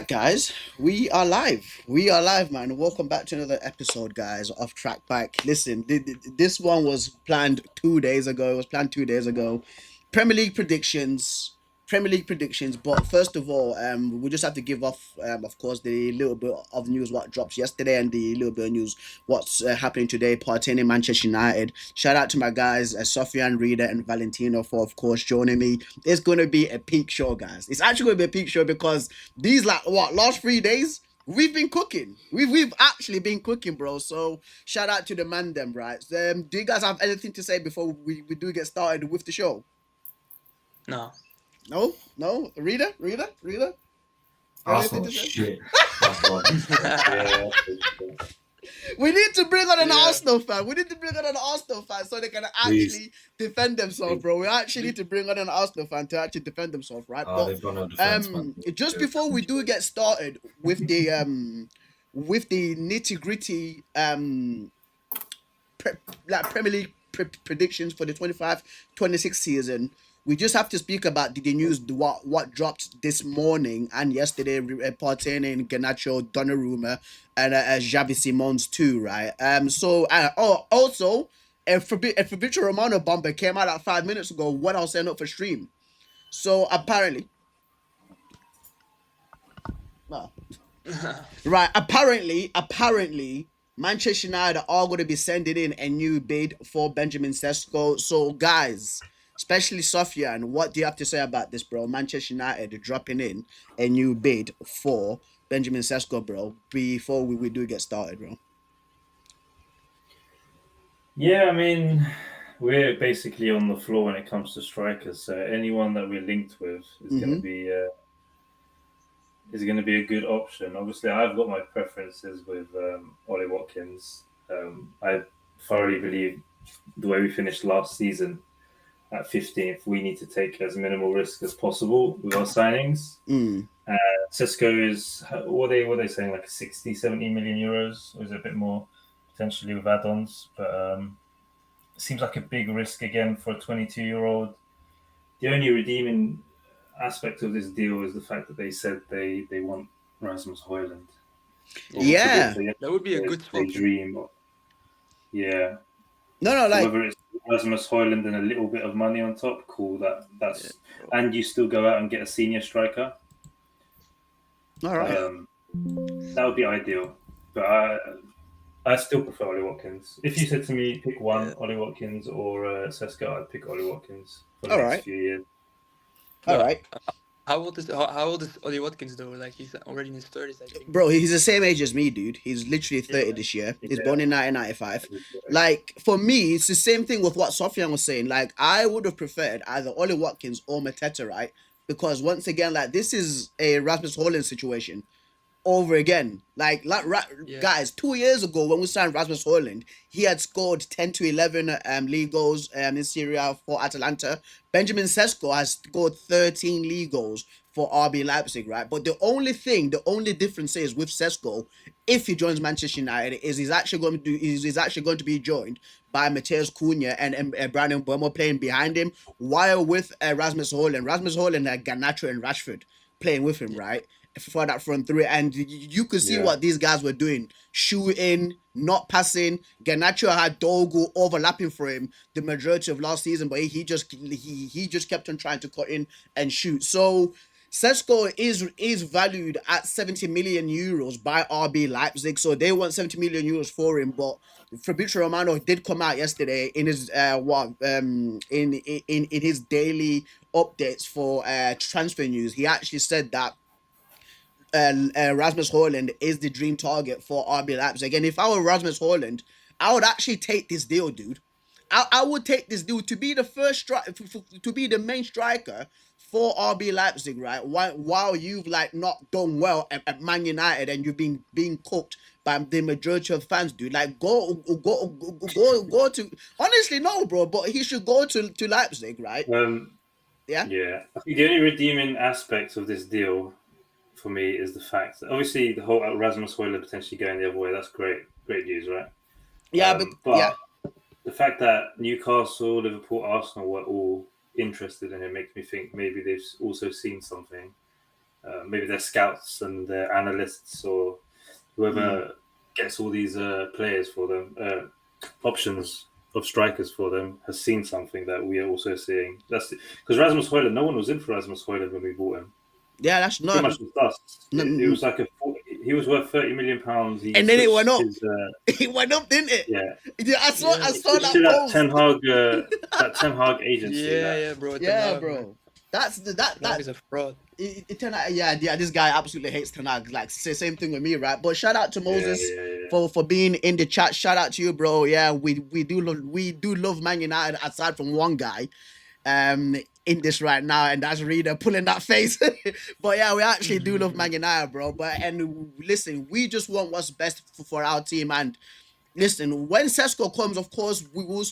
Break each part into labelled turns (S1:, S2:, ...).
S1: Guys, we are live. We are live, man. Welcome back to another episode, guys, of TRACKBACK. Listen, this one was planned 2 days ago. It was planned 2 days ago. Premier League predictions. Premier League predictions. But first of all, we just have to give off, of course, the little bit of news what dropped yesterday and the little bit of news what's happening today pertaining Manchester United. Shout out to my guys, Sofian, Rita, and Valentino for, of course, joining me. It's going to be a peak show, guys. It's actually going to be a peak show because these last 3 days we've been cooking. We've actually been cooking, bro. So shout out to the man them, right? Do you guys have anything to say before we do get started with the show?
S2: No.
S1: No. Rita.
S3: Arsenal shit. That's one. Yeah.
S1: We need to bring on an Arsenal fan. We need to bring on an Arsenal fan so they can actually defend themselves, bro. We actually need to bring on an Arsenal fan to actually defend themselves, right?
S3: Oh, they've got no defense, man.
S1: Just before we do get started with the nitty gritty Premier League predictions for the 25-26 season, we just have to speak about the news what dropped this morning and yesterday pertaining Garnacho, Donnarumma, and Xavi Simons too, right? Also, a Fabrizio Romano bomber came out 5 minutes ago when I was setting up for stream. So apparently, apparently, Manchester United are going to be sending in a new bid for Benjamin Sesko. So guys, especially Sofian, what do you have to say about this, bro? Manchester United dropping in a new bid for Benjamin Sesko, bro, before we do get started, bro.
S4: Yeah, I mean, we're basically on the floor when it comes to strikers. So anyone that we're linked with is going to be a good option. Obviously, I've got my preferences with Ollie Watkins. I thoroughly believe the way we finished last season at 15th, we need to take as minimal risk as possible with our signings. Sesko is, what are they saying, like 60, 70 million euros? Or is it a bit more potentially with add-ons? But it seems like a big risk again for a 22-year-old. The only redeeming aspect of this deal is the fact that they said they want Rasmus Højlund.
S1: Yeah.
S2: That would be a good swap.
S4: Dream. Yeah.
S1: No, like
S4: whether it's Rasmus Højlund and a little bit of money on top, cool. That's and you still go out and get a senior striker.
S1: All right.
S4: That would be ideal. But I still prefer Ollie Watkins. If you said to me pick one, Ollie Watkins or Sesko, I'd pick Ollie Watkins for the next few years.
S1: All right.
S2: How old is Ollie Watkins though? Like he's already in his 30s, I think.
S1: Bro, he's the same age as me, dude. He's literally 30 this year. He's born in 1995. Like, for me, it's the same thing with what Sofian was saying. Like, I would have preferred either Ollie Watkins or Mateta, right? Because once again, like, this is a Rasmus Højlund situation over again. Guys, 2 years ago when we signed Rasmus Højlund, he had scored 10 to 11 league goals in Serie A for Atalanta. Benjamin Sesko has scored 13 league goals for RB Leipzig, right? But the only difference is with Sesko, if he joins Manchester United, is he's actually going to be joined by Matheus Cunha and Brandon Mbeumo playing behind him, while with Rasmus Højlund had Garnacho and Rashford playing with him, right? For that front three, and you could see what these guys were doing: shooting, not passing. Garnacho had Dogu overlapping for him the majority of last season, but he just kept on trying to cut in and shoot. So Sesko is valued at 70 million euros by RB Leipzig, so they want 70 million euros for him. But Fabrizio Romano did come out yesterday in his in his daily updates for transfer news. He actually said that Rasmus Højlund is the dream target for RB Leipzig. And if I were Rasmus Højlund, I would actually take this deal, dude. I would take this deal to be the first to be the main striker for RB Leipzig, right? While you've not done well at Man United and you've been being cooked by the majority of fans, dude. Like go to, honestly, no, bro, but he should go to Leipzig, right?
S4: Yeah. I think the only redeeming aspect of this deal for me is the fact that obviously the whole Rasmus Højlund potentially going the other way, that's great news, right?
S1: Yeah, but
S4: the fact that Newcastle, Liverpool, Arsenal were all interested in it makes me think maybe they've also seen something maybe their scouts and their analysts or whoever gets all these players for them, options of strikers for them, has seen something that we are also seeing. That's because Rasmus Højlund, no one was in for Rasmus Højlund when we bought him.
S1: Yeah, that's
S4: Pretty
S1: not.
S4: much just us. It was like he was worth £30 million. He
S1: And then it went up.
S4: his,
S1: It went up, didn't it?
S4: yeah.
S1: I saw
S2: Yeah.
S1: I saw that
S4: To that
S1: post.
S4: Ten Hag, that Ten Hag agency.
S2: Yeah, bro.
S1: Yeah, bro. That's
S2: That
S1: that.
S2: is a fraud.
S1: It turned out, yeah, this guy absolutely hates Ten Hag. Like, same thing with me, right? But shout out to Moses for being in the chat. Shout out to you, bro. Yeah, we do love Man United aside from one guy, in this right now, and that's Reader pulling that face. But yeah, we actually do love Man United, bro. And listen, we just want what's best for our team. And listen, when Sesko comes, of course, we will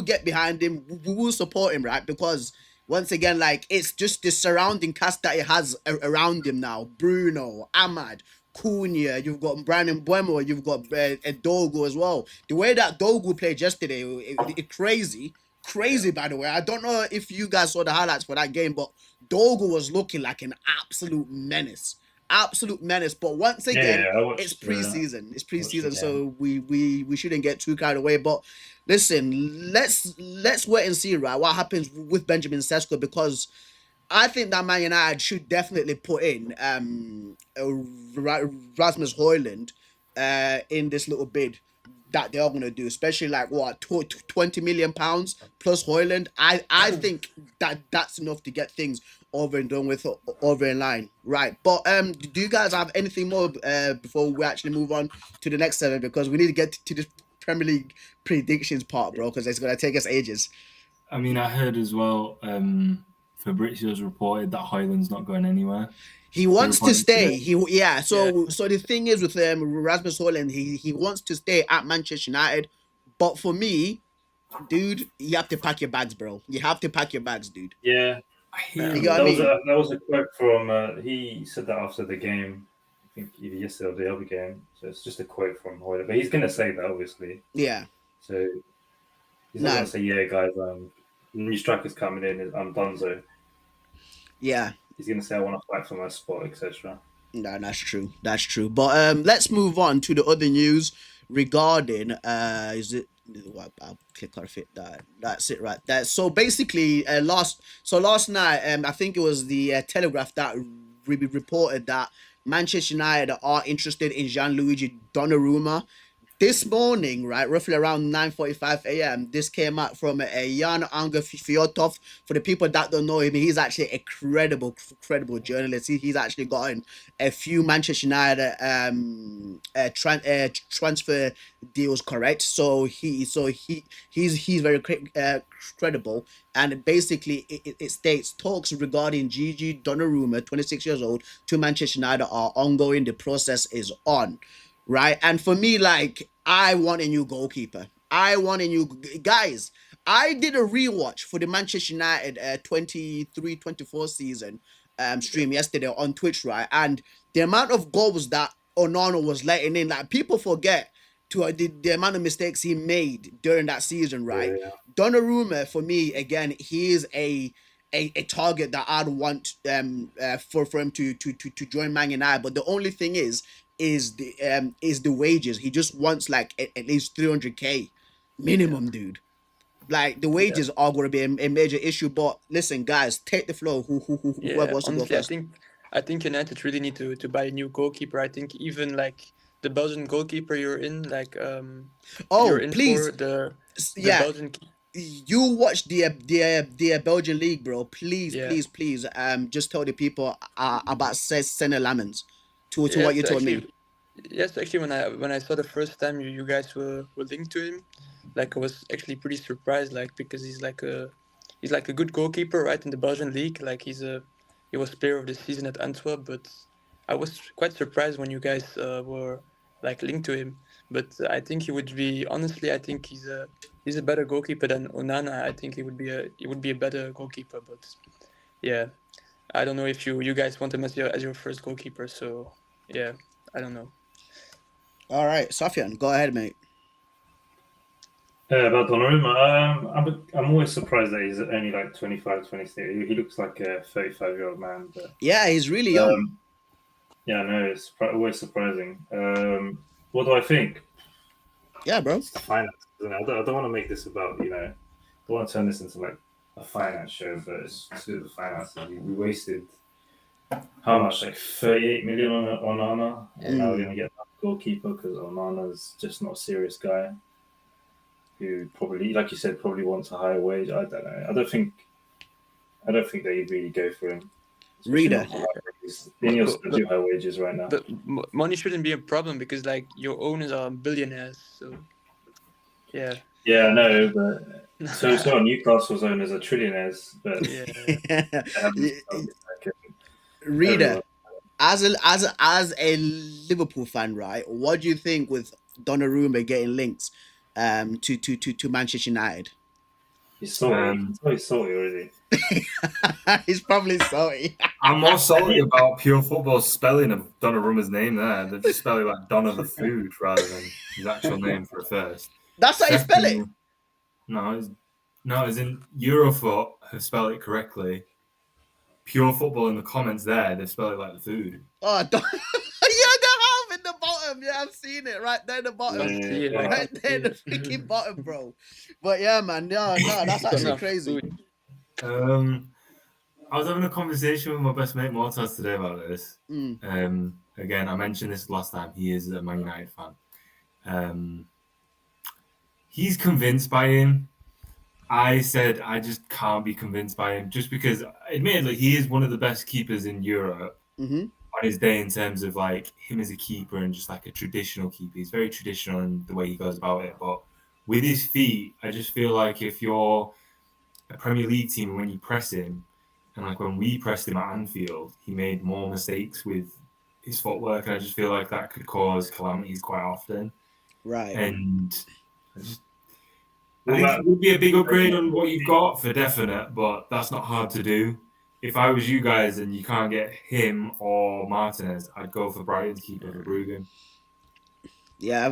S1: get behind him. We will support him, right? Because once again, like, it's just the surrounding cast that he has around him now. Bruno, Ahmad, Cunha, you've got Brandon Buemo, you've got Dogu as well. The way that Dogu played yesterday, it crazy. By the way. I don't know if you guys saw the highlights for that game, but Dogu was looking like an absolute menace. But once again, it's preseason. It's preseason, so we shouldn't get too carried away. But listen, let's wait and see, right, what happens with Benjamin Sesko, because I think that Man United should definitely put in Rasmus Højlund in this little bid that they're going to do, especially like what, £20 million plus Højlund. I think that's enough to get things over and done with, over in line, right? But do you guys have anything more before we actually move on to the next 7, because we need to get to the Premier League predictions part, bro, because it's going to take us ages.
S3: I mean, I heard as well, Fabrizio's reported that Højlund's not going anywhere.
S1: He wants to stay. So the thing is with Rasmus Højlund, he wants to stay at Manchester United. But for me, dude, you have to pack your bags, bro. You have to pack your bags, dude.
S4: Yeah. That was a quote from, he said that after the game, I think either yesterday or the other game. So it's just a quote from Højlund. But he's going to say that, obviously.
S1: Yeah.
S4: So he's not going to say, yeah, guys, new strikers coming in, I'm donezo.
S1: Yeah.
S4: He's going to say, I want to fight for my spot, etc.
S1: No, that's true. But let's move on to the other news regarding is it? I'll click on it. That's it right there. So basically, last night, I think it was the Telegraph that reported that Manchester United are interested in Gianluigi Donnarumma. This morning, right, roughly around 9:45 a.m., this came out from Jan Anger Fiotov. For the people that don't know him, he's actually a credible journalist. He's actually gotten a few Manchester United transfer deals correct. So he's very credible. And basically, it states talks regarding Gigi Donnarumma, 26 years old, to Manchester United are ongoing. The process is on. Right. And for me, like, I want a new goalkeeper. Guys, I did a rewatch for the Manchester United 23-24 season stream yesterday on Twitch, right? And the amount of goals that Onana was letting in, like, people forget the amount of mistakes he made during that season, right? Yeah. Donnarumma, for me, again, he is a target that I'd want for him to join Man United. But the only thing is the wages. He just wants like at least 300k minimum, dude. Like, the wages are going to be a major issue. But listen, guys, take the floor. Whoever wants to go first.
S2: I think United really need to buy a new goalkeeper. I think even like the Belgian goalkeeper you're in, like you're in
S1: please,
S2: for the Belgian.
S1: You watch the Belgian league, bro. Please, just tell the people about Senna Lamens. To what you told me.
S2: Yes, actually, when I saw the first time you guys were linked to him, like, I was actually pretty surprised, like, because he's like a good goalkeeper, right, in the Belgian league. Like, he was player of the season at Antwerp, but I was quite surprised when you guys were like linked to him. But I think he would be, honestly, I think he's a better goalkeeper than Onana. I think he would be a better goalkeeper. But yeah, I don't know if you guys want him as your first goalkeeper. So yeah, I don't know.
S1: All right, Safyan, go ahead, mate.
S4: About Donnarumma, I'm always surprised that he's only like 25, 26. He looks like a 35-year-old man. But
S1: Yeah, he's really young.
S4: yeah, no, it's always surprising. What do I think?
S1: Yeah, bro.
S4: It's the finances. I don't want to make this about, don't want to turn this into like a finance show, but it's to do with the finances. We wasted how much? Like 38 million on Onana, and now we're going to get a goalkeeper because Onana's just not a serious guy who probably, like you said, probably wants a higher wage. I don't know. I don't think they really go for him.
S1: Reader.
S4: Ineos do high wages right now.
S2: But money shouldn't be a problem because like your owners are billionaires. So yeah.
S4: Yeah, I know, but so Newcastle's owners are trillionaires, but
S1: Reader, as a Liverpool fan, right? What do you think with Donnarumma getting links to Manchester United?
S4: He's salty. He's salty already.
S1: He's probably salty.
S3: I'm more salty about pure football spelling of Donnarumma's name there. They've just spelled it like Donna the food rather than his actual name for a first.
S1: That's how you spell it?
S3: No, as in Eurofoot have spelled it correctly. Pure football in the comments there, they spell it like the food.
S1: Oh, yeah, they have in the bottom. Yeah, I've seen it right there in the bottom. Right there in the freaking bottom, bro. But yeah, man, no, that's actually crazy.
S3: I was having a conversation with my best mate Mortaz today about this. Again, I mentioned this last time. He is a Man United fan. He's convinced by him. I said I just can't be convinced by him just because, admittedly, he is one of the best keepers in Europe on his day in terms of like him as a keeper and just like a traditional keeper. He's very traditional in the way he goes about it. But with his feet, I just feel like if you're a Premier League team, when you press him, and like when we pressed him at Anfield, he made more mistakes with his footwork. And I just feel like that could cause calamities quite often.
S1: Right.
S3: And I think it would be a big upgrade on what you've got for definite, but that's not hard to do. If I was you guys and you can't get him or Martinez, I'd go for Brighton to keep Verbruggen.
S1: Yeah,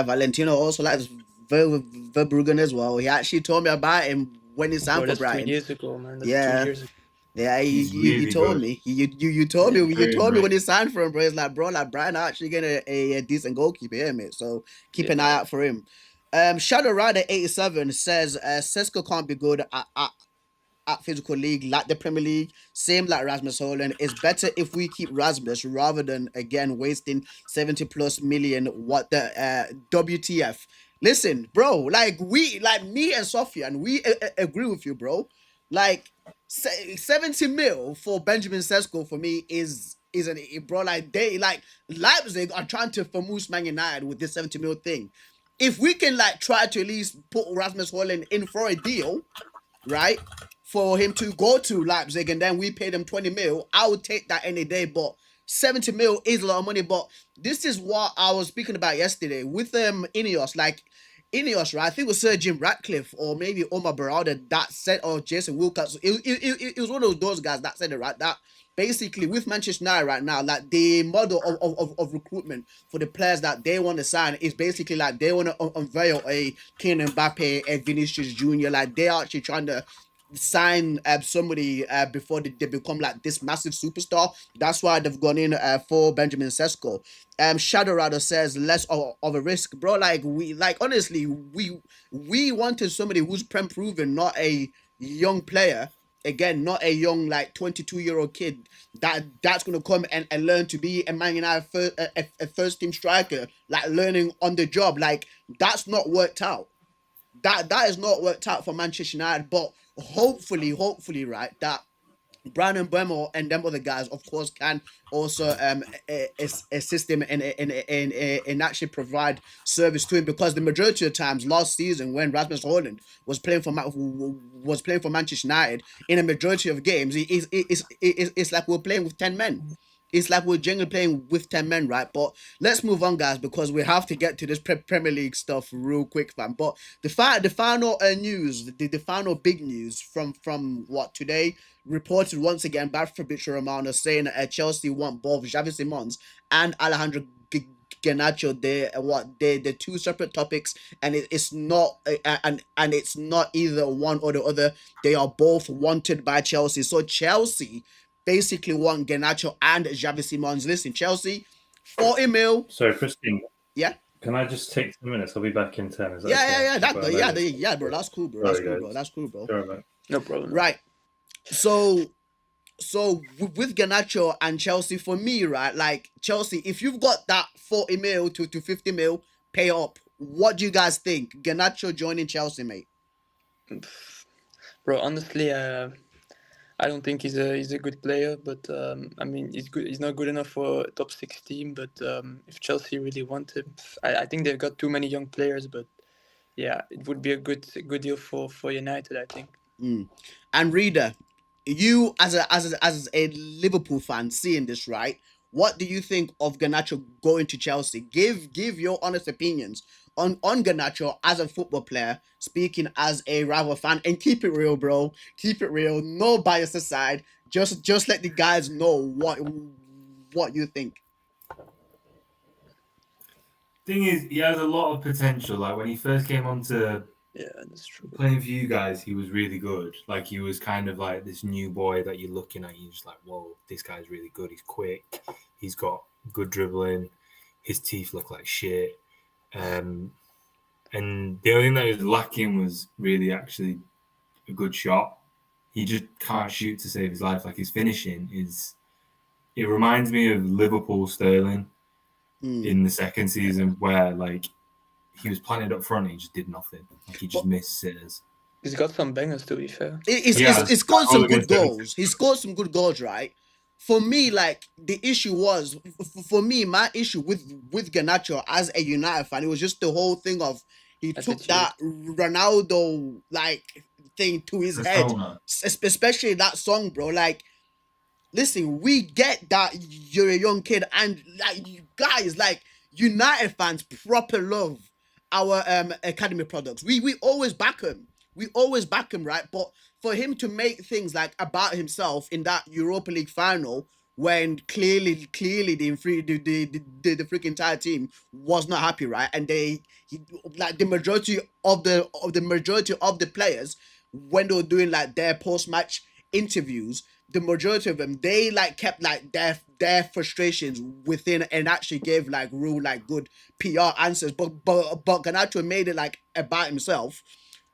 S1: Valentino also likes Verbruggen as well. He actually told me about him when he signed for Brighton.
S2: 2 years ago, man. That's 2 years ago.
S1: Yeah, you told me. You told me when he signed for him, bro. It's like, bro, like Brighton are actually getting a decent goalkeeper here, mate. So keep an eye out for him. Shadow Rider 87 says Sesko can't be good at physical league like the Premier League. Same like Rasmus Højlund. It's better if we keep Rasmus rather than again wasting 70+ million. What the WTF? Listen, bro. Like me and Sofian, we agree with you, bro. Like 70 mil for Benjamin Sesko for me is an bro. Like Leipzig are trying to famous Man United with this 70 mil thing. If we can like try to at least put Rasmus Højlund in for a deal, right, for him to go to Leipzig and then we pay them 20 mil, I would take that any day. But 70 mil is a lot of money. But this is what I was speaking about yesterday with Ineos. Like Ineos, right? I think it was Sir Jim Ratcliffe or maybe Omar Barada that said, or Jason Wilcox. It was one of those guys that said it, right? That basically with Manchester United right now, like the model of recruitment for the players that they want to sign is basically like they want to unveil a Kylian Mbappe, a Vinicius Jr. Like they are actually trying to sign somebody before they become like this massive superstar. That's why they've gone in for Benjamin Sesko. Shadow Rider says less of a risk, bro. Like honestly, we wanted somebody who's proven, not a young player. Again, not a young like 22-year-old kid that's gonna come and learn to be a Man United first team striker, like learning on the job. Like that's not worked out. That is not worked out for Manchester United. But hopefully, right, that Brandon Bremo and them other guys, of course, can also assist him and actually provide service to him, because the majority of times last season when Rasmus Højlund was playing for Manchester United, in a majority of games, it's like we're playing with 10 men. It's like we're generally playing with 10 men, right? But let's move on, guys, because we have to get to this Premier League stuff real quick, fam. But the final news, the final big news from what today, reported once again by Fabrizio Romano, saying that Chelsea want both Xavi Simons and Alejandro Garnacho, they're two separate topics, and it's not and it's not either one or the other. They are both wanted by Chelsea. So Chelsea basically want Garnacho and Xavi Simons. Listen, Chelsea, 40 mil.
S4: Sorry, Christine.
S1: Yeah.
S4: Can I just take 10 minutes? I'll be back in 10. Is that
S1: Yeah, bro. That's cool, bro. That's cool, bro. That's cool, bro.
S4: Sorry,
S2: No problem.
S1: Right. So with Garnacho and Chelsea, for me, right, like Chelsea, if you've got that 40 mil to 50 mil, pay up. What do you guys think? Garnacho joining Chelsea, mate?
S2: Bro, honestly, I don't think he's a good player, but I mean, he's good. He's not good enough for a top 6 team. But if Chelsea really want him, I think they've got too many young players. But yeah, it would be a good deal for United, I think.
S1: And Reader, you as a Liverpool fan seeing this, right? What do you think of Garnacho going to Chelsea? Give your honest opinions on Garnacho as a football player, speaking as a rival fan, and keep it real, bro. Keep it real. No bias aside. Just let the guys know what you think.
S3: Thing is, he has a lot of potential. Like when he first came onto
S2: that's true.
S3: playing for you guys, he was really good. Like he was kind of like this new boy that you're looking at. You're just like, whoa, this guy's really good. He's quick. He's got good dribbling. His teeth look like shit. And the only thing that was lacking was really actually a good shot. He just can't shoot to save his life. Like his finishing is. It reminds me of Liverpool Sterling in the second season, where like he was planted up front and he just did nothing. Like he just missed sitters.
S2: He's got some bangers, to be fair.
S1: He's scored some good goals. He scored some good goals, right? For me, like the issue was, for me, my issue with Garnacho as a United fan, it was just the whole thing of he took that Ronaldo like thing to his head, especially that song, bro. Like, listen, we get that you're a young kid, and like you guys, like United fans, proper love our academy products. We always back him. We always back him, right? But for him to make things like about himself in that Europa League final, when clearly the freaking entire team was not happy, right? And the majority of the players, when they were doing like their post-match interviews, the majority of them, they like kept like their frustrations within and actually gave like real like good PR answers. But Garnacho made it like about himself.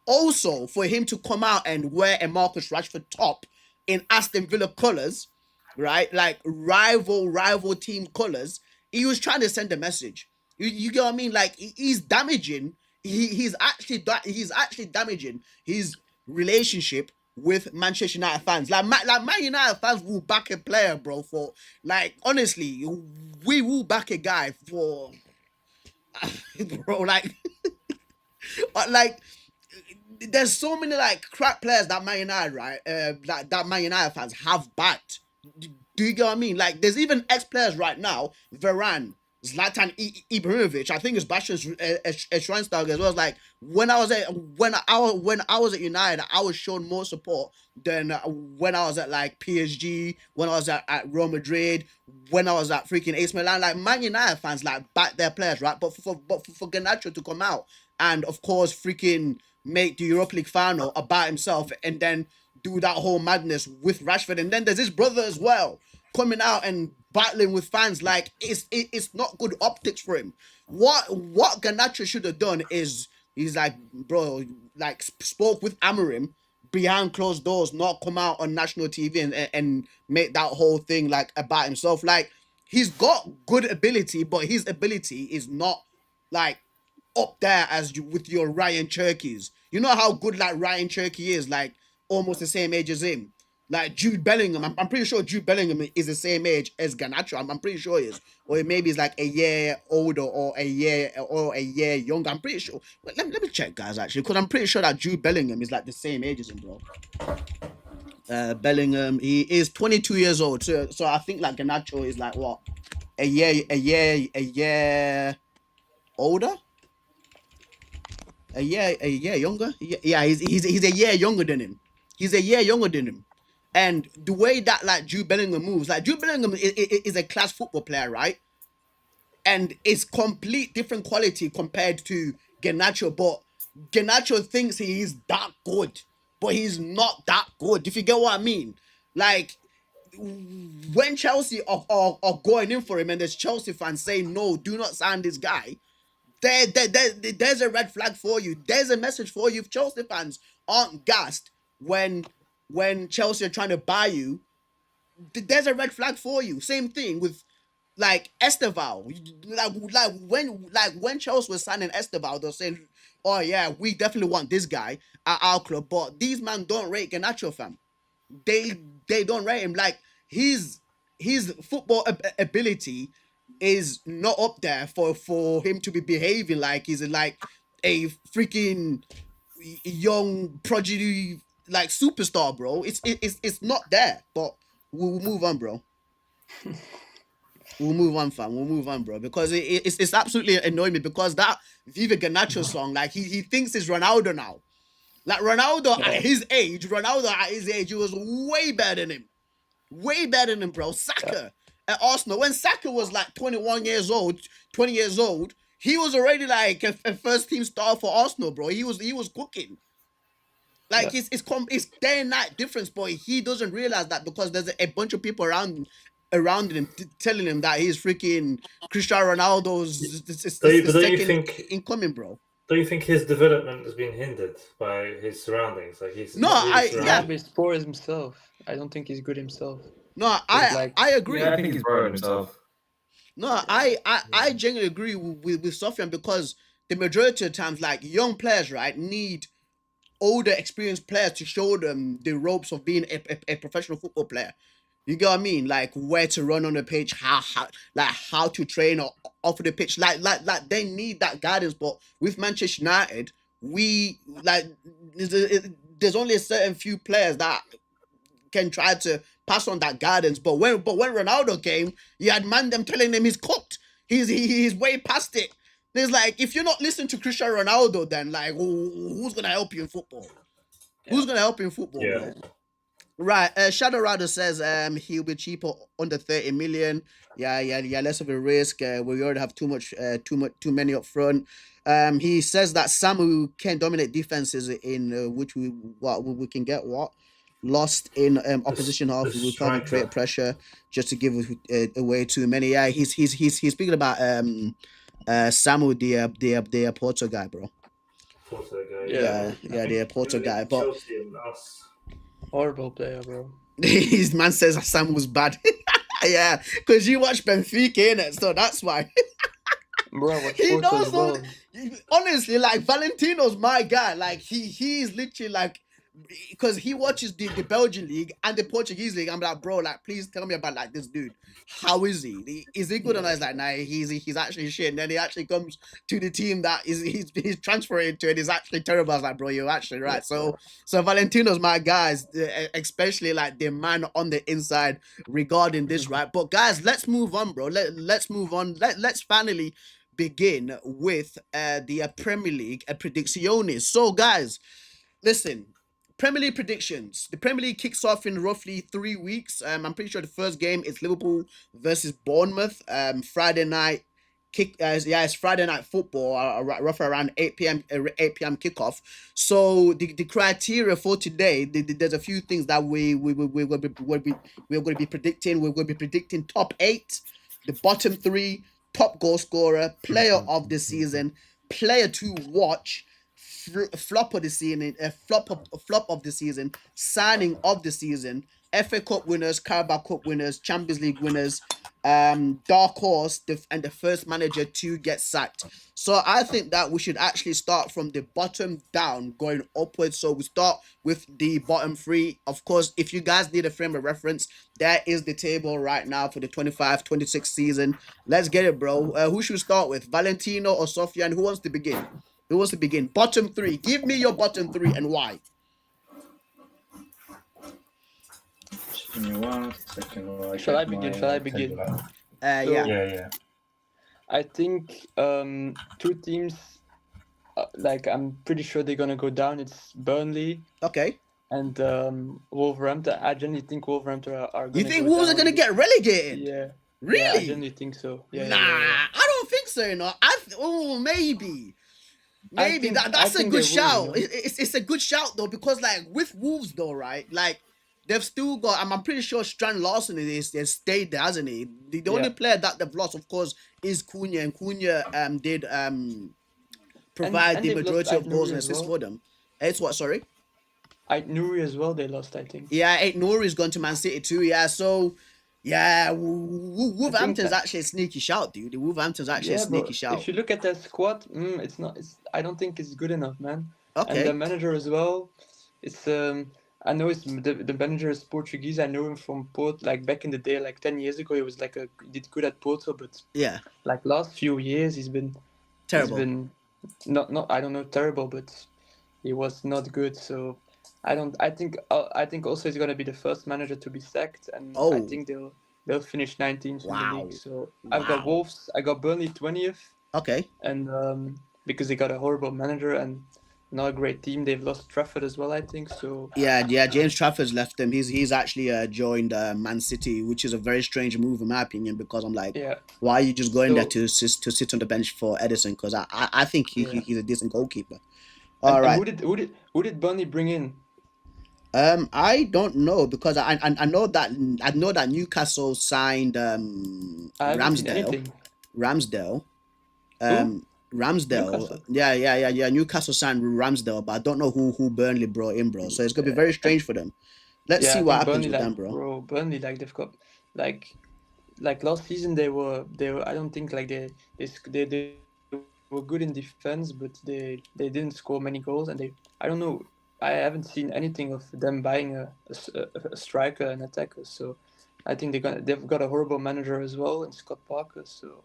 S1: Also, for him to come out and wear a Marcus Rashford top in Aston Villa colours, right? Like rival team colours, he was trying to send a message. You get what I mean? Like he's damaging. He's actually damaging his relationship with Manchester United fans. Like Man United fans will back a player, bro. For like honestly, we will back a guy for, bro. Like, like. There's so many like crap players that Man United, right? That Man United fans have backed. Do you get what I mean? Like, there's even ex-players right now, Varane, Zlatan Ibrahimovic. I think it's Bastian Schweinsteiger as well. Like when I was at United, I was shown more support than when I was at like PSG, when I was at Real Madrid, when I was at freaking AC Milan. Like Man United fans like back their players, right? But for Garnacho to come out and of course freaking make the Europa League final about himself and then do that whole madness with Rashford, and then there's his brother as well coming out and battling with fans. Like it's not good optics for him. What Garnacho should have done is he's like, bro, like spoke with Amorim behind closed doors, not come out on national TV and make that whole thing like about himself. Like he's got good ability, but his ability is not like up there as you with your Ryan Cherkis. You know how good like Ryan Cherky is, like almost the same age as him. Like Jude Bellingham, I'm pretty sure Jude Bellingham is the same age as Garnacho. I'm pretty sure he is, or maybe he's like a year older or a year younger. I'm pretty sure. Let me check, guys, actually, because I'm pretty sure that Jude Bellingham is like the same age as him, bro. Bellingham, he is 22 years old, so I think like Garnacho is like what, a year older. A year younger. Yeah, he's a year younger than him. He's a year younger than him. And the way that like Jude Bellingham moves, like Jude Bellingham is a class football player, right? and it's complete different quality compared to Garnacho. But Garnacho thinks he is that good, but he's not that good. If you get what I mean, like when Chelsea are going in for him, and there's Chelsea fans saying no, do not sign this guy. There's a red flag for you. There's a message for you. If Chelsea fans aren't gassed when Chelsea are trying to buy you, there's a red flag for you. Same thing with like Esteval. Like when Chelsea was signing Esteval, they're saying, "Oh yeah, we definitely want this guy at our club." But these men don't rate Garnacho, fam. They don't rate him. Like his football ability is not up there for him to be behaving like he's like a freaking young prodigy like superstar, bro. It's not there. But we'll move on, bro. We'll move on, fam. We'll move on, bro. Because it's absolutely annoying me because that Viva Garnacho song, like he thinks it's Ronaldo now. Like Ronaldo at his age, he was way better than him. Way better than him, bro. Saka at Arsenal. When Saka was like 21 years old, 20 years old, he was already like a first team star for Arsenal, bro. He was cooking. Like it's day and night difference, but he doesn't realize that because there's a bunch of people around him telling him that he's freaking Cristiano Ronaldo's second incoming, bro.
S4: Do you think his development has been hindered by his surroundings? Like he's
S2: he's poor himself. I don't think he's good himself.
S1: No, I agree.
S3: Yeah, I think he's poor himself.
S1: No, I genuinely agree with Sofian because the majority of times, like young players, right, need older, experienced players to show them the ropes of being a professional football player. You get what I mean? Like where to run on the pitch, how to train off of the pitch. Like they need that guidance. But with Manchester United, we like there's only a certain few players that can try to pass on that guidance. But when Ronaldo came, you had them telling him he's cooked. He's way past it. There's like if you're not listening to Cristiano Ronaldo, then like who's gonna help you in football? Who's gonna help you in football?
S4: Yeah.
S1: Bro? Right, Shadow Rider says he'll be cheaper under 30 million. Yeah, less of a risk. We already have too many up front. He says that Samu can dominate defenses in which we can get lost in opposition half. We can't create pressure just to give away too many. Yeah, he's speaking about Samu the Porto guy, bro.
S4: Porto guy.
S1: Yeah, the Porto guy, but.
S4: Chelsea and us.
S2: Horrible player, bro.
S1: His man says Sam was bad. Yeah, because you watch Benfica, innit? So that's why.
S2: Bro,
S1: he knows well. Honestly, like Valentino's my guy. Like he's literally like because he watches the Belgian league and the Portuguese league. I'm like, bro, like please tell me about like this dude. How is he? Is he good? And I was like, nah, he's actually shit. And then he actually comes to the team that he's transferring to, and he's actually terrible. I was like, bro, you're actually right. So Valentino's my guys, especially like the man on the inside regarding this, right? But guys, let's move on, bro. Let's move on. Let's finally begin with the Premier League predicciones. So guys, listen. Premier League predictions. The Premier League kicks off in roughly 3 weeks. I'm pretty sure the first game is Liverpool versus Bournemouth. Friday night kick. It's Friday night football. Roughly around 8 p.m. kickoff. So the criteria for today, there's a few things that we're going to be predicting. We're going to be predicting top 8, the bottom 3, top goal scorer, player of the season, player to watch. Flop of the season, flop of the season, signing of the season, FA Cup winners, Carabao Cup winners, Champions League winners, dark horse, and the first manager to get sacked. So I think that we should actually start from the bottom down, going upwards. So we start with the bottom 3. Of course, if you guys need a frame of reference, there is the table right now for the 25-26 season. Let's get it, bro. Who should we start with? Valentino or Sofian? Who wants to begin? Who wants to begin? Bottom 3. Give me your bottom 3 and why.
S4: Give me 1 second.
S2: Shall I begin?
S1: Yeah.
S2: I think 2 teams, like I'm pretty sure they're gonna go down. It's Burnley.
S1: Okay.
S2: And Wolverhampton. I genuinely think Wolverhampton are gonna
S1: You think
S2: go
S1: Wolves
S2: down.
S1: are gonna get relegated?
S2: Yeah.
S1: Really?
S2: Yeah, I genuinely think so. Yeah,
S1: Nah, I don't think so. You know, maybe. Maybe
S2: I
S1: that's a
S2: think they
S1: good
S2: will. You
S1: shout.
S2: know?
S1: It's a good shout though, because like with Wolves though, right? Like they've still got. I'm pretty sure Strand Larson has stayed there, hasn't he? The only
S2: Yeah.
S1: player that they've lost, of course, is Cunha, and Cunha did provide
S2: And
S1: the
S2: they've lost
S1: majority of goals
S2: Nuri
S1: and
S2: as
S1: assists
S2: well.
S1: for them. It's what? Sorry.
S2: Nuri as well. They lost, I think.
S1: Yeah, Nuri's gone to Man City too. Yeah, so yeah,
S2: I think
S1: Wolverhampton's actually a sneaky shout, dude. The Wolverhampton's actually a
S2: yeah,
S1: sneaky
S2: but
S1: shout.
S2: if you look at their squad, it's not. It's I don't think it's good enough, man. And the
S1: Okay.
S2: manager as well. It's I know it's the manager is Portuguese. I know him from Port, like back in the day, like 10 years ago. He was like he did good at Porto, but
S1: Yeah.
S2: like last few years he's
S1: Terrible.
S2: been not I don't know terrible, but he was not good. So I don't. I think also he's gonna be the first manager to be sacked, and I
S1: Oh.
S2: think they'll finish 19th in the
S1: Wow.
S2: league. So I've got
S1: Wow.
S2: Wolves. I got Burnley 20th,
S1: Okay.
S2: and because they got a horrible manager and not a great team, they've lost Trafford as well. I think so.
S1: Yeah. James Trafford's left them. He's actually joined Man City, which is a very strange move in my opinion, because I'm like,
S2: Yeah.
S1: why are you just going there
S2: So
S1: to sit on the bench for Edison? Because I think
S2: yeah.
S1: he's a decent goalkeeper.
S2: And
S1: All right.
S2: who did Burnley bring in?
S1: I don't know, because I know that Newcastle signed
S2: I haven't seen anything.
S1: Ramsdale.
S2: Who?
S1: Ramsdale.
S2: Newcastle.
S1: Yeah. Newcastle signed Ramsdale, but I don't know who Burnley brought in, bro. So it's gonna be very strange for them. Let's
S2: Yeah,
S1: see
S2: I
S1: what
S2: think
S1: happens
S2: Burnley
S1: with them, bro.
S2: Burnley like they've got like last season they were I don't think like they were good in defense, but they didn't score many goals, and I don't know, I haven't seen anything of them buying a striker and attacker. So I think they've got a horrible manager as well in Scott Parker. So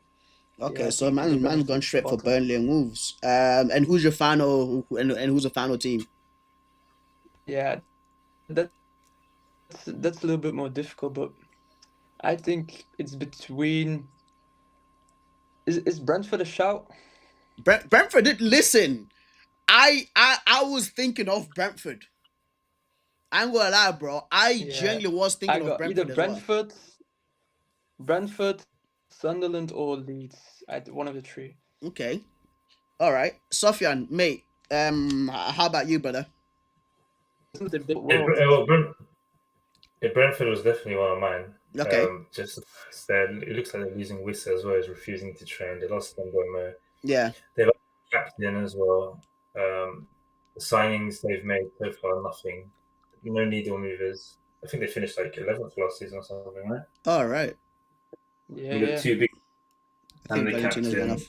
S2: yeah,
S1: Okay,
S2: I
S1: so
S2: think they're gonna
S1: man's gone
S2: finish
S1: straight for
S2: bottom.
S1: Burnley and Wolves. And who's your final and who's the final team?
S2: Yeah, that's a little bit more difficult, but I think it's between. Is Brentford a shout?
S1: Brentford. Listen, I was thinking of Brentford. I ain't gonna lie, bro. I
S2: Yeah,
S1: genuinely was
S2: I
S1: thinking of
S2: got either
S1: Brentford as well.
S2: Brentford, Sunderland, or Leeds. One of the three.
S1: Okay. All right. Sofyan, mate. How about you, brother?
S4: Brentford was definitely one of mine.
S1: Okay.
S4: Just it looks like they're losing Wissa as well. He's refusing to train. They lost Ndongo.
S1: Yeah.
S4: They lost captain as well. The signings they've made so far, nothing. No needle movers. I think they finished like 11th last season or something, right?
S1: All right.
S2: Yeah,
S4: The two big
S1: I think
S4: and the
S1: Valentino's
S4: captain.
S1: enough.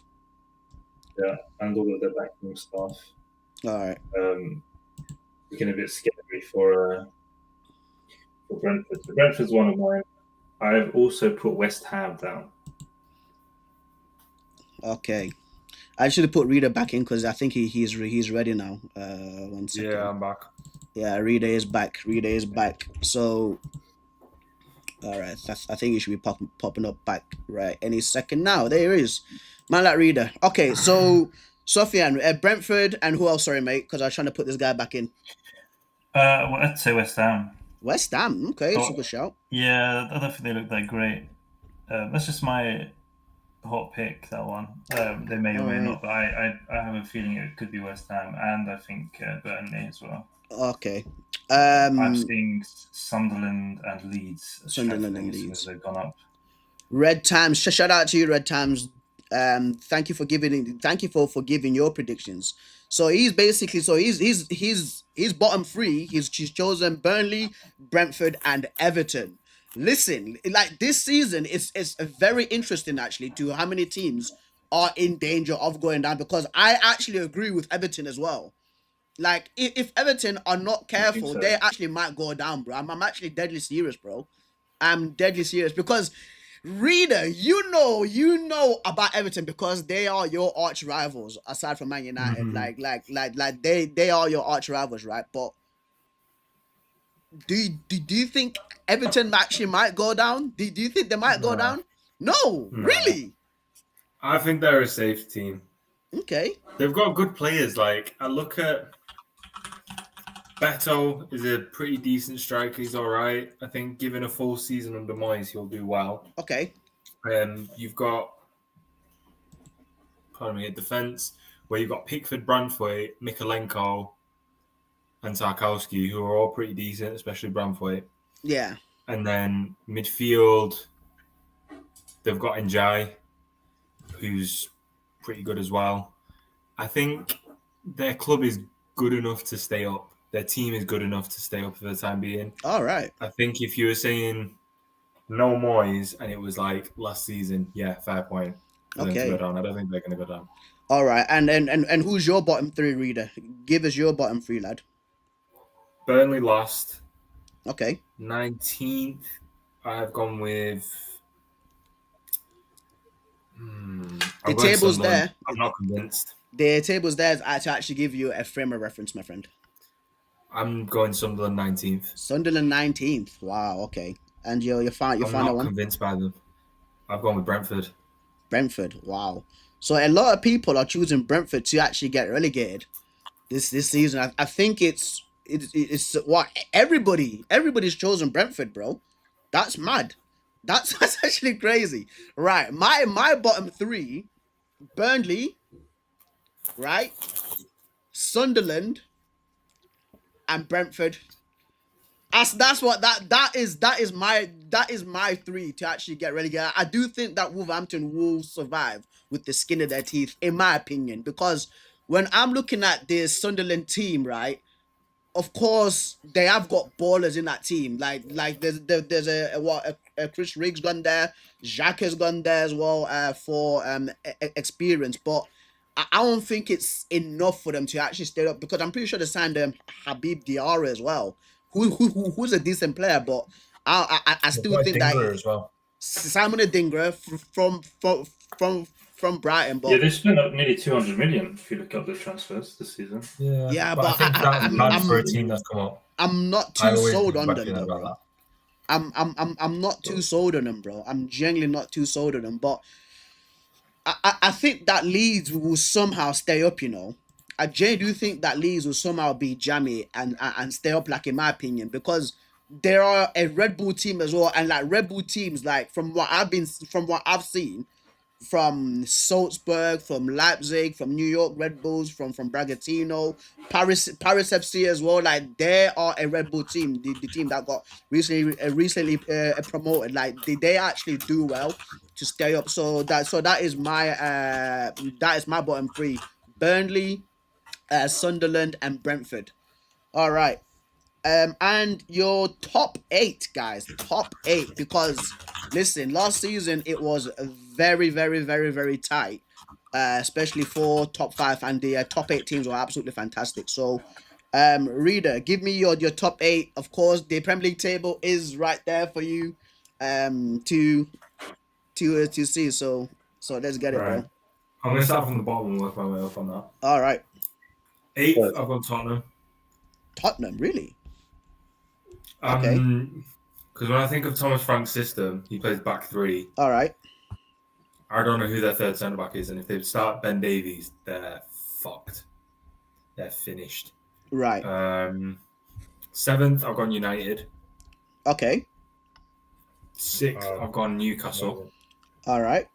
S4: Yeah, and all of the backing staff.
S1: All right.
S4: Looking a bit scary for Brentford. So Brentford's one of mine. I've also put West Ham down.
S1: Okay. I should have put Reader back in because I think he's ready now. 1 second.
S3: Yeah, I'm back.
S1: Yeah, Reader is back. So, all right. I think he should be popping up back right any second now. There he is. Man like Reader. Okay, so Sofyan, Brentford, and who else? Sorry, mate, because I was trying to put this guy back in.
S4: Well, I'd say West Ham.
S1: West Ham. Okay, that's a good shout.
S4: Yeah, I don't think they look that great. That's just my hot pick, that one. They may or may not, but I have a feeling it could be West Ham, and I think Burnley as well.
S1: Okay.
S4: I'm seeing Sunderland and Leeds.
S1: Sunderland and Leeds.
S4: As they've gone up.
S1: Red Times. Shout out to you, Red Times. Thank you for giving your predictions. So he's basically he's bottom three. He's chosen Burnley, Brentford, and Everton. Listen, like this season, it's very interesting actually to how many teams are in danger of going down, because I actually agree with Everton as well. Like if Everton are not careful, they actually might go down, bro. I'm actually deadly serious, bro. I'm deadly serious because Reader, you know about Everton because they are your arch rivals aside from Man United.
S4: Mm-hmm.
S1: Like they are your arch rivals, right? But do you think Everton actually might go down? Do you think they might go down? No, really.
S3: I think they're a safe team.
S1: Okay.
S3: They've got good players. Like I look at Beto is a pretty decent striker. He's all right. I think given a full season under Moyes, he'll do well.
S1: Okay.
S3: You've got, pardon me, a defence where you've got Pickford, Branthwaite, Mikolenko, and Tarkowski, who are all pretty decent, especially Branthwaite.
S1: Yeah.
S3: And then midfield, they've got Njai, who's pretty good as well. I think their club is good enough to stay up. Their team is good enough to stay up for the time being.
S1: All right.
S3: I think if you were saying no Moyes and it was like last season, yeah, fair point for them to go down. I don't think they're going to go down.
S1: All right. And who's your bottom three, Reader? Give us your bottom three, lad.
S3: Burnley last.
S1: Okay.
S3: 19th, I've gone with...
S1: The table's there.
S3: I'm not convinced.
S1: The table's there to actually give you a frame of reference, my friend.
S3: I'm going Sunderland 19th.
S1: Sunderland 19th. Wow, okay. And you found that one?
S3: I'm not convinced by them. I've gone with Brentford.
S1: Brentford, wow. So a lot of people are choosing Brentford to actually get relegated this season. I think it's what everybody's chosen Brentford, bro. That's mad. That's actually crazy. Right. My bottom three, Burnley, right? Sunderland and Brentford. That is my three to actually get relegated. I do think that Wolverhampton will survive with the skin of their teeth, in my opinion, because when I'm looking at this Sunderland team, right, of course they have got ballers in that team. Like there's a Chris Riggs gone there, Jacques has gone there as well for experience, but I don't think it's enough for them to actually stay up, because I'm pretty sure they signed Habib Diarra as well, who's a decent player, but I still think that
S3: as well.
S1: Simon Adingra from Brighton, but
S4: yeah, they spent up nearly 200 million if you look up the transfers this season.
S1: Yeah,
S3: but I think that's bad for a team that's come up.
S1: I'm not too sold on them, though, bro. I'm not too sold on them, bro. I'm genuinely not too sold on them, but I think that Leeds will somehow stay up, you know. I genuinely do think that Leeds will somehow be jammy and stay up, like, in my opinion, because there are a Red Bull team as well, and like Red Bull teams, like from what I've seen, from Salzburg, from Leipzig, from New York Red Bulls, from Bragantino, Paris FC as well. Like they are a Red Bull team, the team that got recently promoted. Like they actually do well to stay up. So that is my bottom three: Burnley, Sunderland, and Brentford. All right. And your top 8, guys, top 8, because listen, last season it was very, very, very, very tight, especially for top 5, and the top 8 teams were absolutely fantastic. So, Reader, give me your top 8. Of course, the Premier League table is right there for you, to see. So let's get it, bro.
S3: I'm gonna start from the bottom and work my way up on that.
S1: All right.
S3: 8th, I've got Tottenham.
S1: Tottenham, really? Okay.
S3: Because when I think of Thomas Frank's system, he plays back 3.
S1: All right.
S3: I don't know who their third centre back is, and if they start Ben Davies, they're fucked. They're finished.
S1: Right.
S3: 7th, I've gone United.
S1: Okay.
S3: 6th, I've gone Newcastle.
S1: All right.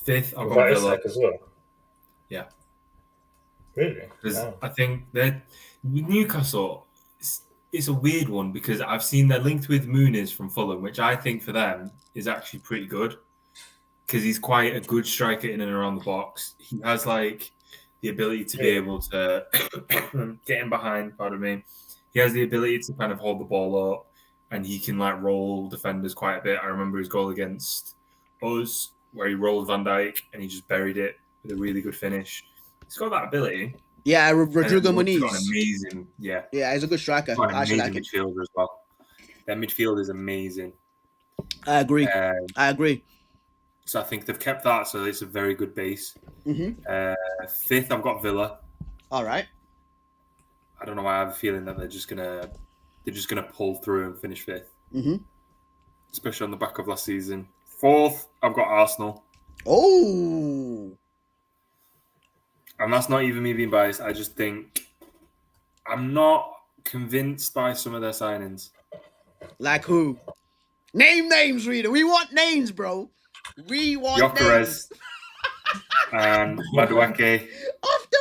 S3: 5th, I've gone Villa
S4: as well.
S3: Yeah.
S4: Really?
S3: Because
S4: Wow.
S3: I think that Newcastle, it's a weird one, because I've seen they're linked with Muniz from Fulham, which I think for them is actually pretty good, because he's quite a good striker in and around the box. He has like the ability to be able to get in behind, pardon me. He has the ability to kind of hold the ball up, and he can like roll defenders quite a bit. I remember his goal against us where he rolled Van Dijk and he just buried it with a really good finish. He's got that ability.
S1: Yeah, Rodrigo
S3: Muniz.
S1: Muniz.
S3: Amazing, yeah.
S1: Yeah, he's a good striker. I actually like it.
S3: Midfielder as well. Their midfield is amazing.
S1: I agree. I agree.
S3: So I think they've kept that, so it's a very good base. 5th, I've got Villa.
S1: All right.
S3: I don't know why I have a feeling that they're just gonna pull through and finish 5th. Especially on the back of last season. 4th, I've got Arsenal.
S1: Oh.
S3: And that's not even me being biased. I just think I'm not convinced by some of their signings.
S1: Like who? Name names, Reader. We want names, bro. We want names.
S3: Gyökeres and Madueke.
S1: After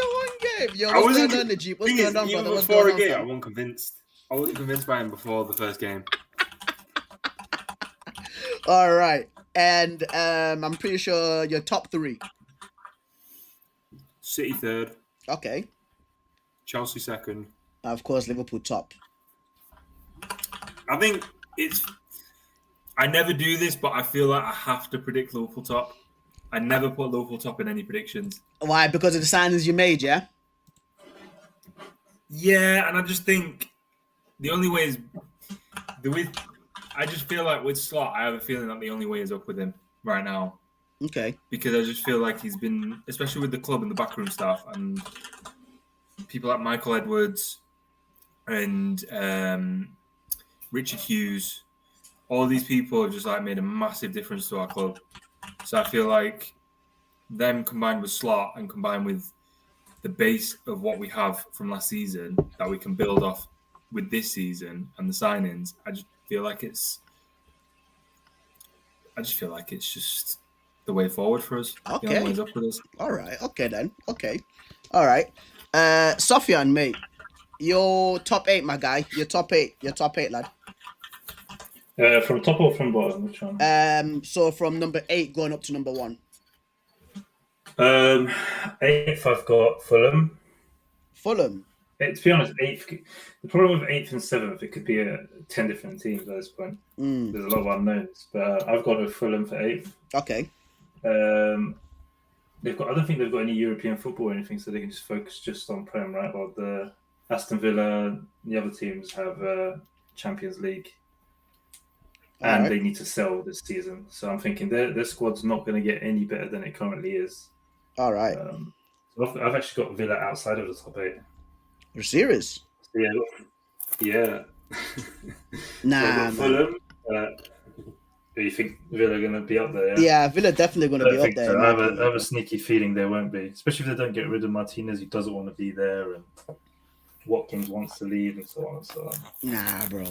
S1: one game. Yo, what's going on, Najib? What's going on, brother? What's
S3: before
S1: going
S3: a game,
S1: on?
S3: I wasn't convinced. I wasn't convinced by him before the first game.
S1: All right. And I'm pretty sure your top 3.
S3: City third.
S1: Okay.
S3: Chelsea second.
S1: Of course, Liverpool top.
S3: I think I never do this, but I feel like I have to predict Liverpool top. I never put Liverpool top in any predictions.
S1: Why? Because of the signings you made, yeah?
S3: Yeah, and I just think the only way is I just feel like with Slot, I have a feeling that the only way is up with him right now.
S1: Okay.
S3: Because I just feel like he's been, especially with the club and the backroom staff and people like Michael Edwards and Richard Hughes, all these people have just like made a massive difference to our club. So I feel like them combined with Slot and combined with the base of what we have from last season that we can build off with this season and the signings, I just feel like it's just the way forward for us.
S1: Okay.
S3: The only way is up with us.
S1: All right. Okay then. Okay. All right. Sofyan, mate, your top 8, my guy. Your top 8, lad.
S4: From top or from bottom? Which one?
S1: So from number 8 going up to number 1.
S4: 8th, I've got Fulham.
S1: Fulham.
S4: To be honest, 8th. The problem with 8th and 7th, it could be 10 different teams at this point. There's a lot of unknowns, but I've got a Fulham for 8th.
S1: Okay.
S4: I don't think they've got any European football or anything, so they can just focus just on Prem, right? While the Aston Villa, the other teams have Champions League, and they need to sell this season. So I'm thinking their squad's not going to get any better than it currently is.
S1: All right.
S4: So I've actually got Villa outside of the top 8.
S1: You're serious?
S4: Yeah.
S1: Nah,
S4: so Fulham. Do you think Villa are going to be up there?
S1: Yeah, Villa definitely going to be up there.
S4: So. I have a sneaky feeling they won't be, especially if they don't get rid of Martinez, who doesn't want to be there, and Watkins wants to leave, and so on and so on.
S1: Nah, bro.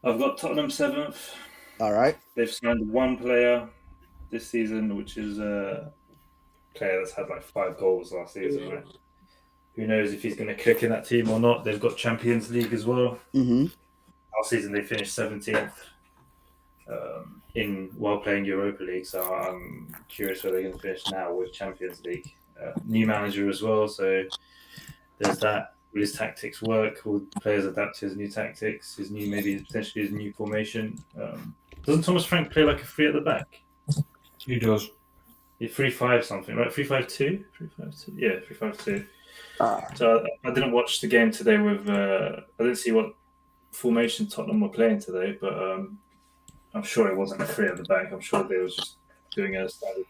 S4: I've got Tottenham 7th.
S1: All right.
S4: They've signed one player this season, which is a player that's had like 5 goals last season, right? Who knows if he's going to click in that team or not? They've got Champions League as well.
S1: Mm-hmm.
S4: Last season they finished 17th while playing Europa League, so I'm curious where they're going to finish now with Champions League. New manager as well, so there's that. Will his tactics work? Will players adapt to his new tactics? Potentially his new formation? Doesn't Thomas Frank play like a 3 at the back?
S3: He does.
S4: 3-5 something, right? 3-5-2? 3-5-2? Yeah, 3-5-2. So I didn't watch the game today with. I didn't see what formation Tottenham were playing today, but I'm sure it wasn't a 3 at the back. I'm sure they were just doing a standard.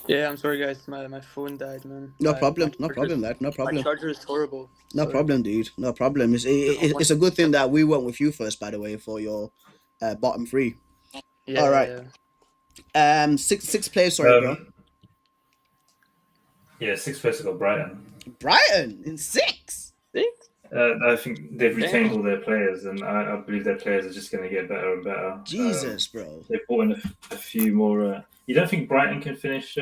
S2: Yeah, I'm sorry, guys. My phone died, man.
S1: No problem, lad. No problem.
S2: My charger is horrible.
S1: No problem, dude. No problem. It's a good thing that we went with you first, by the way, for your bottom 3.
S2: Yeah,
S1: all right.
S2: Yeah.
S1: Six players, sorry, bro.
S4: Yeah, 6th place I got Brighton.
S1: Brighton in 6?
S4: I think they've retained all their players, and I believe their players are just going to get better and better.
S1: Jesus, bro.
S4: They've brought in a few more. You don't think Brighton can finish?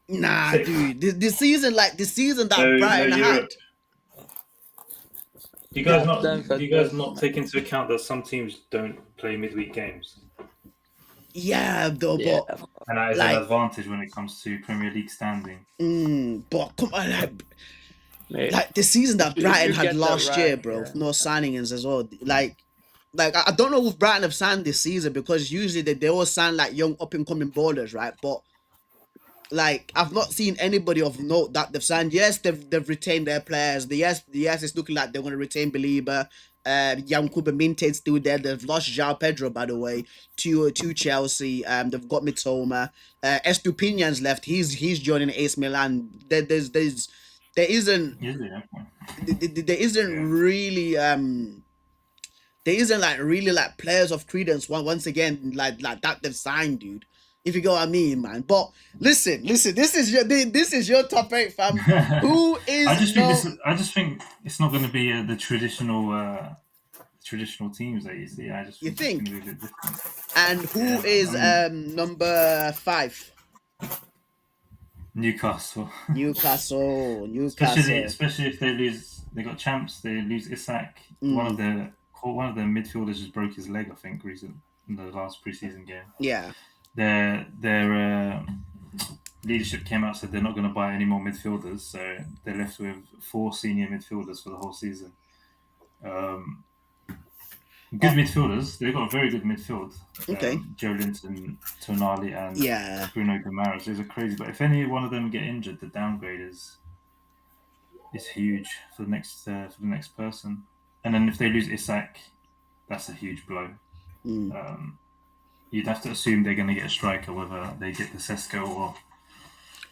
S1: Nah,
S4: 6th?
S1: dude. The season that Brighton had.
S4: Do you guys not take into account that some teams don't play midweek games?
S1: Yeah, though, but
S4: and that is an advantage when it comes to Premier League standing.
S1: But come on, like the season that Brighton had last year, bro, with no signings as well. Like I don't know if Brighton have signed this season, because usually they always sign like young up and coming ballers, right? But like I've not seen anybody of note that they've signed. Yes, they've retained their players. Yes, it's looking like they're going to retain Belieber. Yankuba Minte's still there. They've lost João Pedro, by the way, to Chelsea. They've got Mitoma. Estupinian's left. He's joining AC Milan. There isn't really like players of credence once again like that they've signed, dude. If you get what I mean, man. But listen. This is your top 8, fam. Who is?
S4: I just think it's not going to be the traditional
S3: traditional teams that you see. I just
S1: You
S3: think
S1: think?
S3: it's going to be a bit different.
S1: And who is number 5?
S3: Newcastle.
S1: Newcastle.
S3: Especially if they lose, they got champs. They lose Isak. One of the midfielders just broke his leg, I think, recently in the last preseason game.
S1: Yeah.
S3: Their leadership came out, said they're not going to buy any more midfielders, so they're left with 4 senior midfielders for the whole season. Good midfielders. They've got a very good midfield.
S1: Okay.
S3: Joe Linton, Tonali, and Bruno Guimaraes. Those are crazy. But if any one of them get injured, the downgrade is huge for the next person. And then if they lose Isak, that's a huge blow. You'd have to assume they're going to get a striker, whether they get the Sesko or.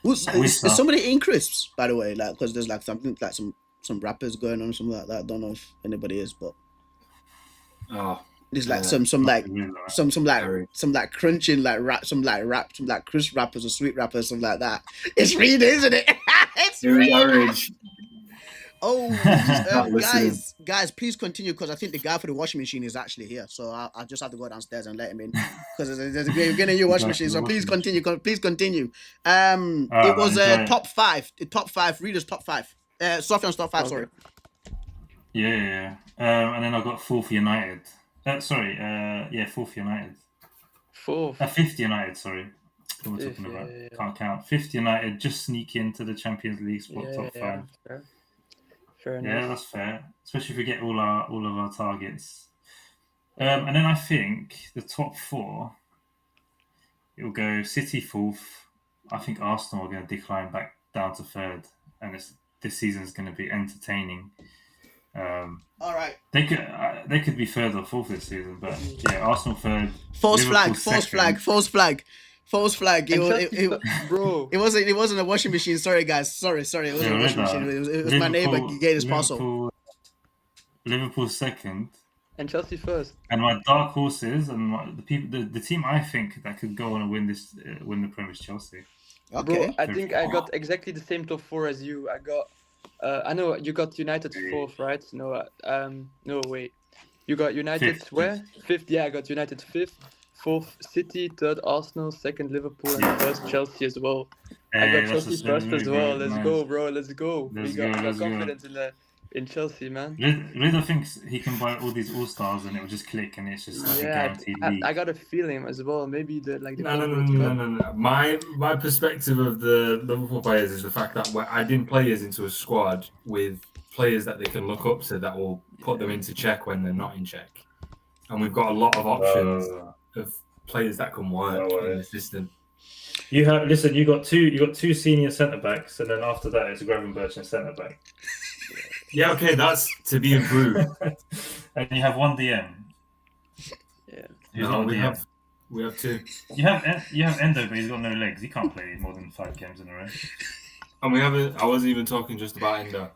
S1: Is somebody in crisps, by the way? Like, because there's like something like some rappers going on or something like that. I don't know if anybody is, but. There's like some crunching rap, crisp rappers or sweet rappers, something like that. It's Reed, isn't it? It's Reed. Oh, guys, please continue, because I think the guy for the washing machine is actually here. So I just have to go downstairs and let him in, because there's a new washing machine. So please continue. It was top 5. The top 5. Reader's top 5. Sofian's top 5. Sorry.
S3: Yeah. And then I got 4th United. Fourth United. 5th United, sorry. What we're talking about. Yeah. Can't count. 5th United, just sneak into the Champions League spot, top 5.
S2: Fair enough.
S3: Yeah, that's fair. Especially if we get all of our targets. And then I think the top 4, it'll go City 4th. I think Arsenal are going to decline back down to 3rd. And this season's going to be entertaining.
S1: All right.
S3: They could be 3rd or 4th this season, but yeah, Arsenal 3rd.
S1: False flag.
S2: Bro.
S1: It wasn't a washing machine. Sorry, guys. Sorry. It wasn't a washing machine. It was my neighbor getting his parcel.
S3: Liverpool 2nd.
S2: And Chelsea 1st.
S3: And my dark horses and the team I think that could go on and win the Premier is Chelsea.
S1: Okay.
S2: Bro, I think I got exactly the same top 4 as you. I got. I know you got United 4th, right? No, wait. You got United 5th, where? 5th, yeah, I got United 5th. 4th, City. 3rd, Arsenal. 2nd, Liverpool. And 1st, Chelsea as well. I got Chelsea 1st as well. Let's go, bro. Let's go. We got confidence in Chelsea, man.
S3: Rizzo thinks he can buy all these all-stars and it will just click and it's just like a guaranteed league.
S2: I got a feeling as well. Maybe
S4: No. My perspective of the Liverpool players is the fact that we're adding players into a squad with players that they can look up to that will put them into check when they're not in check. And we've got a lot of options of players that can work in the system.
S5: You got two senior centre backs, and then after that it's Gravenberch and centre back.
S4: Yeah, okay, that's to be improved.
S3: And you have one DM.
S2: Yeah.
S4: We have 2.
S3: You have Endo, but he's got no legs. He can't play more than 5 games in a row.
S4: And I wasn't even talking just about Endo.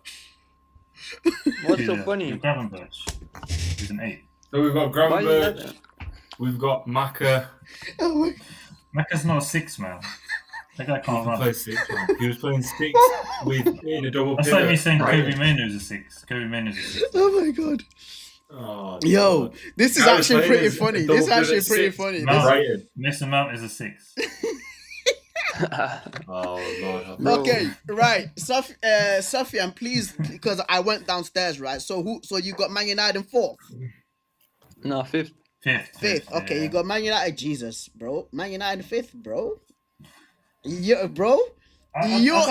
S2: What's so funny?
S3: Gravenberch. He's an 8.
S4: So we've got Gravenberch. We've got Maka.
S3: Maka's not a 6, man. That guy can't run.
S4: Play 6, man. He was playing 6 in a double.
S3: That's like me saying Kobe Mainoo's a 6. Kobe Mainoo's a 6.
S1: Oh my god.
S4: Oh,
S1: yo, this is actually pretty funny.
S3: Mason Mount is a 6.
S4: Oh Lord.
S1: Okay, right. Sofian, please, because I went downstairs, right? So you got Man United in 4th?
S2: No, 5th.
S1: 5th. Okay, you got Man United. Jesus, bro. Man United 5th, bro. Yeah, bro. You're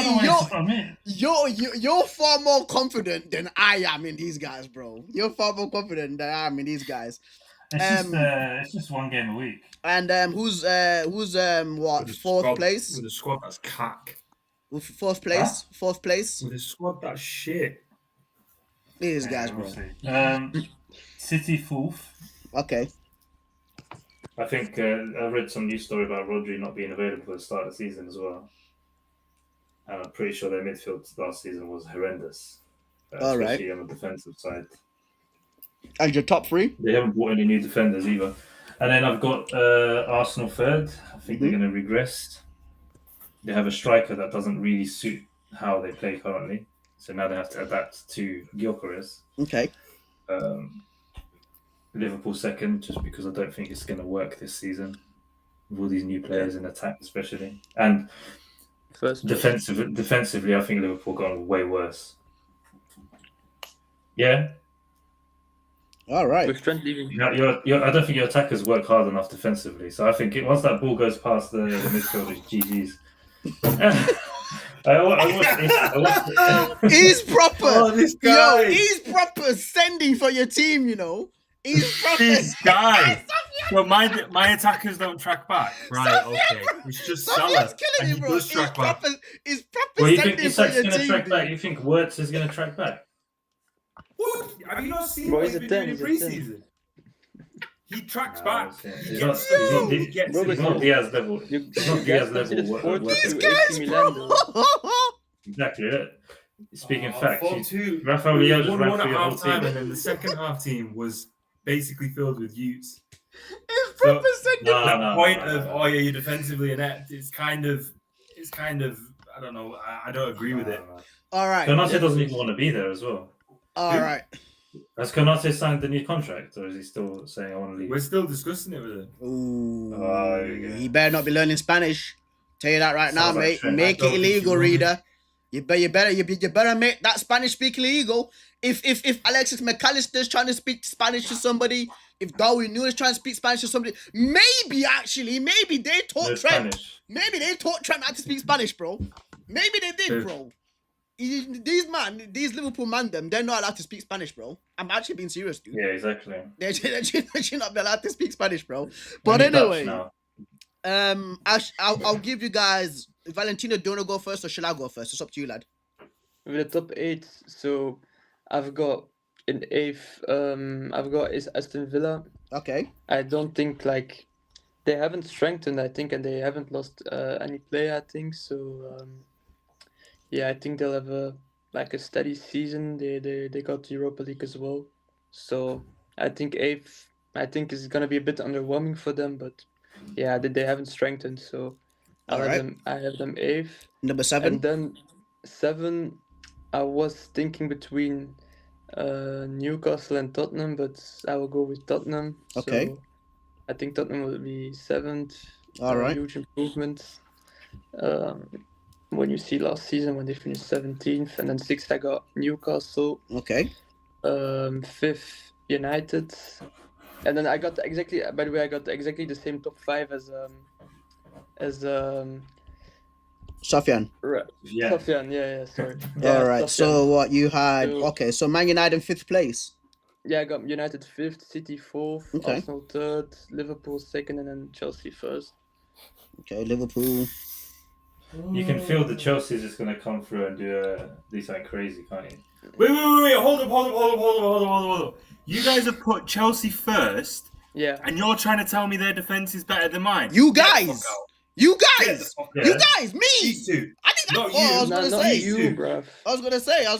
S1: far more confident than I am in these guys, bro. You're far more confident than I am in these guys.
S3: It's just one game a week.
S1: And who's what? 4th place?
S4: With a squad that's cack.
S1: With 4th place? Huh? 4th place?
S4: With a squad that's shit.
S1: These guys, bro.
S3: City 4th.
S1: Okay.
S5: I think I read some news story about Rodri not being available for the start of the season as well. And I'm pretty sure their midfield last season was horrendous. Especially on the defensive side.
S1: And your top 3?
S5: They haven't bought any new defenders either. And then I've got Arsenal 3rd. I think they're going to regress. They have a striker that doesn't really suit how they play currently. So now they have to adapt to Gyökeres.
S1: Okay.
S4: Liverpool second, just because I don't think it's going to work this season with all these new players in attack, especially. And defensively, I think Liverpool got way worse. Yeah.
S1: All right.
S2: With Trent leaving.
S4: I don't think your attackers work hard enough defensively. So I think once that ball goes past the midfielders, GG's. I watched
S1: He's proper.
S3: Oh, this guy.
S1: Yo, he's proper sending for your team, you know. He's proper.
S3: This guy. Well, my attackers don't track back. Right, okay. It's just Salah.
S1: Killing you, bro.
S3: Does track back.
S1: He's proper
S4: Well, you think
S1: sending for
S4: Isak's
S1: your
S4: going to
S1: team.
S4: track back? You think Wirtz is going to track back?
S3: What? Have you not seen
S2: Bro,
S3: what
S2: he's
S3: he's
S2: a
S3: been doing
S2: 10,
S3: in
S2: he's a 10.
S3: pre-season? He tracks
S4: No,
S3: back.
S4: he's not Diaz level. It's not Diaz level.
S1: This guy's pro.
S4: Exactly it. Speaking facts,
S3: 4-2.
S4: Rafael Leao just
S3: 1-1
S4: ran
S3: at
S4: through your whole
S3: half time,
S4: team.
S3: and then the second half team was basically filled with youths.
S1: He's proper sending.
S3: The point of oh yeah, you're defensively inept. It's kind of I don't know. I don't agree with it.
S1: All right.
S4: Konate doesn't even want to be there as well.
S1: All right.
S4: Has Konate signed the new contract, or is he still saying I want to leave?
S3: We're still discussing it with him.
S1: Ooh.
S4: Oh, there you go.
S1: He better not be learning Spanish. Tell you that right now,
S4: Sounds like
S1: mate.
S4: Trent.
S1: Make
S3: I
S1: it
S3: don't think
S1: illegal,
S3: he will.
S1: reader. You better make that Spanish speak illegal. If Alexis McAllister's trying to speak Spanish to somebody, if Darwin Nunes trying to speak Spanish to somebody, maybe they taught
S4: No
S1: Trent.
S4: Spanish.
S1: Maybe they taught Trent how to speak Spanish, bro. Maybe they did, bro. These Liverpool man, they're not allowed to speak Spanish, bro. I'm actually being serious, dude.
S4: Yeah, exactly.
S1: They should not be allowed to speak Spanish, bro. But
S4: Only Dutch
S1: anyway,
S4: now.
S1: I'll give you guys. Valentino, do you want to go first or shall I go first? It's up to you, lad.
S2: With the top 8, so I've got in 8th, I've got is Aston Villa.
S1: Okay.
S2: I don't think they haven't strengthened, I think, and they haven't lost any player, I think. So yeah, I think they'll have a steady season. They got the Europa League as well. So I think 8th, I think is gonna be a bit underwhelming for them, but yeah, they haven't strengthened. So I have them 8th.
S1: Number 7.
S2: And then 7, I was thinking between Newcastle and Tottenham, but I will go with Tottenham.
S1: Okay.
S2: So I think Tottenham will be 7th.
S1: All right.
S2: Huge improvement. When you see last season when they finished 17th, and then 6th I got Newcastle.
S1: Okay.
S2: 5th United, and then I got exactly. By the way, I got exactly the same top 5 as
S1: Sofyan.
S4: Yeah.
S2: Sofyan, yeah, sorry.
S1: All right.
S2: Sofyan.
S1: So what you had?
S2: So-
S1: Okay. So Man United in 5th place.
S2: Yeah, I got United 5th, City 4th,
S1: Okay.
S2: Arsenal 3rd, Liverpool 2nd, and then Chelsea 1st.
S1: Okay. Liverpool.
S4: You can feel the Chelsea's just going to come through and do something crazy, can't you?
S3: Wait! Hold up! You guys have put Chelsea first,
S2: Yeah.
S3: and you're trying to tell me their defense is better than mine.
S1: You
S3: Get the
S1: guys.
S3: fuck out.
S1: You
S3: Get the
S1: guys.
S3: fuck
S4: Yeah.
S1: You guys. Me.
S3: These two.
S1: I think
S3: Not
S1: that's what I was
S3: you.
S1: gonna
S2: Not
S1: say.
S2: you, bruv.
S1: I was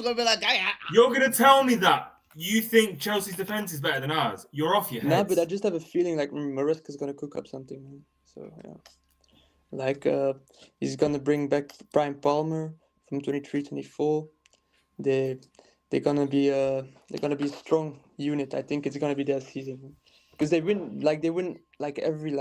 S1: gonna be like,
S3: You're gonna tell me that you think Chelsea's defense is better than ours. You're off your head.
S2: Nah, but I just have a feeling like Maresca's gonna cook up something, man. So yeah. He's gonna bring back Brian Palmer from 23-24. They're gonna be a strong unit. I think it's gonna be their season. Because they win every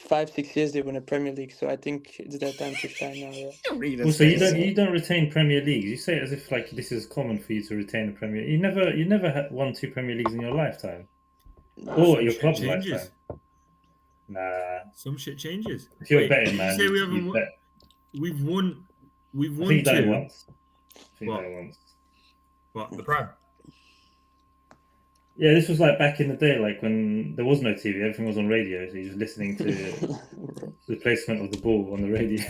S2: 5-6 years they win a Premier League, so I think it's their time to shine now. Yeah.
S6: Also, you don't retain Premier Leagues. You say it as if this is common for you to retain a Premier. You never had 1-2 Premier Leagues in your lifetime, or your club's lifetime. Nah,
S3: Some shit changes.
S6: if you're
S3: Wait,
S6: betting,
S3: did you
S6: man,
S3: say we haven't
S6: you
S3: won-
S6: bet.
S3: We've won
S6: I think done it
S3: two.
S6: once.
S3: What?
S6: Done it once.
S3: What, the Prem?
S6: Yeah, this was back in the day, when there was no TV, everything was on radio, so you're just listening to the placement of the ball on the radio.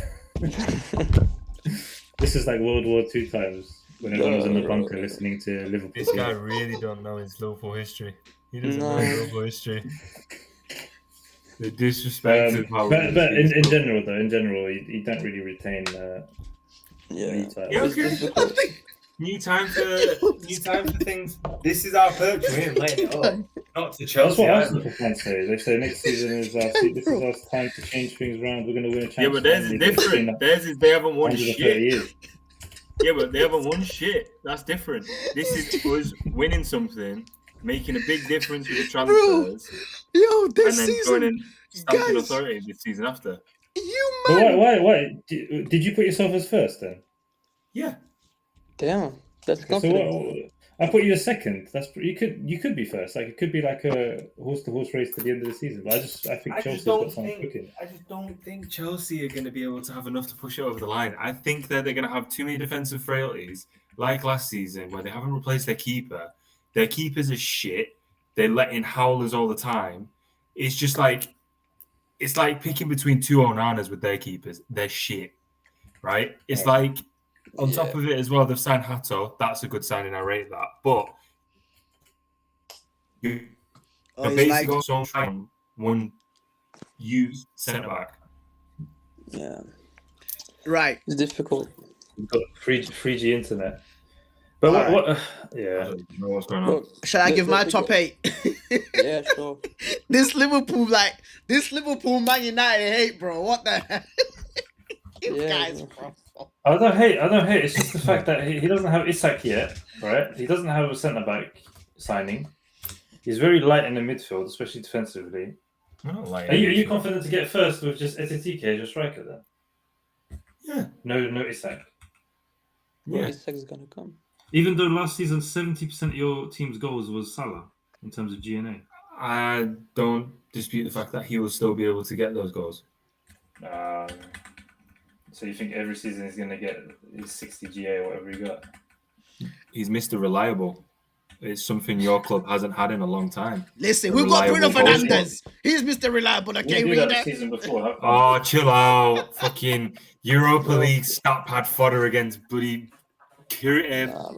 S6: This is like World War II times, when everyone was in the bunker listening to Liverpool.
S3: This guy really don't know his Liverpool history. He doesn't know
S2: No.
S3: his Liverpool history. The disrespect of how
S6: but in general, you don't really retain league titles.
S3: Yeah, okay. New time for things. This is our perch. We're letting it up. Not to
S6: That's
S3: Chelsea.
S6: what Arsenal fans say. They say next season is this is our time to change things around. We're going to win a
S3: Yeah,
S6: championship.
S3: but theirs is different. Theirs is they haven't won
S6: 130
S3: shit.
S6: years.
S3: Yeah, but they haven't won shit. That's different. This is us winning something making a big difference with the transfers,
S1: yo, this
S3: and then
S1: season,
S3: going and stamping
S1: guys,
S3: authority this season after.
S1: you
S6: But
S1: man.
S6: why? Did you put yourself as first then?
S3: Yeah.
S2: Damn, that's
S6: So
S2: confident.
S6: I put you as second. You could be first. Like it could be like a horse-to-horse race to the end of the season. But I think Chelsea's got something cooking.
S3: I just don't think Chelsea are going to be able to have enough to push it over the line. I think that they're going to have too many defensive frailties, like last season, where they haven't replaced their keeper. Their keepers are shit. They let in howlers all the time. It's just like picking between two Onanas with their keepers. They're shit, right? It's like on top of it as well. They've signed Hato. That's a good signing. I rate that. But you're basically also trying one used centre back.
S2: Yeah.
S1: Right.
S2: It's difficult.
S6: You've got 3G internet. But what yeah.
S3: I don't know what's going on.
S1: Shall I give my top 8?
S2: Yeah, sure.
S1: This Liverpool Man United hate, bro. What the heck? You guys, bro.
S6: I don't hate. It's just the fact that he doesn't have Isak yet, right? He doesn't have a centre back signing. He's very light in the midfield, especially defensively. Are you confident to get first with just Etitike as your striker then?
S3: Yeah.
S6: No Isak.
S2: Yeah. Isak's gonna come.
S6: Even though last season 70% of your team's goals was Salah in terms of GNA.
S3: I don't dispute the fact that he will still be able to get those goals.
S5: So you think every season he's going to get his 60 GA or whatever he got?
S3: He's Mr. Reliable. It's something your club hasn't had in a long time.
S1: Listen, we've got Bruno Fernandes. He's Mr. Reliable. Okay,
S5: we did that season before.
S3: Oh, chill out. Fucking Europa League stat pad fodder against bloody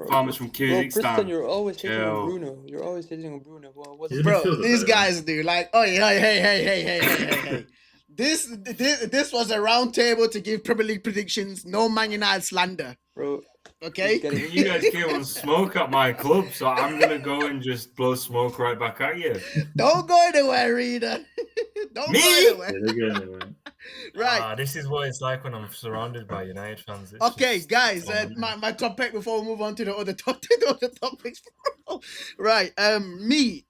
S3: farmers from Kyrgyzstan.
S2: Tristan, you're always hitting on Bruno. You're always hitting on Bruno. Well,
S1: bro, these guys do like, oh yeah, hey. This was a round table to give Premier League predictions. No Man United slander,
S2: bro.
S1: Okay.
S3: You guys came and smoke at my club, so I'm gonna go and just blow smoke right back at you.
S1: Don't go anywhere, Reader. Don't go anywhere. Right.
S3: This is what it's like when I'm surrounded by United fans. It's
S1: okay, guys. My top pick before we move on to the other topics. Right. Me,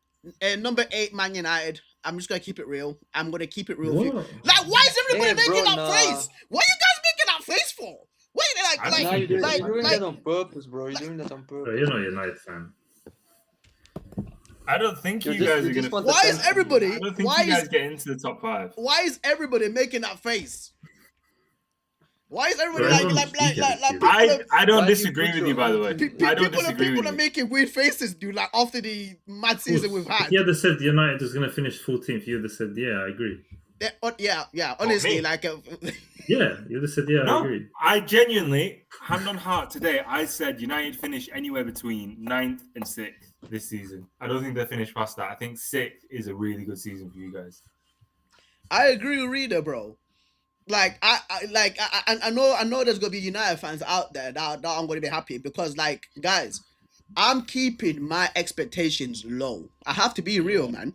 S1: number 8, Man United. I'm just gonna keep it real. I'm gonna keep it real. Like, why is everybody making that face? What are you guys making that face for? Wait,
S2: you're doing that on purpose, bro. You're doing that on purpose.
S6: Bro, you're not a United fan.
S3: I don't think you guys are gonna.
S1: Why is everybody?
S3: I don't think you guys get into the top 5.
S1: Why is everybody making that face? Why is everybody
S3: I don't disagree with you, by the way. I don't disagree with you.
S1: People are making weird faces, dude. Like after the mad season we've had.
S6: If you had said United was going to finish 14th, you would have said, "Yeah, I agree."
S1: Yeah. Honestly,
S6: yeah, you would have said, "Yeah, I agree."
S3: I genuinely, hand on heart, today I said United finish anywhere between 9th and 6th this season. I don't think they finish past that. I think 6th is a really good season for you guys.
S1: I agree with Reader, bro. Like I know there's gonna be United fans out there that I'm gonna be happy because, like, guys, I'm keeping my expectations low. I have to be real, man.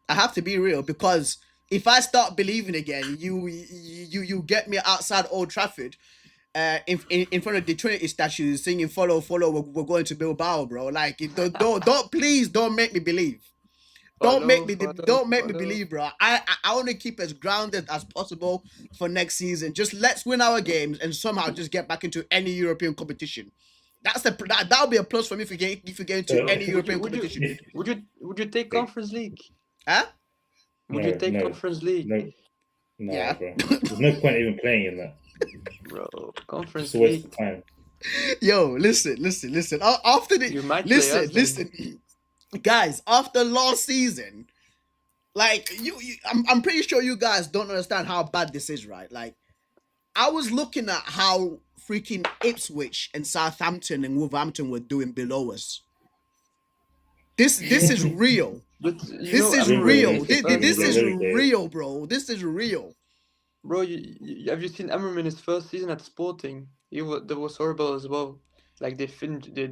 S1: I have to be real because if I start believing again, you get me outside Old Trafford, in front of the Trinity statues singing "Follow, we're going to Bilbao," bro. Like, please don't make me believe. Don't make me believe, bro. I want to keep as grounded as possible for next season. Just let's win our games and somehow just get back into any European competition. That'll be a plus for me if you get into any European competition.
S2: Would you take Conference League?
S1: Huh?
S2: Would you take Conference League?
S6: No, yeah. Bro. There's no point even playing in that.
S2: Bro, Conference
S6: League. It's a waste of time.
S1: Yo, listen. After the listen. Guys, after last season, like I'm pretty sure you guys don't understand how bad this is, right? Like, I was looking at how freaking Ipswich and Southampton and Wolverhampton were doing below us. This is real. This is real. This is real, bro. This is real.
S2: Bro, have you seen Amram in his first season at Sporting? That was horrible as well. Like they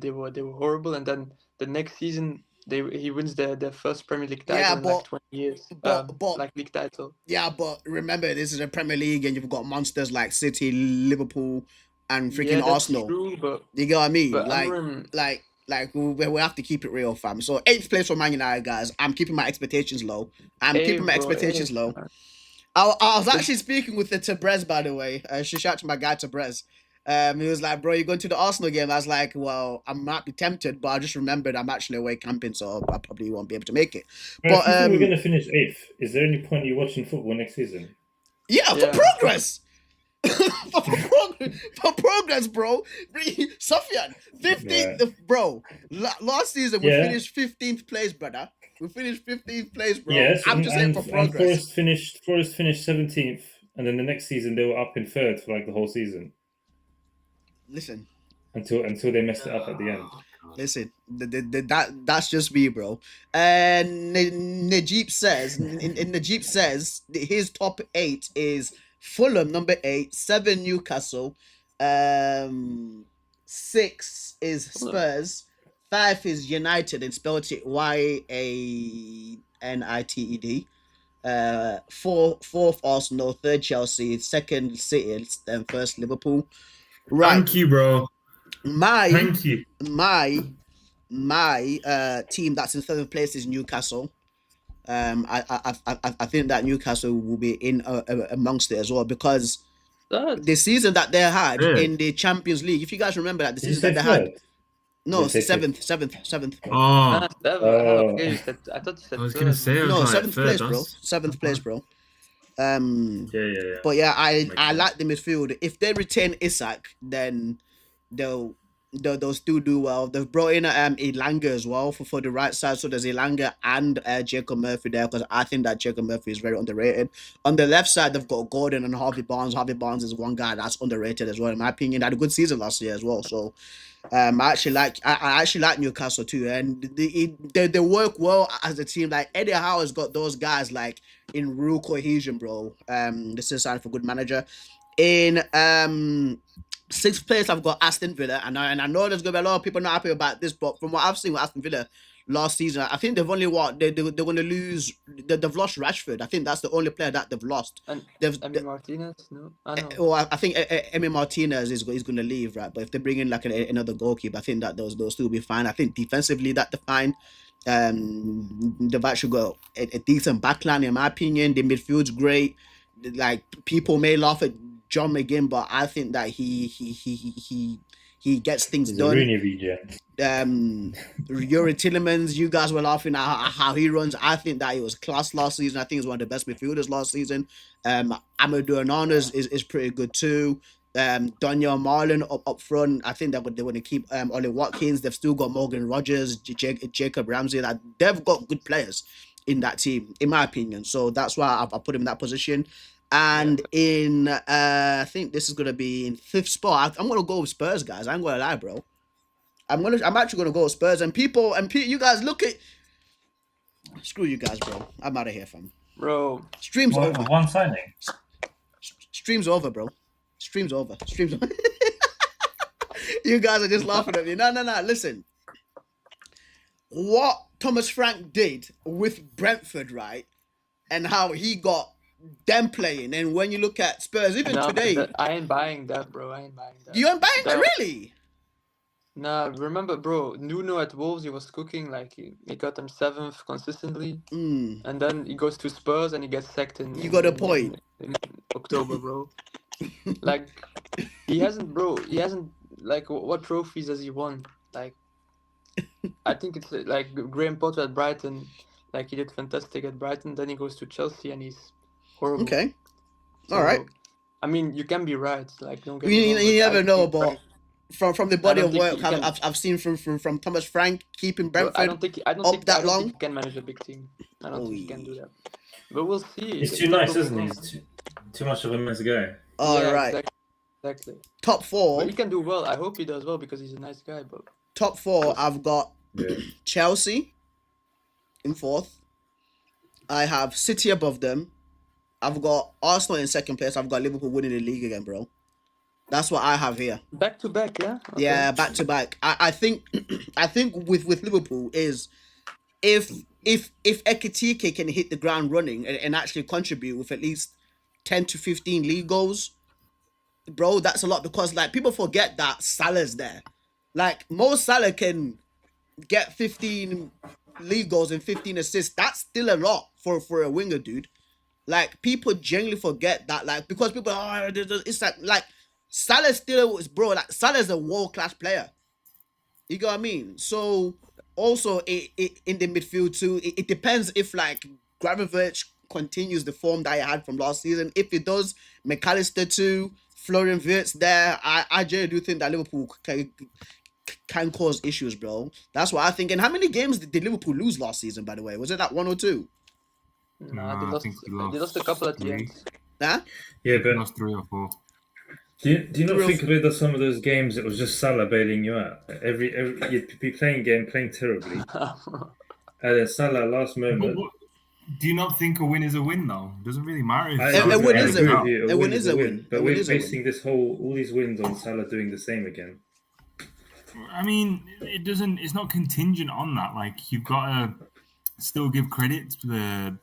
S2: were horrible, and then the next season. He wins their first Premier League title in like 20 years. Like league title.
S1: Yeah, but remember, this is a Premier League and you've got monsters like City, Liverpool, and freaking Arsenal.
S2: True, but
S1: you get what I mean? Like we have to keep it real, fam. So 8th place for Man United, guys. I'm keeping my expectations low. I was actually speaking with the Tabrez, by the way. Shout out to my guy Tabrez. He was like, bro, you're going to the Arsenal game. I was like, well, I might be tempted, but I just remembered I'm actually away camping, so I probably won't be able to make it.
S6: But if we're going to finish 8th, is there any point you watching football next season?
S1: Yeah, for progress. for progress, bro. Sufyan, 15th, bro. Last season, we finished 15th place, brother. We finished 15th place, bro.
S6: Yes,
S1: I'm just saying for progress.
S6: Forest finished 17th, and then the next season they were up in 3rd for like the whole season.
S1: Listen.
S6: Until they messed it up at the end.
S1: Listen, that's just me, bro. And Najib says, Najib says his top 8 is Fulham number 8, 7 Newcastle, 6 is Spurs, 5 is United and spelled it Yaunited. 4th Arsenal, 3rd Chelsea, 2nd City, and 1st Liverpool. Right.
S3: Thank you, bro.
S1: Thank you. My team that's in 7th place is Newcastle. I think that Newcastle will be in amongst it as well, because the season that they had in the Champions League, if you guys remember that, the season that they had. No, 7th.
S3: Oh. I
S2: thought you said
S3: I was gonna say
S1: no, 7th place, bro. 7th place, bro.
S6: Yeah.
S1: But yeah, I like the midfield. If they retain Isak, then they'll still do well. They've brought in Elanga as well for the right side. So there's Elanga and Jacob Murphy there, because I think that Jacob Murphy is very underrated. On the left side, they've got Gordon and Harvey Barnes. Harvey Barnes is one guy that's underrated as well, in my opinion. They had a good season last year as well. So I actually like Newcastle too, and they work well as a team. Like Eddie Howe has got those guys like in real cohesion, bro. This is a sign for good manager. In 6th place, I've got Aston Villa, and I know there's gonna be a lot of people not happy about this, but from what I've seen with Aston Villa last season, I think they've only they're going to lose. They've lost Rashford. I think that's the only player that they've lost.
S2: And Martinez, no.
S1: Well, I think Emi Martinez is going to leave, right? But if they bring in like another goalkeeper, I think that they'll still be fine. I think defensively that they're fine. They've actually got a decent backline, in my opinion. The midfield's great. Like, people may laugh at John McGinn, but I think that he gets things done. Yuri Tillemans, you guys were laughing at how he runs. I think that he was class last season. I think he's one of the best midfielders last season. Amadou Onana is pretty good too. Daniel Marlon up front. I think that they want to keep Ollie Watkins. They've still got Morgan Rogers, Jacob Ramsey. That they've got good players in that team, in my opinion. So that's why I put him in that position. And in I think this is gonna be in 5th spot. I'm gonna go with Spurs, guys. I ain't gonna lie, bro. I'm actually gonna go with Spurs. And you guys look at. Screw you guys, bro. I'm out of here, fam.
S2: Bro.
S1: Stream's over.
S6: One signing.
S1: Stream's over, bro. Stream's over. You guys are just laughing at me. No. Listen. What Thomas Frank did with Brentford, right? And how he got them playing. And when you look at Spurs, even today.
S2: I ain't buying that, bro.
S1: You ain't buying that? Really?
S2: Nah, remember, bro, Nuno at Wolves, he was cooking. Like, he got them 7th consistently. And then he goes to Spurs and he gets sacked in...
S1: You got a point.
S2: In October, bro. Like, he hasn't, like, what trophies has he won? Like, I think it's like Graham Potter at Brighton. Like, he did fantastic at Brighton. Then he goes to Chelsea and he's horrible.
S1: Okay. All right.
S2: I mean, you can be right. Like, don't get me wrong.
S1: You never know, but from the body of work I've seen from Thomas Frank keeping Brentford
S2: I don't think he can manage a big team. I don't think he can do that. But we'll see.
S6: He's too nice, isn't he? He's too much of a nice guy.
S1: All right.
S2: Exactly.
S1: Top 4.
S2: But he can do well. I hope he does well because he's a nice guy. But
S1: top 4, I've got Chelsea in 4th. I have City above them. I've got Arsenal in 2nd place. I've got Liverpool winning the league again, bro. That's what I have here.
S2: Back to back, yeah.
S1: Okay. Yeah, back to back. I think with Liverpool is if Ekitike can hit the ground running and actually contribute with at least 10 to 15 league goals, bro, that's a lot, because like people forget that Salah's there. Like Mo Salah can get 15 league goals and 15 assists, that's still a lot for a winger, dude. Like, people genuinely forget that, like, because people it's like Salah still is, bro, like Salah's a world-class player. You get what I mean? So also in the midfield too, it depends if like Gravenberch continues the form that he had from last season. If it does, McAllister too, Florian Wirtz there, I genuinely do think that Liverpool can cause issues, bro. That's what I think. And how many games did Liverpool lose last season, by the way? Was it like 1 or 2?
S2: Nah, they lost a couple at the end.
S1: Huh?
S6: Yeah, but
S3: lost 3 or 4.
S6: Do you not think of it that some of those games it was just Salah bailing you out? Every you'd be playing terribly, and then Salah last moment.
S3: Do you not think a win is a win though? It doesn't really matter.
S1: A win is a win. A win is a win.
S6: But we're basing all these wins on Salah doing the same again.
S3: I mean, it doesn't. It's not contingent on that. Like, you've got to still give credit to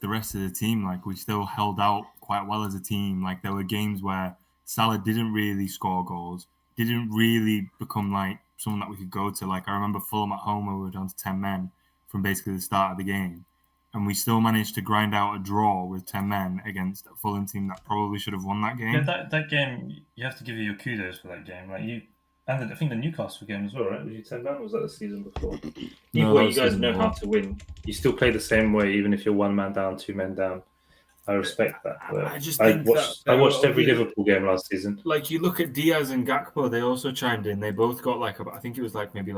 S3: the rest of the team. Like, we still held out quite well as a team. Like, there were games where Salah didn't really score goals, didn't really become like someone that we could go to. Like, I remember Fulham at home where we were down to 10 men from basically the start of the game, and we still managed to grind out a draw with 10 men against a Fulham team that probably should have won that game.
S6: Yeah, that game, you have to give you your kudos for that game. Like, and I think the Newcastle game as well, right? Was you 10 man? Was that the season before? No, you guys know how to win. You still play the same way, even if you're 1 man down, 2 men down. I respect that. I watched every Liverpool game last season.
S3: Like, you look at Diaz and Gakpo, they also chimed in. They both got I think it was maybe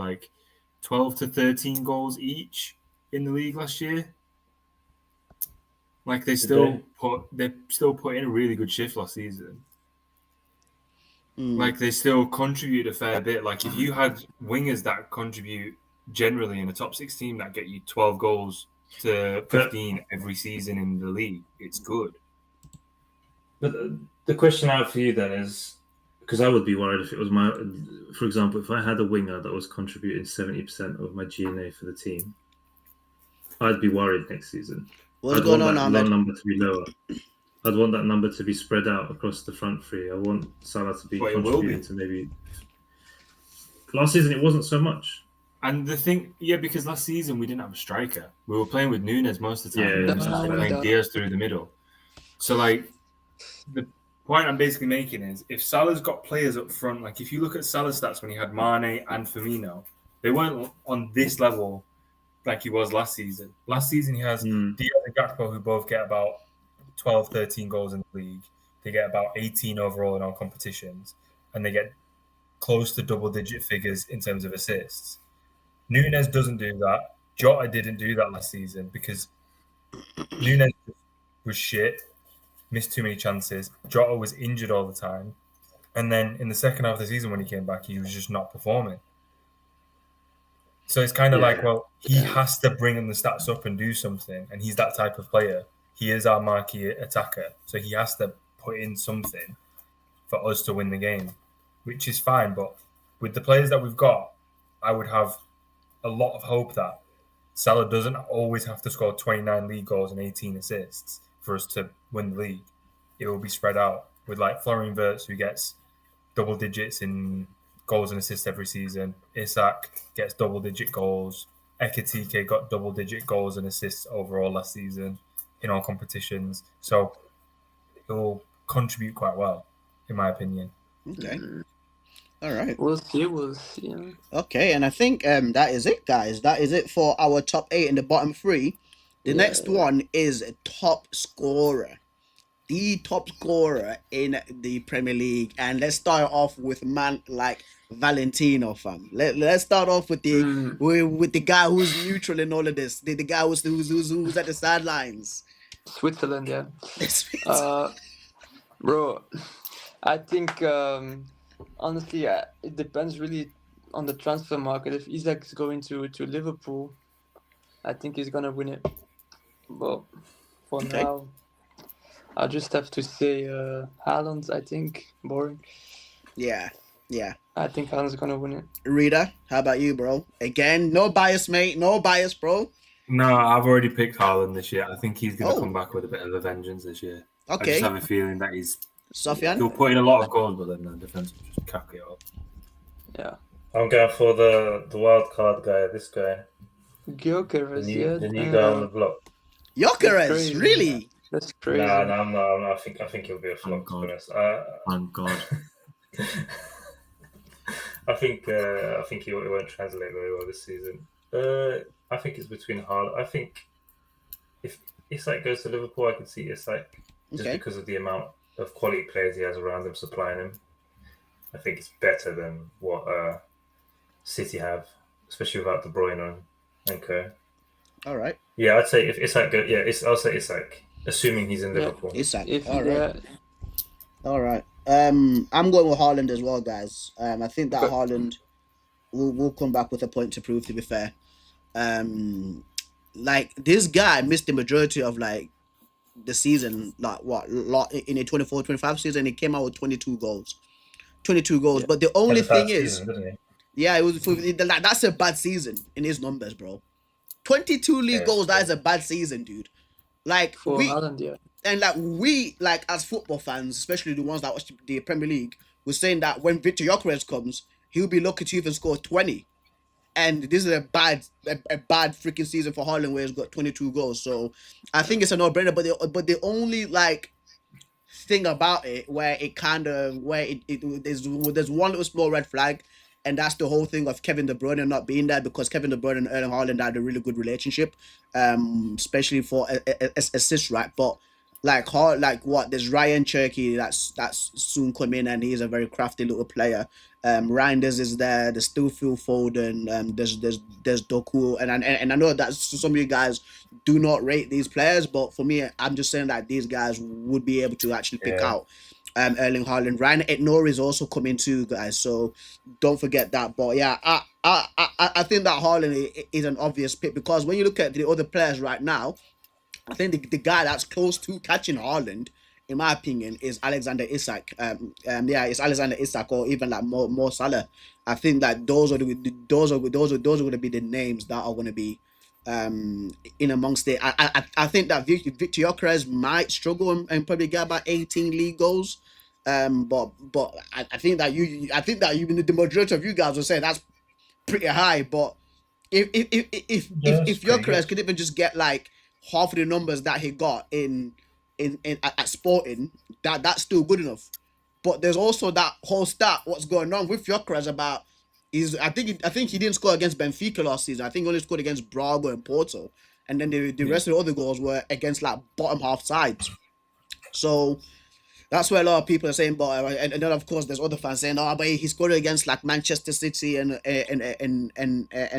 S3: 12 to 13 goals each in the league last year. Like, they still put in a really good shift last season. Like, they still contribute a fair bit. Like, if you had wingers that contribute generally in a top 6 team that get you 12 goals to 15 every season in the league, it's good.
S6: But the question I have for you then is, because I would be worried if it was for example, if I had a winger that was contributing 70% of my GNA for the team, I'd be worried next season.
S1: What's going on, Ahmed?
S6: I'd want that number to be lower. I'd want that number to be spread out across the front three. I want Salah to be contributing to maybe... Last season, it wasn't so much.
S3: And the thing, because last season we didn't have a striker. We were playing with Nunes most of the time.
S6: Yeah,
S3: we started playing Diaz through the middle. So, the point I'm basically making is, if Salah's got players up front, if you look at Salah's stats when he had Mane and Firmino, they weren't on this level like he was last season. Last season, he has Diaz and Gakpo, who both get about 12, 13 goals in the league. They get about 18 overall in all competitions, and they get close to double-digit figures in terms of assists. Nunes doesn't do that. Jota didn't do that last season because Nunes was shit, missed too many chances. Jota was injured all the time. And then in the second half of the season when he came back, he was just not performing. So it's kind of he has to bring in the stats up and do something, and he's that type of player. He is our marquee attacker, so he has to put in something for us to win the game, which is fine. But with the players that we've got, I would have a lot of hope that Salah doesn't always have to score 29 league goals and 18 assists for us to win the league. It will be spread out with Florian Wirtz, who gets double digits in goals and assists every season. Isak gets double-digit goals. Ekitike got double-digit goals and assists overall last season in all competitions. So it will contribute quite well, in my opinion.
S1: Okay. All right.
S2: We'll see.
S1: Okay, and I think that is it, guys. That is it for our top 8 and the bottom 3. The next one is top scorer. The top scorer in the Premier League. And let's start off with man like Valentino, fam. Let's start off with the guy who's neutral in all of this. The guy who's at the sidelines.
S2: Switzerland, yeah. Bro, I think honestly, it depends really on the transfer market. If Isak's going to Liverpool, I think he's gonna win it. But for now, I'll just have to say Haaland. I think boring.
S1: Yeah.
S2: I think Haaland's gonna win it.
S1: Rita, how about you, bro? Again, no bias, mate. No bias, bro.
S3: No, I've already picked Haaland this year. I think he's going to come back with a bit of a vengeance this year.
S1: Okay.
S3: I just have a feeling that
S1: Sofyan?
S3: he'll put in a lot of goals, but then the defense will just cack it up.
S2: Yeah.
S6: I'm going for the wild card guy. This guy,
S2: Gyökeres,
S6: the new guy on the block.
S1: Gyökeres, really?
S2: That's crazy.
S6: Nah, I'm not. I think he'll be a flop. To be honest.
S3: Thank God.
S6: I think it won't translate very well this season. I think it's between Haaland. I think if Isak goes to Liverpool, I can see Isak just because of the amount of quality players he has around him supplying him. I think it's better than what City have, especially without De Bruyne and co.
S1: All right.
S6: Yeah, I'd say if Isak goes, I'll say Isak, assuming he's in Liverpool.
S1: Isak.
S2: All right.
S1: All right. I'm going with Haaland as well, guys. I think that Haaland will come back with a point to prove. To be fair, like this guy missed the majority of like the season. Like in a 24-25 season, he came out with 22 goals. 22 goals. But the only thing is, yeah, it was like that's a bad season in his numbers, bro. 22 league goals. That is a bad season, dude. Like
S2: for Haaland, yeah.
S1: And like we, like as football fans, especially the ones that watch the Premier League, we're saying that when Victor Gyökeres comes, he'll be lucky to even score 20. And this is a bad freaking season for Haaland where he's got 22 goals. So I think it's a no-brainer. But the only like thing about it where it kind of there's one little small red flag, and that's the whole thing of Kevin De Bruyne not being there, because Kevin De Bruyne and Erling Haaland had a really good relationship, especially for assists, right? But like what, there's Ryan Cherky that's soon come in, and he's a very crafty little player. Reinders is there. There's still Phil Foden. There's Doku, and I know that some of you guys do not rate these players, but for me, I'm just saying that these guys would be able to actually pick out Erling Haaland. Ryan Etnor is also coming too, guys. So don't forget that. But yeah, I think that Haaland is an obvious pick, because when you look at the other players right now, I think the guy that's close to catching Haaland, in my opinion, is Alexander Isak. It's Alexander Isak, or even like Mo Salah. I think that those are going to be the names that are going to be in amongst it. I think that Victor Gyökeres might struggle and probably get about 18 league goals. But I think that the majority of you guys will say that's pretty high. But if Gyökeres could even just get like half of the numbers that he got in at Sporting, that's still good enough. But there's also that whole stat what's going on with Gyökeres about I think he didn't score against Benfica last season. I think he only scored against Braga and Porto, and then the rest of the other goals were against like bottom half sides. So that's where a lot of people are saying, but and then of course there's other fans saying, but he scored against like Manchester City and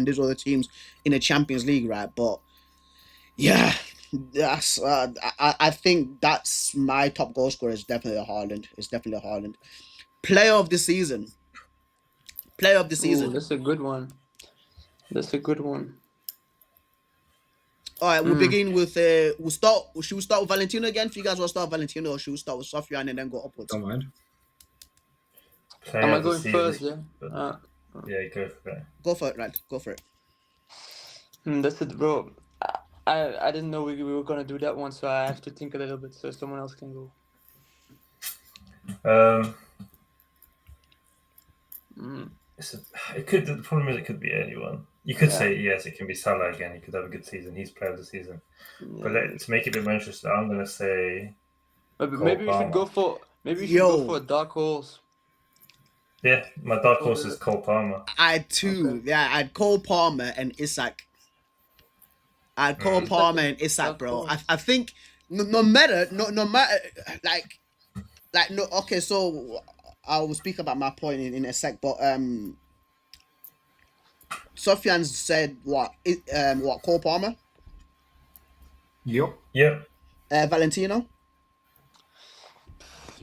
S1: these other teams in the Champions League, right? But yeah, that's I think that's my top goal scorer is definitely a Haaland. It's definitely a Haaland. Player of the season. Ooh,
S2: that's a good one. All
S1: right, we'll begin with should we start with Valentino again? If you guys want to start with Valentino, or should we start with Sofian and then go upwards?
S3: Don't mind.
S2: Am I going first? Yeah.
S6: Yeah, go for it.
S1: Go for it, right? Go for it.
S2: That's it, bro. I didn't know we were gonna do that one, so I have to think a little bit, so someone else can go.
S6: The problem is it could be anyone. You could say yes, it can be Salah again. He could have a good season. He's player of the season. Yeah. But to make it a bit more interesting, I'm gonna say.
S2: Maybe we should go for a dark horse.
S6: Yeah, my dark horse is Cole Palmer.
S1: I had Cole Palmer and Isak. Bro. I think no matter okay, so I will speak about my point in a sec, but Sofian said what Cole Palmer?
S3: Yep.
S1: Valentino?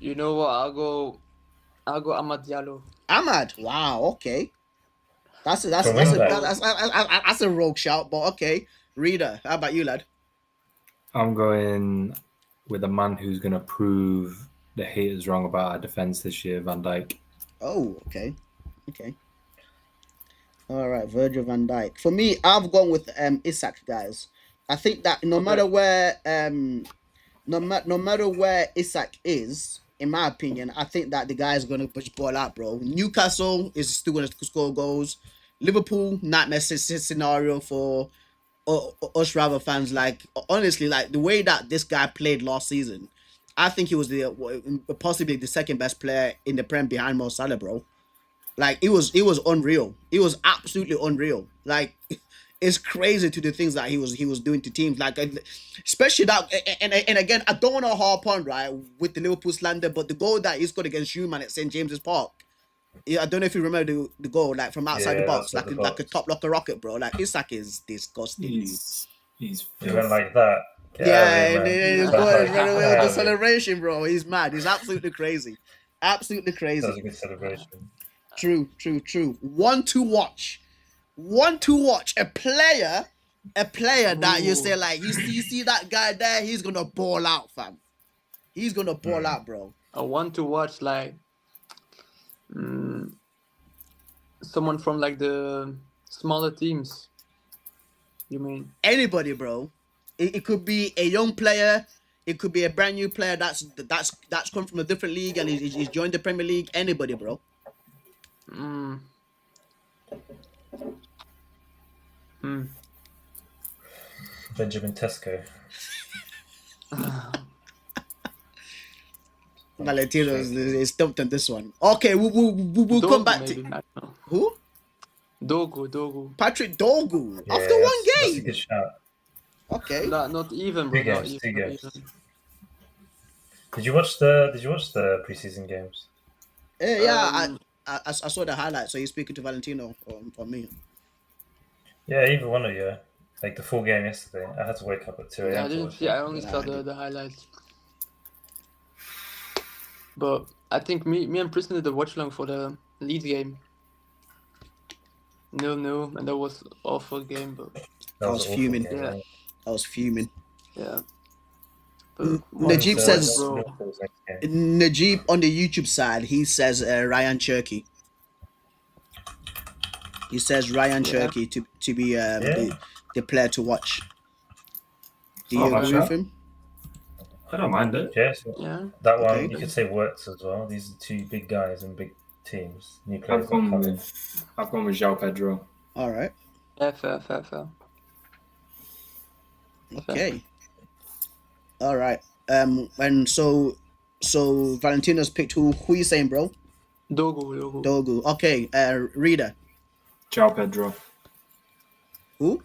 S2: You know what? I'll go Amad Diallo.
S1: Amad, wow, okay. That's a rogue shout, but okay. Reader, how about you, lad?
S3: I'm going with a man who's going to prove the haters wrong about our defense this year, Van Dijk. Oh, okay. All right, Virgil van Dijk. For me, I've gone with Isak, guys. I think that no matter where Isak is,
S1: in my opinion, I think that the guy is going to push ball out, bro. Newcastle is still going to score goals. Liverpool, nightmare scenario for us Rival fans. Like, honestly, like the way that this guy played last season, I think he was possibly the second best player in the Prem behind Mo Salah, bro. Like, it was unreal. It was absolutely unreal. Like, it's crazy to the things that he was doing to teams, like especially that. And again, I don't want to harp on right with the Liverpool slander, but the goal that he scored against Schumann at St James's Park, yeah, I don't know if you remember the goal, like from outside the box, like a top locker rocket, bro. Like Isak is disgusting.
S3: He's
S6: He went like that.
S1: Yeah, and he's going right away with the celebration, bro. He's mad. He's absolutely crazy. Absolutely crazy.
S6: That was a good celebration.
S1: True. One to watch. A player that you say, like, you see that guy there, he's gonna ball out, fam. He's gonna ball out, bro.
S2: I want to watch, like, someone from, like, the smaller teams. You mean?
S1: Anybody, bro. It could be a young player. It could be a brand new player that's come from a different league and he's joined the Premier League. Anybody, bro.
S6: Benjamin Sesko.
S1: Valentino is stumped on this one. Okay, we'll come back
S2: maybe,
S1: to who?
S2: Dogu.
S1: Patrick Dogu.
S6: Yeah,
S1: After one
S6: that's a
S1: game.
S6: good shout.
S1: Okay.
S2: Not even, bro.
S6: Two
S2: Not
S6: games,
S2: even.
S6: two
S2: Not
S6: games.
S2: even.
S6: Did you watch the preseason games?
S1: Yeah, I saw the highlights. So you're speaking to Valentino or me?
S6: Yeah, either one of you. Like the full game yesterday. I had to wake up at 2 a.m.
S2: Yeah, I didn't see. I only saw
S1: Yeah,
S2: the highlights. But I think me and Priston did the watch along for the Leeds game. 0-0, and that was awful game, but
S1: I was
S6: an awful
S1: fuming.
S6: game,
S2: Yeah.
S6: right?
S1: I was fuming.
S2: yeah.
S1: Najib
S6: Once,
S1: says-
S6: Liverpool's next game.
S1: Najib on the YouTube side, he says Ryan Cherky. He says Ryan Cherky to be the player to watch. Do you
S3: Oh,
S1: agree
S3: sure.
S1: with him?
S3: I don't mind it.
S6: Yes,
S2: Yeah.
S6: that one
S1: Okay.
S6: you could say works as well. These are two big guys and big teams. New
S3: I've
S6: players that
S3: gone
S6: come in.
S3: with João Pedro.
S1: All right.
S2: Yeah, fair.
S1: Okay. All right. And so Valentino's picked who you saying, bro?
S2: Dogu.
S1: Dogu. Okay. Reader.
S3: João Pedro.
S1: Who?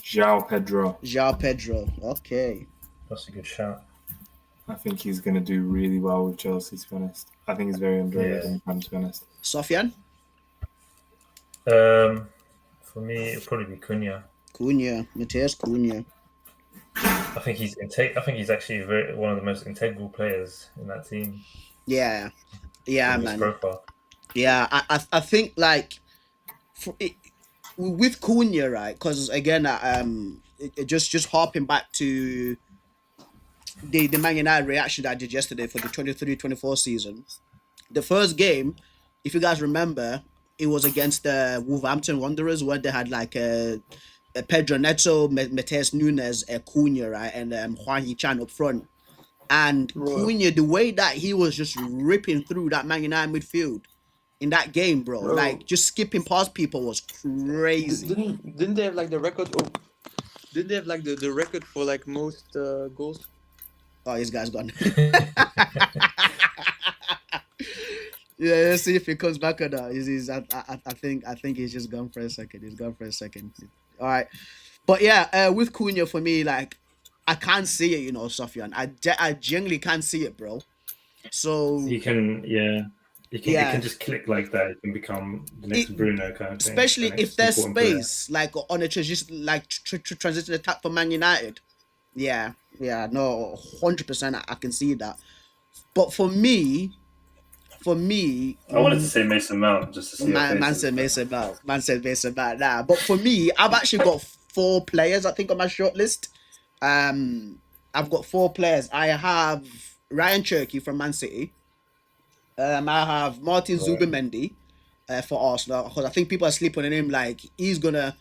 S3: João Pedro.
S1: João Pedro. Okay.
S6: That's a good shout.
S3: I think he's going to do really well with Chelsea, to be honest. I think he's very underrated, to be honest.
S1: Sofian?
S6: For me, it'll probably be Cunha.
S1: Mateus Cunha.
S6: I think he's actually one of the most integral players in that team.
S1: Yeah,
S6: His
S1: man.
S6: profile.
S1: Yeah, I think like with Cunha, right? Because again, just harping back to the Man United reaction that I did yesterday for the 23-24 season. The first game, if you guys remember, it was against the Wolverhampton Wanderers where they had like Pedro Neto, Mateus Nunes, Cunha, right, and Juan Hichan up front. And Cunha, the way that he was just ripping through that Man United midfield in that game, bro, like just skipping past people was crazy.
S2: Didn't they have like the record? Didn't they have like the record for like most goals?
S1: Oh, this guy's gone. Yeah, let's see if he comes back or not. I think he's just gone for a second. All right, but yeah, with Cunha for me, like I can't see it, you know, Sofian. I genuinely can't see it, bro. So
S6: He can just click like that. He can become the next Bruno kind of thing.
S1: Especially
S6: the
S1: if
S6: next
S1: there's
S6: important player.
S1: space, like on a transition attack for Man United. Yeah, no, 100%. I can see that. But for me,
S5: I wanted to say Mason Mount just to see.
S1: Man said Mason Mount. Nah, but for me, I've actually got 4 players. I think on my short list. I've got 4 players. I have Ryan Cherky from Man City. I have Martin Zubimendi for Arsenal because I think people are sleeping on him. Like he's gonna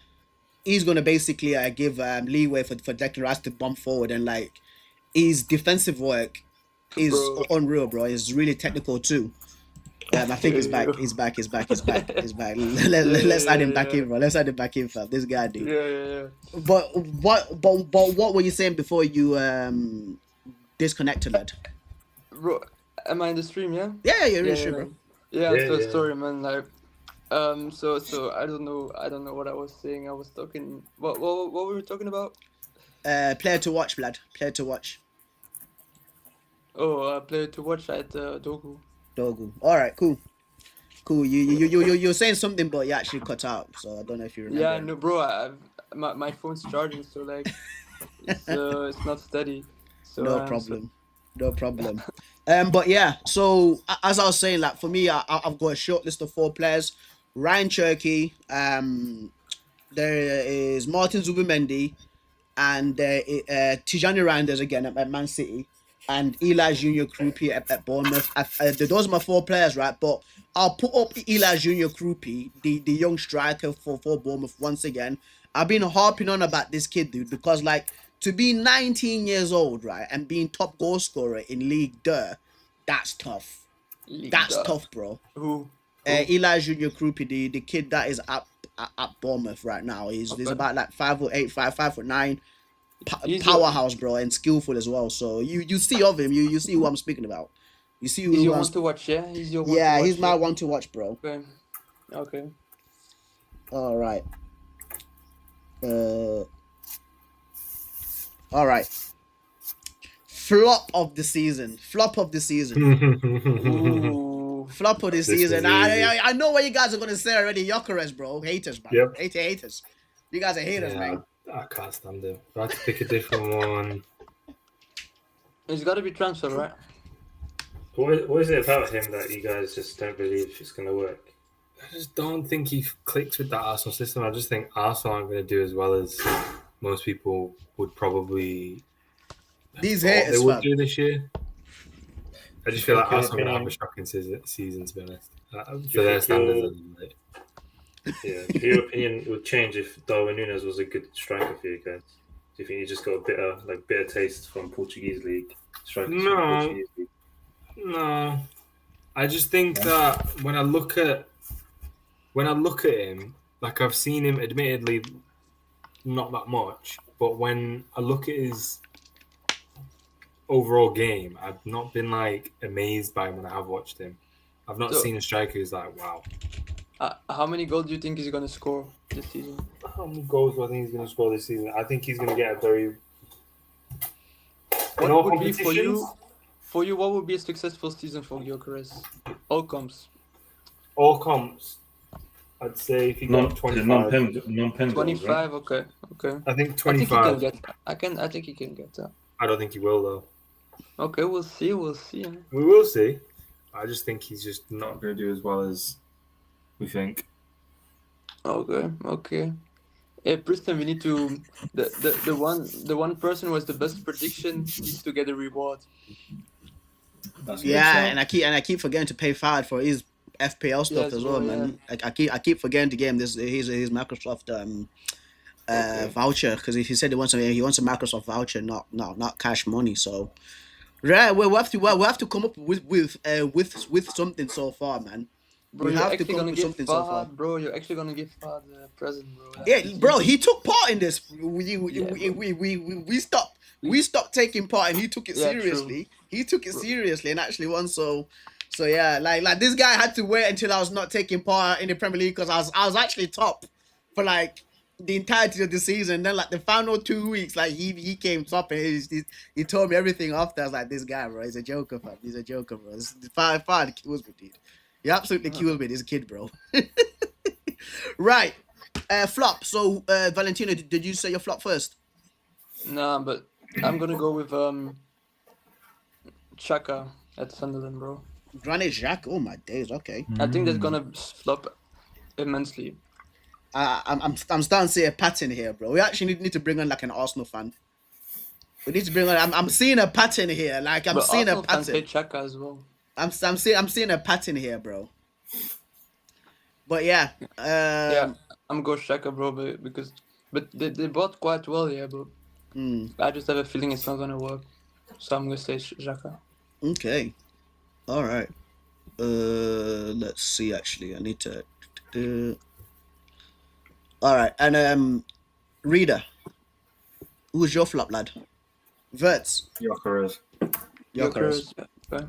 S1: basically give leeway for Declan Rice to bump forward, and like his defensive work is unreal, bro. He's really technical too. I think he's back. He's back. Let's add him back in, bro. Let's add him back in, fam. This guy, dude.
S2: Yeah.
S1: But what were you saying before you disconnected, lad?
S2: Bro, am I in the stream? Yeah.
S1: Yeah, you're in the stream, bro.
S2: Yeah. Sorry, man. Like, so I don't know what I was saying. I was talking. What were we talking about?
S1: Player to watch, lad. Player to watch.
S2: Oh, player to watch at Dogu.
S1: All right, cool. You're saying something, but you actually cut out. So I don't know if you remember.
S2: Yeah, no, bro. My phone's charging, so like, it's not steady. So
S1: no problem. But yeah. So as I was saying, like for me, I've got a short list of 4 players. Ryan Cherky. There is Martin Zubimendi, and Tijani Reinders again at Man City, and Eli Junior Krupi at Bournemouth. Those are my 4 players, right? But I'll put up Eli Junior Krupi, the young striker for Bournemouth once again. I've been harping on about this kid, dude, because like to be 19 years old, right, and being top goal scorer in League 2, that's tough. That's tough, bro.
S2: Who?
S1: Eli Junior Krupi, the kid that is at Bournemouth right now. He's about like 5'8", 5'9", powerhouse, bro, and skillful as well. So you see of him, you see who I'm speaking about. You see who
S2: he's your one to watch, yeah? He's your one to watch,
S1: he's my one to watch, bro.
S2: Okay.
S1: All right. All right. Flop of the season.
S2: Ooh.
S1: Flop of the season. I know what you guys are gonna say already. Gyökeres, bro. Haters, man.
S3: Yep.
S1: Haters. You guys are haters, man.
S3: I can't stand him. I have to pick a different one.
S2: It's got to be transfer, right?
S5: What is it about him that you guys just don't believe it's going to work?
S3: I just don't think he clicks with that Arsenal system. I just think Arsenal aren't going to do as well as most people would probably.
S1: These haters,
S3: they would do this year. I just feel like Arsenal are going to have a shocking season, to be honest. For their standards.
S5: Yeah. Do your opinion would change if Darwin Núñez was a good striker for you guys? Do you think you just got a bitter taste from Portuguese league?
S3: No. I just think that when I look at him, like I've seen him, admittedly, not that much, but when I look at his overall game, I've not been like amazed by him when I have watched him. I've not seen a striker who's like, wow.
S2: How many goals do you think he's going to score this season?
S3: How many goals do I think he's going to score this season? I think he's going to get a very...
S2: What would be for you? For you, what would be a successful season for Gyökeres? All comps.
S3: I'd say if he got 25.
S6: Non-pen
S2: 25,
S6: right?
S2: okay.
S3: I think 25.
S2: I think he can get that.
S3: I don't think he will, though.
S2: Okay, we'll see.
S3: We will see. I just think he's just not going to do as well as we think.
S2: Okay. Preston, we need to the one person who has the best prediction needs to get a reward.
S1: And I keep forgetting to pay Fad for his FPL stuff as well, man. Yeah. I keep forgetting to give him his Microsoft voucher, because if he said he wants a Microsoft voucher, not cash money. So yeah, we'll have to come up with something so far, man.
S2: Bro, you have to come up with something so far. Bro, you're actually gonna give Fad a present, bro.
S1: Yeah, bro, he took part in this. We stopped taking part, and he took it seriously.
S2: True.
S1: He took it seriously and actually won. So yeah, like this guy had to wait until I was not taking part in the Premier League, because I was actually top for like the entirety of the season. Then like the final 2 weeks, like he came top, and he told me everything after. I was like, this guy, bro, he's a joker, fam. He's a joker, bro. Fad kills me, dude. He absolutely kills me, this kid, bro. Right. Flop. So Valentino, did you say your flop first?
S2: Nah, but I'm gonna go with Xhaka at Sunderland, bro.
S1: Granit Xhaka. Oh my days. Okay.
S2: I think that's gonna flop immensely.
S1: I'm starting to see a pattern here, bro. We actually need to bring on like an Arsenal fan. We need to bring on. I'm seeing a pattern here. Like I'm seeing a pattern.
S2: Pay Xhaka as well.
S1: I'm seeing a pattern here, bro. But yeah.
S2: I'm going Xhaka, bro, but they bought quite well, yeah, but I just have a feeling it's not gonna work. So I'm gonna say Xhaka.
S1: Okay. All right. Let's see. Actually, I need to. All right, and Reader, who's your flop, lad? Verts.
S5: Gyökeres.
S1: Gyökeres.
S2: Okay.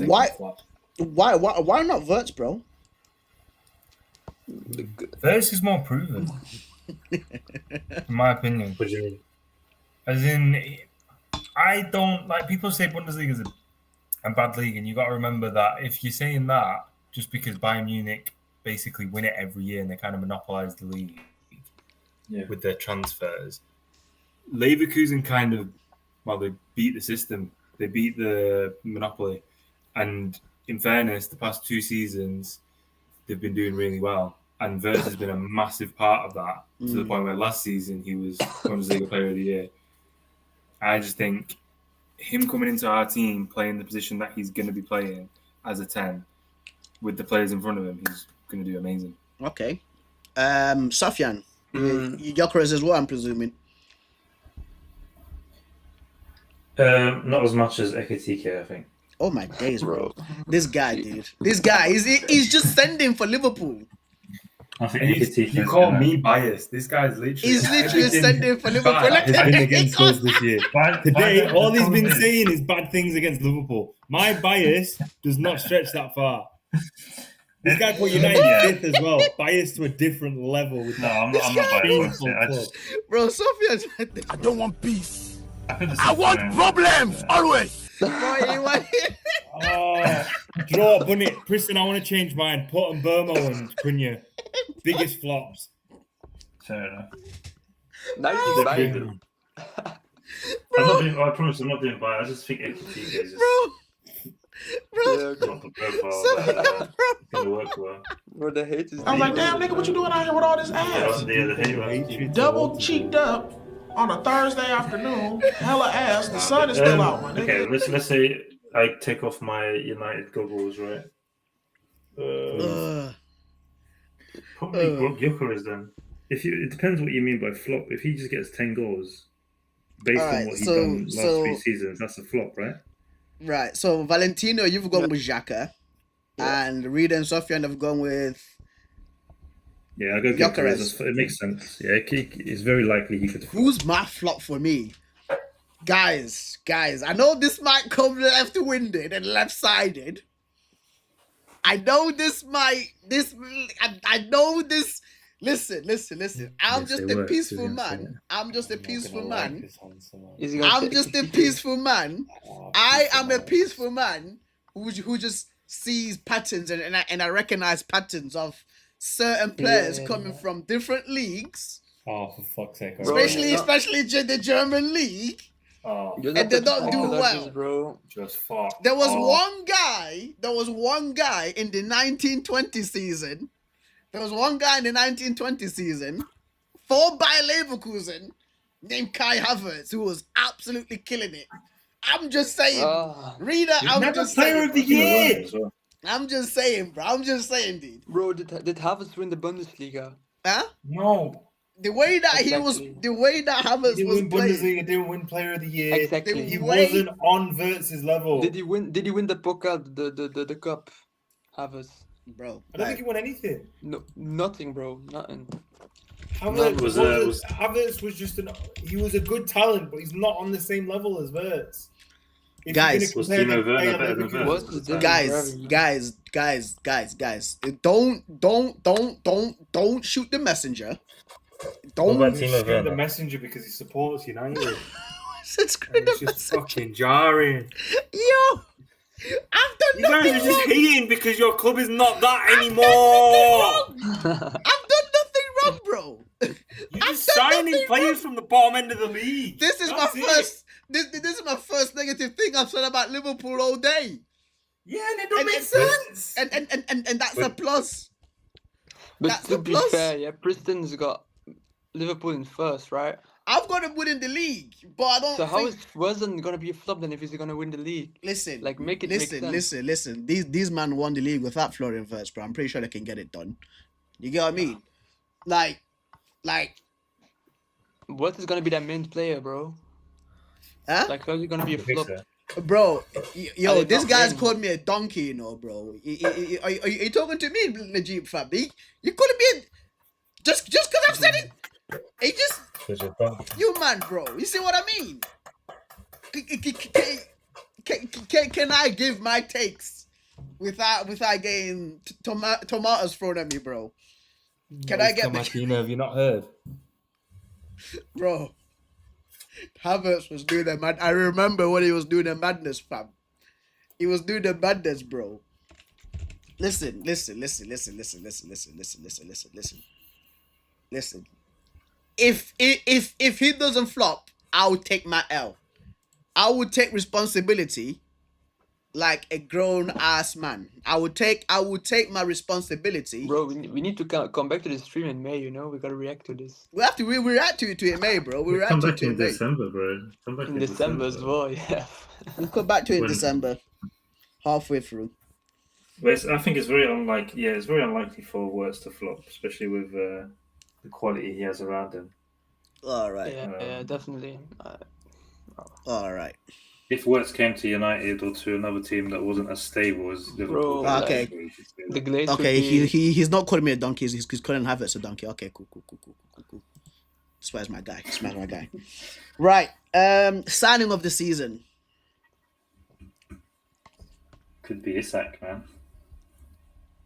S1: Why not Verts, bro?
S3: Verts is more proven, in my opinion.
S5: What do you mean?
S3: As in, I don't like people say Bundesliga is a bad league, and you got to remember that if you're saying that just because Bayern Munich basically win it every year and they kind of monopolize the league with their transfers, Leverkusen kind of, well, they beat the system, they beat the monopoly, and in fairness, the past 2 seasons they've been doing really well, and Verts has been a massive part of that to the point where last season he was Bundesliga Player of the Year. I just think him coming into our team, playing the position that he's going to be playing as a 10, with the players in front of him, he's going to do amazing.
S1: Okay. Sofyan, Gyökeres as well, I'm presuming.
S6: Not as much as Ekitike, I think.
S1: Oh my days, bro! This guy, dude. This guy, he's just sending for Liverpool.
S6: I think
S3: You call me biased. This guy's literally...
S1: He's literally sending for Liverpool.
S3: Bad has been against us this year. Today, all he's been saying is bad things against Liverpool. My bias does not stretch that far. This guy put United 5th as well. Biased to a different level. With
S6: I'm not biased.
S1: Bro, Sofyan...
S7: I don't want peace. I want problems, always.
S3: Draw, Bunny. Preston, I want to change mine. Put on Burmo and Cunha. Biggest flops.
S6: Fair enough.
S2: Now you're buying.
S6: I promise I'm not doing bias. I just think Ekitike is just...
S1: Bro.
S6: Not the profile, but gonna work well.
S2: Bro, the hate is...
S7: I was like, damn, nigga, what you doing out here with all this ass?
S6: The hate.
S7: Double cheeked up on a Thursday afternoon, hella ass. The sun is still out, my nigga.
S6: Okay, let's say I take off my United goggles, right? Probably Gyökeres then. It depends what you mean by flop. If he just gets 10 goals based on what he's done last 3 seasons, that's a flop, right?
S1: Right. So Valentino, you've gone with Xhaka, and Reed and Sofyan have gone with.
S6: Yeah, I go Gyökeres. It makes sense. Yeah, it's very likely he could.
S1: Who's my flop for me? Guys, I know this might come left-winded and left-sided. I know this might. I know this. Listen. I'm just a peaceful man. I'm just a peaceful man. I am a peaceful man who just sees patterns and I recognize patterns of certain players coming from different leagues.
S3: Oh, for fuck's sake!
S1: Especially the German league.
S3: Oh,
S1: and they don't do well,
S2: bro.
S3: Just fuck.
S1: There was one guy in the 1920 season. For Bayer Leverkusen, named Kai Havertz, who was absolutely killing it. I'm just saying, Reader. I'm just
S3: player
S1: saying.
S3: Of the year.
S1: I'm just saying, bro. I'm just saying, dude.
S2: Bro, did Havertz win the Bundesliga?
S1: Huh?
S3: No.
S1: The way that Havertz was playing,
S3: Bundesliga didn't win Player of the Year.
S2: Exactly.
S3: He wasn't on Vertz's level.
S2: Did he win the Pokal, the cup? Havertz.
S1: Bro,
S3: I don't think he won anything.
S2: No, nothing, bro. Nothing.
S3: Havertz was just he was a good talent, but he's not on the same level as Vertz.
S1: Guys,
S6: was Timo Werner better than
S1: Guys, don't shoot the messenger.
S3: Don't shoot the messenger because he supports United.
S1: It's
S3: just fucking jarring.
S1: Yo, I've done
S3: you
S1: nothing
S3: guys are just
S1: wrong.
S3: hating because your club is not that anymore.
S1: I've done nothing wrong, bro.
S3: You're just signing players from the bottom end of the league.
S1: This is my first. This is my first negative thing I've said about Liverpool all day.
S3: Yeah, and it don't make sense.
S1: And that's a plus.
S2: But
S1: That's
S2: to
S1: a
S2: be
S1: plus.
S2: fair, yeah, Preston's got Liverpool in first, right?
S1: I've got him winning the league, but I don't.
S2: So how is wasn't gonna be a flop then if he's gonna win the league?
S1: Listen,
S2: like make it make sense.
S1: Listen. These man won the league without Florian Wirtz, bro. I'm pretty sure they can get it done. You get what I mean? Like.
S2: What is gonna be that main player, bro?
S1: Huh?
S2: Like how's it gonna be a flop?
S1: Bro, yo,
S2: did
S1: this
S2: not
S1: guy's
S2: name-
S1: called me a donkey, you know, bro. Are you talking to me, Najib fam? You couldn't be just because I've said it. It just you man, bro. You see what I mean? Can I give my takes without getting tomatoes thrown at me, bro? Can I get
S3: Tomatino, have you not heard?
S1: bro? Havertz was doing the mad. I remember when he was doing the madness, fam. He was doing the madness, bro. Listen. If he doesn't flop, I will take my L. I would take responsibility like a grown ass man. I would take my responsibility.
S2: Bro, we need to come back to the stream in May. You know, we gotta react to this.
S1: We have to react to it in May, bro. We react
S6: come
S1: to
S6: back
S1: it in
S6: in
S1: May.
S6: December, bro. Come back
S2: In December as well. Yeah.
S1: We'll come back to it in
S6: When-
S1: December, halfway through.
S5: But I think it's very unlikely. Yeah, it's very unlikely for Wirtz to flop, especially with the quality he has around him.
S1: All right.
S2: Yeah, definitely.
S1: All right.
S5: If Wirtz came to United or to another team that wasn't as stable as Liverpool,
S2: Bro,
S1: okay.
S2: The Glades.
S1: Okay,
S2: would be...
S1: he's not calling me a donkey. He's calling Havertz a donkey. Okay, cool. Swear's my guy. Right. Signing of the season.
S5: could be Isak, man.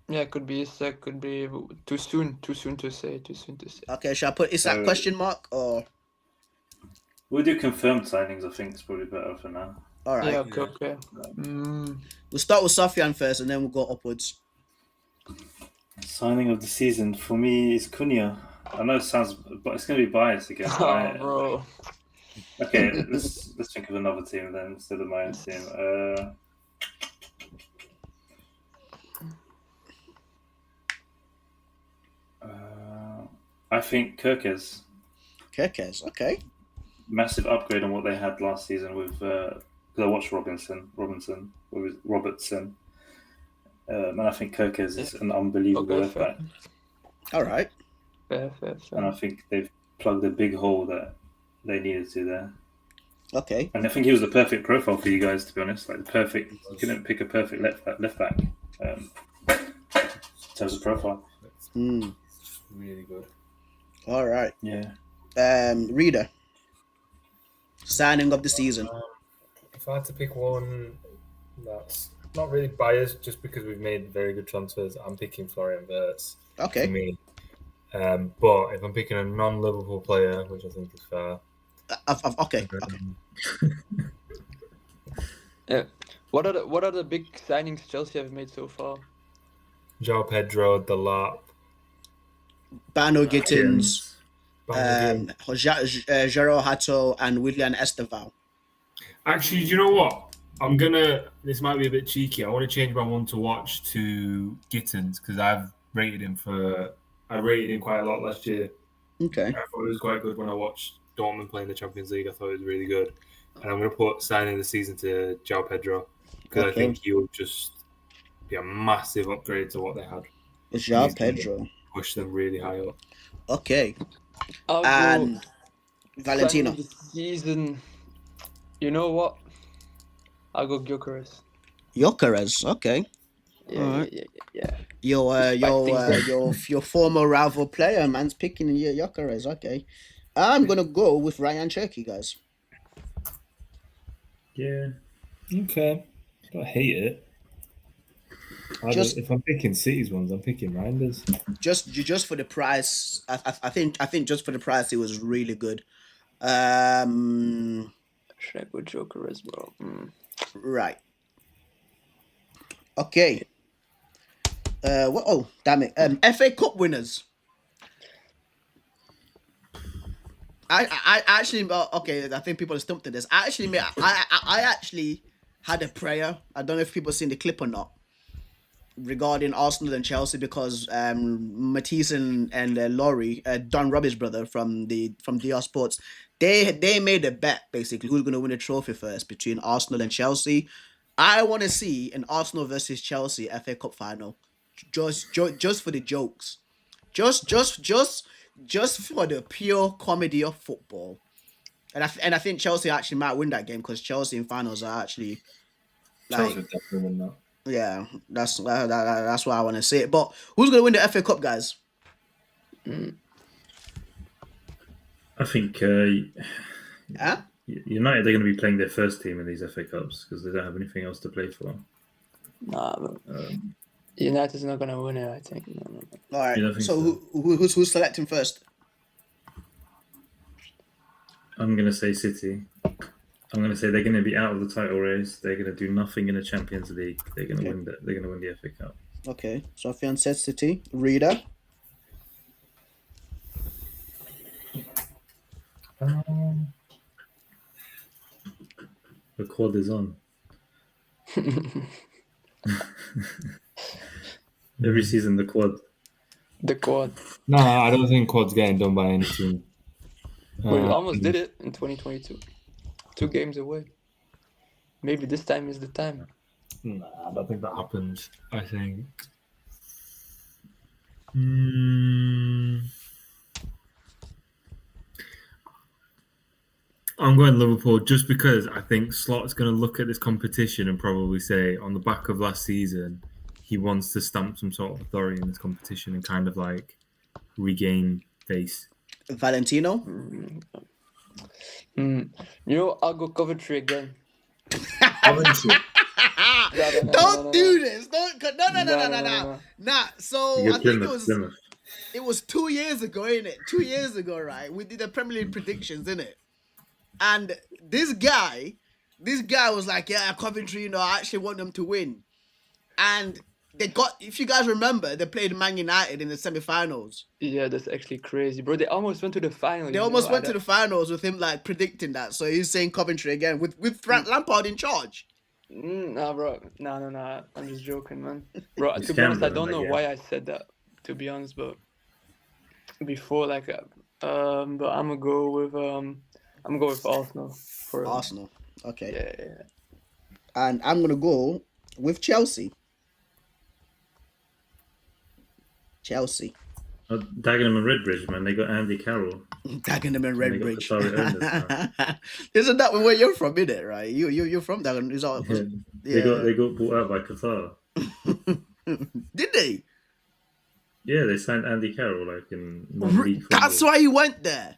S2: Yeah, could be Isak, could be too soon to say.
S1: Okay, shall I put Isak question mark or?
S5: We'll do confirmed signings. I think it's probably better for now.
S1: All right.
S2: Yeah, okay.
S1: We'll start with Sofyan first, and then we'll go upwards.
S5: Signing of the season for me is Cunha. I know it sounds, but it's going to be biased again.
S2: Oh, bro.
S5: Okay, let's think of another team then instead of my own team. I think Kirkes.
S1: Kirkes, okay.
S5: Massive upgrade on what they had last season with. Because I watched Robertson. And I think Kirkes is an unbelievable left back.
S1: All right.
S2: Fair.
S5: And I think they've plugged a big hole that they needed to there.
S1: Okay.
S5: And I think he was the perfect profile for you guys, to be honest. Like the perfect, you couldn't pick a perfect left back in terms of profile.
S3: Really good.
S1: All right.
S5: Yeah.
S1: Reader. Signing of the season.
S3: If I had to pick one that's not really biased, just because we've made very good transfers, I'm picking Florian Wirtz.
S1: Okay.
S3: For me. But if I'm picking a non-Liverpool player, which I think is fair.
S1: Okay.
S2: Yeah. What are the big signings Chelsea have made so far?
S3: João Pedro, Delap,
S1: Bano Gittins, Jero Hato, and William Esteval.
S3: Actually, do you know what? This might be a bit cheeky. I want to change my one to watch to Gittins because I rated him quite a lot last year.
S1: Okay.
S3: I thought it was quite good when I watched Dortmund playing the Champions League. I thought it was really good. And I'm going to put signing the season to João Pedro because I think he would just be a massive upgrade to what they had.
S1: It's João Pedro.
S3: Push them really high up.
S1: Okay.
S2: And
S1: Valentino.
S2: The season, you know what? I'll go Gyökeres.
S1: Gyökeres, okay.
S2: Yeah.
S1: Your former rival player, man's picking Gyökeres, okay. I'm gonna go with Ryan Cherky, guys.
S6: Yeah.
S3: Okay. I don't hate it. If I'm picking City's ones, I'm picking Reinders.
S1: Just for the price, I think just for the price, it was really good. Should I
S2: go Gyökeres, bro?
S1: Right. Okay. Oh, damn it. FA Cup winners. I actually okay. I think people are stumped at this. I actually had a prayer. I don't know if people seen the clip or not regarding Arsenal and Chelsea because Matisse and Laurie, Don Robbie's brother from DR Sports, they made a bet basically who's going to win the trophy first between Arsenal and Chelsea. I want to see an Arsenal versus Chelsea FA Cup final, just for the jokes, just for the pure comedy of football. And I think Chelsea actually might win that game because Chelsea in finals are actually like,
S3: Chelsea would definitely win that.
S1: yeah, that's why I want to say it. But who's gonna win the FA Cup, guys?
S6: I think
S1: Huh?
S6: United are going to be playing their first team in these FA Cups because they don't have anything else to play for.
S2: Nah, but United's not gonna win it. I think. No.
S1: All right.
S6: You don't think
S1: So who's selecting first?
S6: I'm going to say City. I'm going to say they're going to be out of the title race. They're going to do nothing in the Champions League. They're going to win. They're going to win the FA Cup.
S1: Okay. Sofian says City. Reader.
S6: The quad is on. Every season, the quad.
S2: The quad.
S3: No, I don't think quad's getting done by any team.
S2: We almost did it in 2022. 2 games away. Maybe this time is the time.
S3: Nah, I don't think that happens. I think. I'm going Liverpool just because I think Slot's going to look at this competition and probably say, on the back of last season, he wants to stamp some sort of authority in this competition and kind of like regain face.
S1: Valentino.
S2: You know, I'll go Coventry again.
S3: Coventry.
S1: Don't do this. Don't. No. Nah. So I think it was 2 years ago, ain't it? 2 years ago, right? We did the Premier League predictions, innit? And this guy was like, yeah, Coventry, you know, I actually want them to win. And they got, if you guys remember, they played Man United in the semi-finals.
S2: Yeah, that's actually crazy, bro. They almost went to the final.
S1: They almost went to the finals with him like predicting that. So he's saying Coventry again with Frank Lampard in charge.
S2: Nah, bro. No. I'm just joking, man. Bro, to be honest, I don't know why I said that. To be honest, but before, like, but I'm gonna go with Arsenal. For
S1: Arsenal. Okay.
S2: Yeah.
S1: And I'm gonna go with Chelsea.
S6: Dagenham and Redbridge, man. They got Andy Carroll.
S1: Dagenham and Redbridge. Isn't that where you're from, isn't it? Right? You're from Dagenham.
S6: They got bought out by Qatar.
S1: Did they?
S6: Yeah, they signed Andy Carroll like in non-league football.
S1: That's why he went there.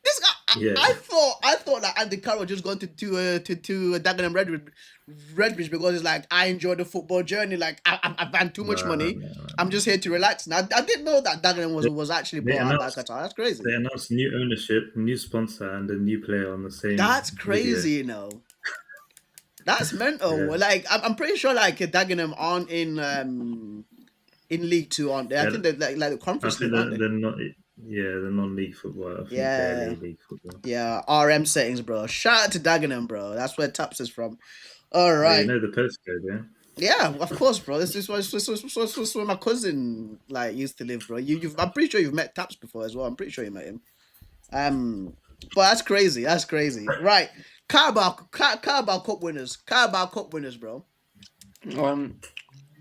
S1: This guy,
S6: Yeah.
S1: I thought that Andy Carroll just gone to Dagenham Redbridge because it's like, I enjoy the football journey. Like I've earned too much money. No. I'm just here to relax. Now I didn't know that Dagenham was actually bought out by Qatar. That's crazy.
S6: They announced new ownership, new sponsor, and a new player on the same.
S1: That's crazy, you know. That's mental. Yeah. Like I'm pretty sure like Dagenham aren't in League Two, aren't they? I think they're like the conference.
S6: I think they're not. Yeah, the non-league football. League football.
S1: Yeah, RM settings, bro. Shout out to Dagenham, bro. That's where Taps is from. All right.
S6: Yeah, you know the postcode, yeah?
S1: Yeah, of course, bro. This is where my cousin like used to live, bro. I'm pretty sure you've met Taps before as well. I'm pretty sure you met him. But that's crazy. That's crazy. Right. Carabao Cup winners. Carabao Cup winners, bro.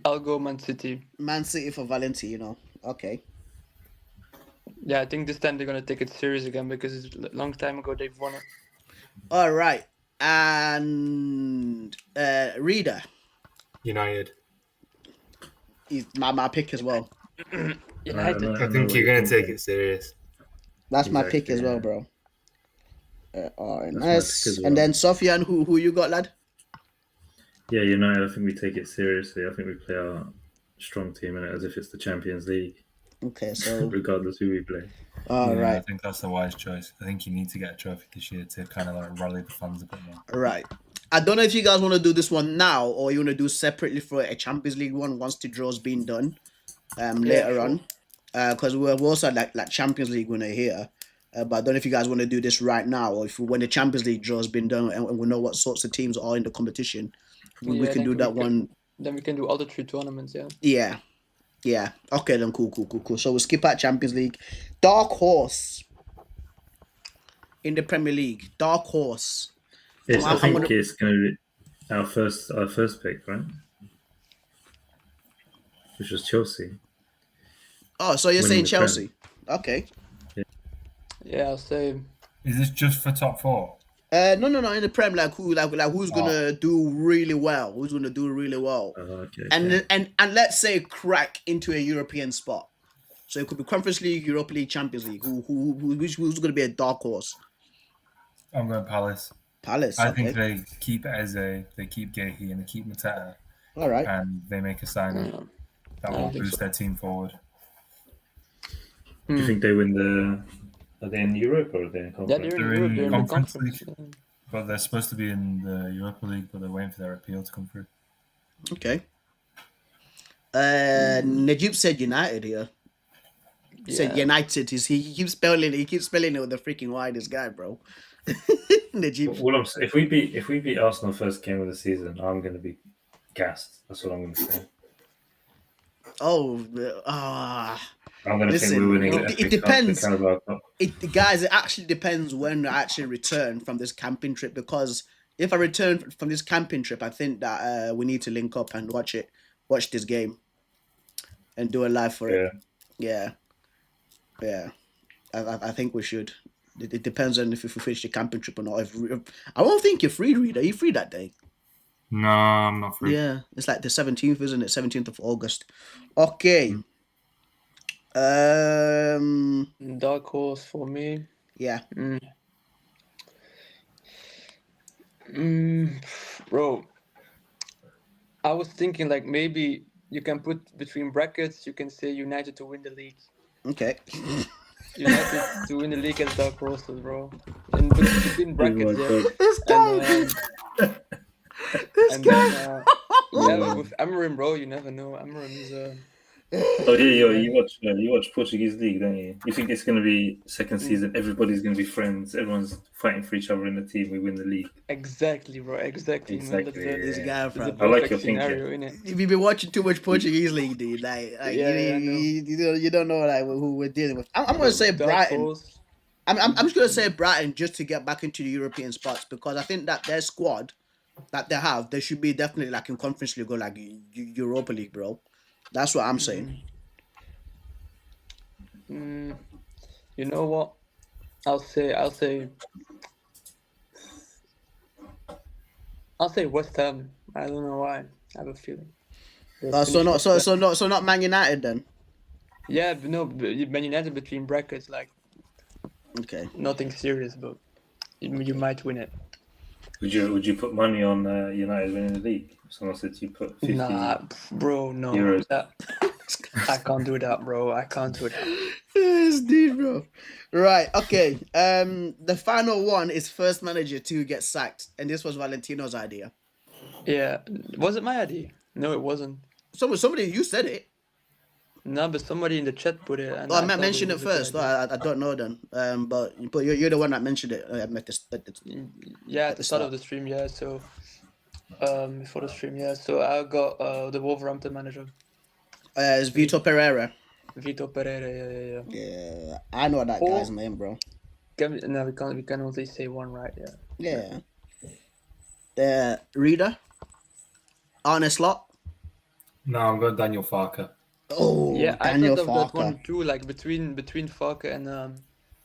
S2: I'll go Man City.
S1: Man City for Valentino. Okay.
S2: Yeah, I think this time they're gonna take it serious again because it's a long time ago they've won it.
S1: All right, and Reader.
S3: United.
S1: He's my pick as well.
S2: United.
S3: I think you're gonna take it serious.
S1: That's my pick as well, bro. All right, nice. Well. And then Sofian, who you got, lad?
S6: Yeah, United. I think we take it seriously. I think we play our strong team in it as if it's the Champions League.
S1: Okay, so
S6: regardless who we play.
S1: All right.
S3: I think that's the wise choice. I think you need to get a trophy this year to kind of like rally the fans a bit more.
S1: Right. I don't know if you guys want to do this one now or you want to do separately for a Champions League one once the draw's been done later on. Because we're also like Champions League winner here. But I don't know if you guys want to do this right now or if when the Champions League draw's been done and we know what sorts of teams are in the competition, we can do that one.
S2: Then we can do all the 3 tournaments,
S1: yeah. Yeah. Okay, then cool. So we'll skip out Champions League. Dark horse in the Premier League. Dark horse.
S6: Yes, I think it's going to be our first pick, right? Which was Chelsea.
S1: Oh, so you're saying Chelsea? Okay.
S2: Yeah, I'll say
S3: Is this just for top 4?
S1: No. In the Prem, like who's gonna do really well? Who's gonna do really well?
S6: Okay.
S1: And let's say crack into a European spot. So it could be Conference League, Europa League, Champions League. Who's gonna be a dark horse?
S3: I'm going Palace.
S1: Palace.
S3: I think they keep Eze, they keep Gehi, and they keep Mateta.
S1: All right.
S3: And they make a signing that will boost their team forward.
S6: Do you think they win the? Are they in Europe or are they in Conference?
S2: Yeah, they're in Europe. They're in the Conference
S3: League. But they're supposed to be in the Europa League, but they're waiting for their appeal to come through.
S1: Okay. Najib said United here. He said United. He keeps spelling it with the freaking Y. This guy, bro. Najib.
S6: Well, if we beat Arsenal first game of the season, I'm going to be gassed. That's what I'm going to say. I'm going to think we're winning.
S1: It depends. Guys, it actually depends when I actually return from this camping trip. Because if I return from this camping trip, I think that we need to link up and watch this game, and do a live for it. Yeah. I think we should. It depends on if we finish the camping trip or not. I don't think you're free, Reader. Are you free that day?
S3: No, I'm not free.
S1: Yeah, it's like the 17th, isn't it? 17th of August. Okay.
S2: Dark horse for me.
S1: Yeah.
S2: Bro, I was thinking like maybe you can put between brackets. You can say United to win the league.
S1: Okay.
S2: United to win the league as dark horses, bro. And between brackets,
S1: This guy.
S2: with Amarim, bro, you never know. Amarim is
S6: you watch Portuguese league, don't you? You think it's going to be second season? Everybody's going to be friends. Everyone's fighting for each other in the team. We win the league.
S2: Exactly, bro. Exactly.
S1: This guy, from
S6: I like your thinking.
S1: If you've been watching too much Portuguese league, dude, you don't know like who we're dealing with. I'm gonna say Brighton. I'm just gonna say Brighton just to get back into the European spots, because I think that their squad that they should be definitely like in Conference League or like Europa League, bro. That's what I'm saying.
S2: You know what? I'll say West Ham. I don't know why. I have a feeling.
S1: So not Man United then.
S2: Yeah, but no, Man United between brackets, like.
S1: Okay.
S2: Nothing serious, but you might win it.
S6: Would you put money on United winning the league? Someone said you put 50
S2: bro, no.
S6: euros.
S2: I can't do that, bro. I can't do that.
S1: This dude, bro. Right, okay. The final one is first manager to get sacked, and this was Valentino's idea.
S2: Yeah, was it my idea? No, it wasn't.
S1: Somebody, you said it.
S2: No, but somebody in the chat put it. And
S1: I mentioned it first. I don't know then. But you're the one that mentioned it. At
S2: the start of the stream. Yeah. So, before the stream. Yeah. So I got the Wolverhampton manager.
S1: It's Vitor Pereira.
S2: Vitor Pereira. Yeah.
S1: I know that guy's name, bro.
S2: We can only say one, right? Yeah.
S1: Yeah. Reader. Arne Slot.
S3: No, I'm going Daniel Farke.
S1: Oh,
S2: yeah,
S1: Daniel
S2: I thought of
S1: Farke.
S2: that one too, like between Farke and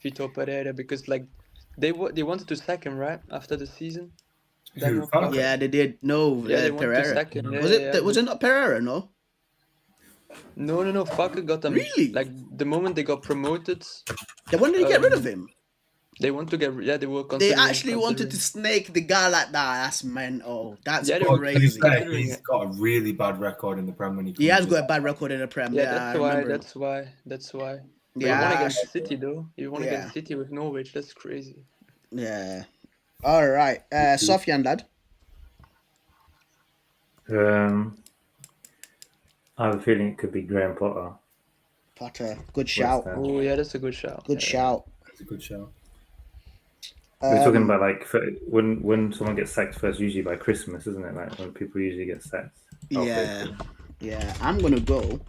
S2: Vitor Pereira, because like they wanted to sack him right after the season.
S1: Yeah, they did. No,
S2: they
S1: Pereira.
S2: wanted to sack him.
S1: Was it not Pereira? No.
S2: No. Farke got them.
S1: Really?
S2: Like the moment they got promoted.
S1: They wanted to get rid of him.
S2: They want to get. Yeah, they were.
S1: They actually wanted to snake the guy like that. That's mental. That's
S3: crazy. He's got a really bad record in the Prem when he
S1: has got a bad record in the Prem.
S2: Yeah, that's why. Yeah. You won against City though. You won against City with Norwich. That's crazy.
S1: Yeah. All right. Sofian, lad.
S6: I have a feeling it could be Graham Potter.
S1: Good shout.
S2: Oh yeah, that's a good shout.
S1: Good shout.
S3: That's a good shout.
S6: We're talking about like when someone gets sacked first, usually by Christmas, isn't it? Like when people usually get sacked.
S1: Yeah. I'm gonna go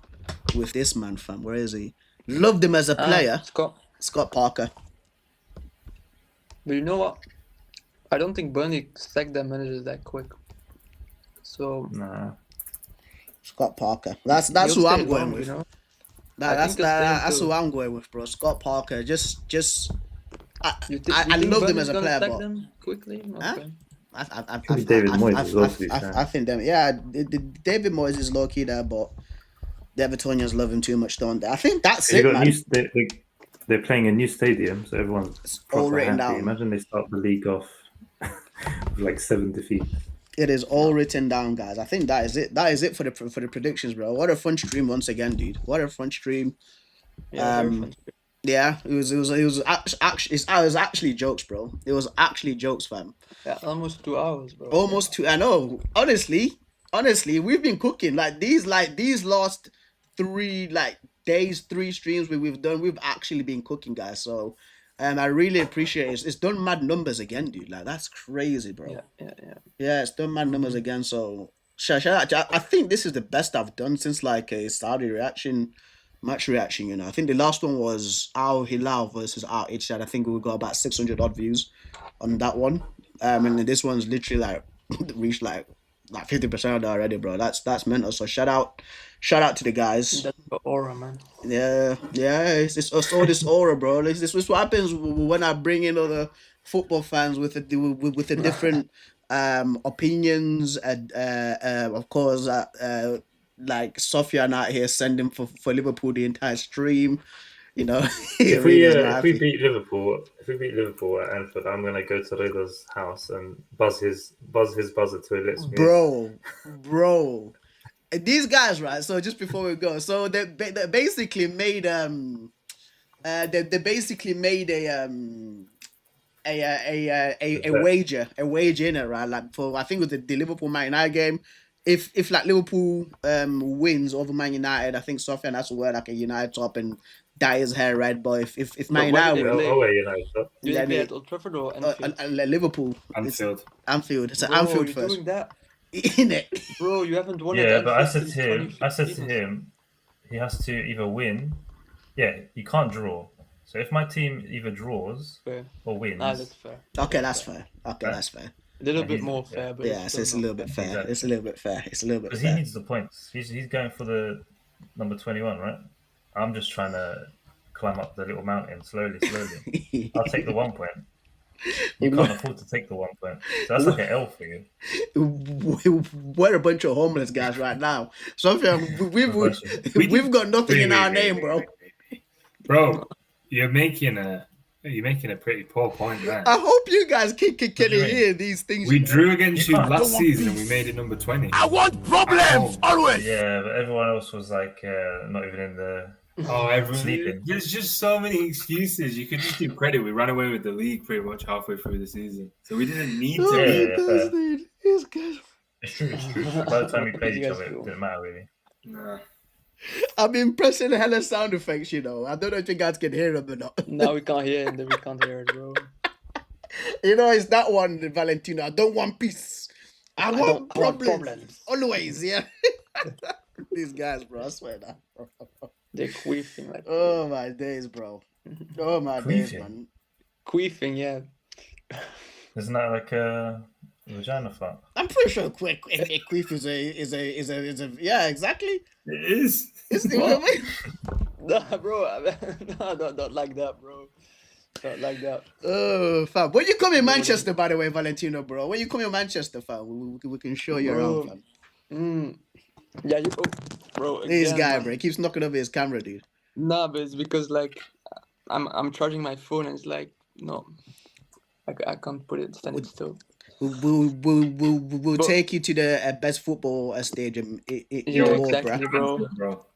S1: with this man, fam. Where is he? Loved him as a player. Scott Parker.
S2: But you know what? I don't think Burnley sacked their managers that quick. So
S6: nah.
S1: Scott Parker. That's who I'm going with. You know? That's who I'm going with, bro. Scott Parker. Just I love them as a player, but
S2: them quickly. Okay.
S6: David Moyes as well, to be fair.
S1: I think them. Yeah, David Moyes is low key there, but the Evertonians love him too much, don't they? I think that's it, man.
S6: They're playing a new stadium, so everyone's
S1: all written
S6: happy.
S1: down.
S6: Imagine they start the league off with like 7 defeats.
S1: It is all written down, guys. I think that is it. That is it for the predictions, bro. What a fun stream once again, dude. What a fun stream.
S2: Yeah, very fun.
S1: Yeah, it was actually jokes, bro. It was actually jokes, fam.
S2: Yeah, almost 2 hours, bro.
S1: Almost 2. I know. Honestly, we've been cooking these last 3 days, 3 streams we've done. We've actually been cooking, guys. So, I really appreciate it. It's done mad numbers again, dude. Like that's crazy, bro. Yeah. It's done mad numbers again. So, shout out. I think this is the best I've done since like a Saudi match reaction. You know, I think the last one was Al Hilal versus Al Ittihad. I think we got about 600 odd views on that one. And this one's literally like reached like 50% of that already, bro. That's mental. So shout out to the guys.
S2: That's the aura, man.
S1: Yeah. It's all this aura, bro. This is what happens when I bring in other football fans with a different opinions and of course like Sofian out here sending for Liverpool the entire stream. You know,
S6: if we beat Liverpool at Anfield, I'm gonna go to Reda's house and buzz his buzzer till it lets me.
S1: Bro, these guys, right? So just before we go, so they basically made a wager in it, right? Like for I think with the Liverpool Man United game. If like Liverpool wins over Man United, I think Sofian has to wear like a United top and dye his hair red. But if Man United win,
S2: you play at Old Trafford or Anfield?
S1: Liverpool,
S3: Anfield.
S1: It's an Anfield first.
S2: Doing that?
S1: In it,
S2: bro, you haven't won.
S6: Yeah, but I said to him, he has to either win. Yeah, you can't draw. So if my team either draws or wins,
S2: that's fair.
S1: Okay, that's fair. That's fair.
S2: A little bit more fair, but
S1: yeah, it's a little bit fair. Exactly. It's a little bit fair.
S6: Because he needs the points. He's going for the number 21, right? I'm just trying to climb up the little mountain slowly. I'll take the 1 point. You can't afford to take the 1 point. So that's like an L for you.
S1: We're a bunch of homeless guys right now. Sophia, we've got nothing in our name, bro.
S3: Bro, you're making a pretty poor point there.
S1: I hope you guys can hear these things.
S3: We drew against you last season and we made it number 20.
S7: I want problems always.
S6: Yeah, but everyone else was like not even in the.
S3: Everyone
S6: sleeping.
S3: There's just so many excuses. You could just give credit. We ran away with the league pretty much halfway through the season, so we didn't need to.
S1: It's good.
S6: It's true. By the time we played each other, it didn't matter really.
S3: Nah.
S1: I've been pressing hella sound effects, you know. I don't know if you guys can hear them or not.
S2: No, we can't hear it. We can't hear it, bro.
S1: You know, it's that one, Valentino. I don't want peace. I want problems. Always, yeah. These guys, bro. I swear that.
S2: They're queefing like.
S1: Oh my days, bro. Oh my days, man.
S2: Queefing, yeah.
S6: Isn't that like a vagina fart?
S1: I'm pretty sure queef is a yeah, exactly.
S3: It is.
S1: It's the what?
S2: Nah, bro. No, not like that, bro. Not like that.
S1: Oh, fam. When you come in Manchester, by the way, Valentino, bro. When you come in Manchester, fam, we can show you around, fam.
S2: Yeah, bro.
S1: This guy, bro, he keeps knocking over his camera, dude.
S2: Nah, but it's because like I'm charging my phone and it's like no, I can't put it standing still.
S1: We'll take you to the best football stadium in the world,
S2: exactly, bro.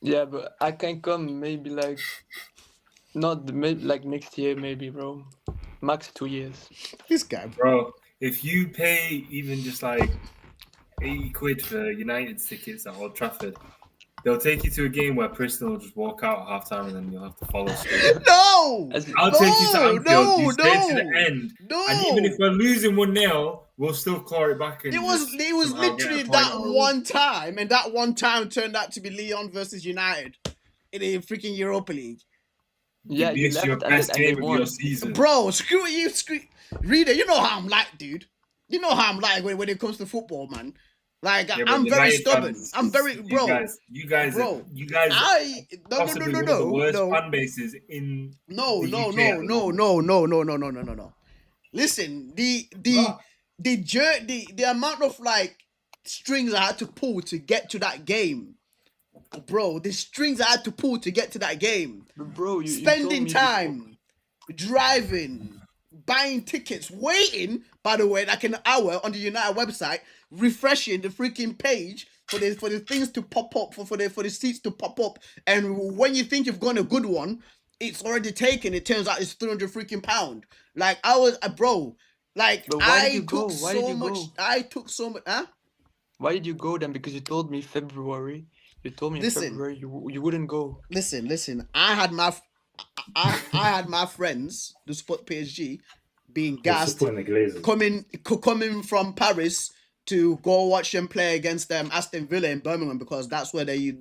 S2: Yeah, but I can come maybe like maybe like next year, maybe, bro. Max 2 years.
S1: This guy,
S3: bro. If you pay even just like 80 quid for United's tickets at Old Trafford, they'll take you to a game where Preston will just walk out at half-time and then you'll have to follow suit.
S1: No!
S3: I'll take you to Anfield. You stay to the end. No! And even if we're losing 1-0, we'll still claw it back. And
S1: it was literally that one time, and that one time turned out to be Lyon versus United in the freaking Europa League.
S2: Yeah,
S3: you left your best game of your season.
S1: Bro, screw you. Reader, you know how I'm like, dude. You know how I'm like when it comes to football, man. Like
S3: Yeah,
S1: I'm
S3: but
S1: very
S3: United
S1: stubborn.
S3: fans,
S1: I'm very
S3: you guys,
S1: bro.
S3: you guys
S1: I no
S3: possibly one of the worst fan bases in
S1: no
S3: the
S1: no
S3: UK
S1: no
S3: at the
S1: no
S3: moment.
S1: no no no no no no no no. Listen, the amount of like strings I had to pull to get to that game, bro. The strings I had to pull to get to that game.
S2: Bro,
S1: Spending
S2: you told me
S1: time, driving, buying tickets, waiting. By the way, like an hour on the United website, refreshing the freaking page for the things to pop up for the seats to pop up. And when you think you've got a good one, it's already taken. It turns out it's 300 freaking pound. Like I was, bro. Like
S2: But why did you go? Why did you
S1: much.
S2: go?
S1: I took so much. Huh?
S2: Why did you go then? Because you told me February. You told me in February you wouldn't go.
S1: Listen. I had my friends who support PSG being gassed, coming from Paris to go watch them play against Aston Villa in Birmingham, because that's where I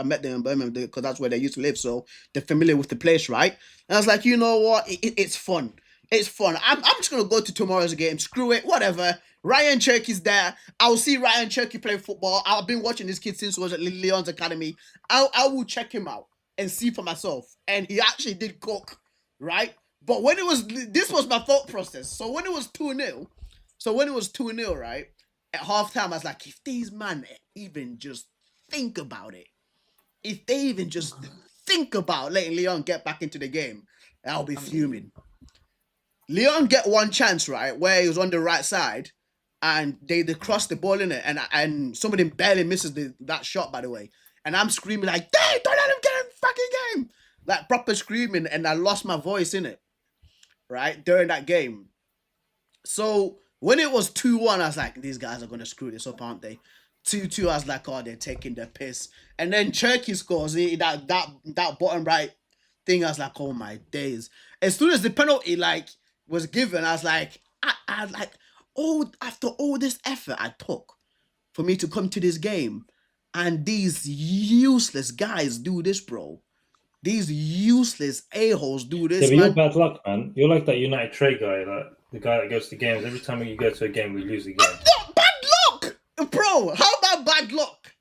S1: met them in Birmingham because that's where they used to live, so they're familiar with the place, right? And I was like, you know what, it's fun. It's fun. I'm just gonna go to tomorrow's game. Screw it, whatever. Ryan Cherky's there. I'll see Ryan Cherky play football. I've been watching this kid since he was at Lyon's academy. I will check him out and see for myself. And he actually did cook, right? But when this was my thought process. So when it was 2-0, right? At halftime, I was like, if these men even just think about it, if they even just think about letting Lyon get back into the game, I'll be fuming. Lyon get one chance, right, where he was on the right side, and they cross the ball in it, and somebody barely misses that shot, by the way. And I'm screaming like, "Hey, don't let him get in the fucking game!" Like proper screaming, and I lost my voice in it, right, during that game. So when it was 2-1, I was like, these guys are gonna screw this up, aren't they? 2-2, I was like, oh, they're taking their piss. And then Cherky scores that bottom right thing. I was like, oh my days. As soon as the penalty was given, I was like, I like, after all this effort I took for me to come to this game, and these useless guys do this, bro. These useless a-holes do this,
S6: yeah, but
S1: man.
S6: you're bad luck, man. You're like that United trade guy, like the guy that goes to games. Every time you go to a game, we lose a game.
S1: I'm not bad luck, bro. How about bad luck?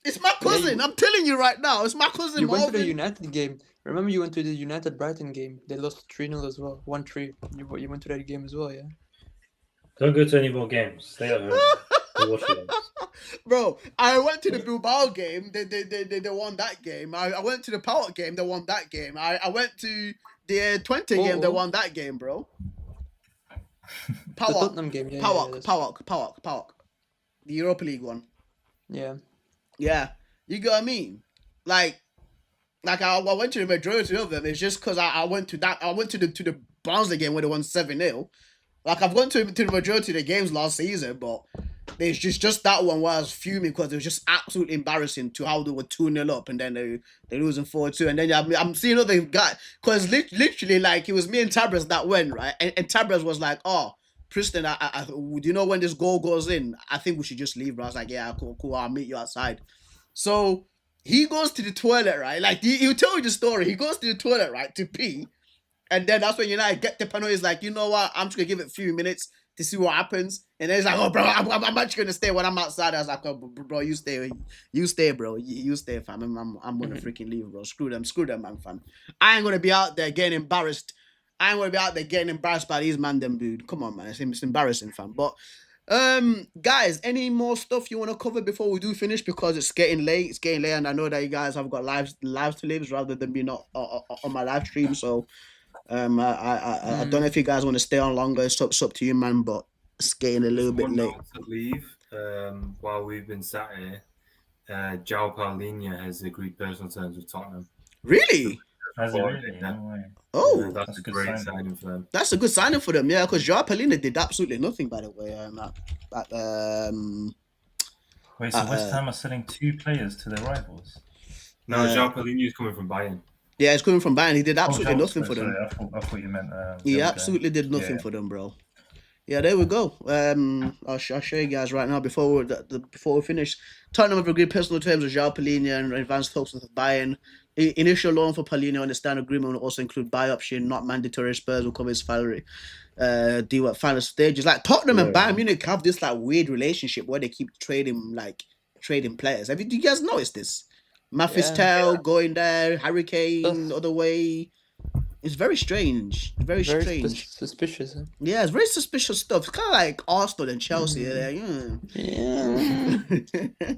S1: It's my cousin. I'm telling you right now. It's my cousin.
S2: You went to the United game. Remember, you went to the United Brighton game. They lost 3-0 as well. 1-3. You went to that game as well, yeah?
S6: Don't go to any more games. Stay at home. Watch games.
S1: Bro, I went to the Bilbao game. They won that game. I went to the Power game. They won that game. I went to the 20 game. They won that game, bro.
S2: The Tottenham game. Yeah,
S1: Power. The Europa League one.
S2: Yeah.
S1: Yeah. You get what I mean? Like I went to the majority of them. It's just because I went to that. I went to the Barnsley game where they won 7-0. Like I've gone to the majority of the games last season, but there's just that one where I was fuming because it was just absolutely embarrassing to how they were 2-0 up and then they losing 4-2, and then I'm seeing other guy, because literally like it was me and Tabras that went, right, and Tabras was like, oh, Preston, I you know when this goal goes in, I think we should just leave, bro. I was like, yeah, cool, I'll meet you outside. So he goes to the toilet, right? Like he'll tell you the story. He goes to the toilet, right, to pee. And then that's when United get the penalty. He's like, you know what? I'm just going to give it a few minutes to see what happens. And then he's like, oh, bro, I'm actually going to stay when I'm outside. I was like, oh, bro, you stay, bro. You stay, fam. I'm going to freaking leave, bro. Screw them, man, fam. I ain't going to be out there getting embarrassed. I ain't going to be out there getting embarrassed by these man, them, dude. Come on, man. It's embarrassing, fam. But, guys, any more stuff you want to cover before we do finish? Because it's getting late. And I know that you guys have got lives to live rather than being on my live stream. So, I don't know if you guys want to stay on longer. It's up to you, man. But it's getting a little bit late.
S3: To leave while we've been sat here. João Paulinho has agreed personal terms with Tottenham.
S1: Really?
S6: Has he really? No way.
S1: Oh,
S3: that's a great signing for them.
S1: That's a good signing for them, yeah. Because João Paulinho did absolutely nothing, by the way.
S6: Wait, so West Ham are selling 2 players to their rivals?
S3: No, João Paulinho is coming from Bayern.
S1: Yeah, it's coming from Bayern. He did absolutely nothing for them.
S6: I thought you meant.
S1: He absolutely did nothing for them, bro. Yeah, there we go. I'll show you guys right now before we finish. Tottenham have agreed personal terms with João Paulinho and advanced talks with Bayern. Initial loan for Paulinho on the standard agreement will also include buy option, not mandatory. Spurs will cover his salary. Do at final stages. Like Tottenham and Bayern Munich have this like weird relationship where they keep trading players. Do you guys noticed this? Mathis going there, Harry Kane other way. It's very strange. Very strange.
S2: Suspicious. Huh?
S1: Yeah, it's very suspicious stuff. It's kind of like Arsenal and Chelsea.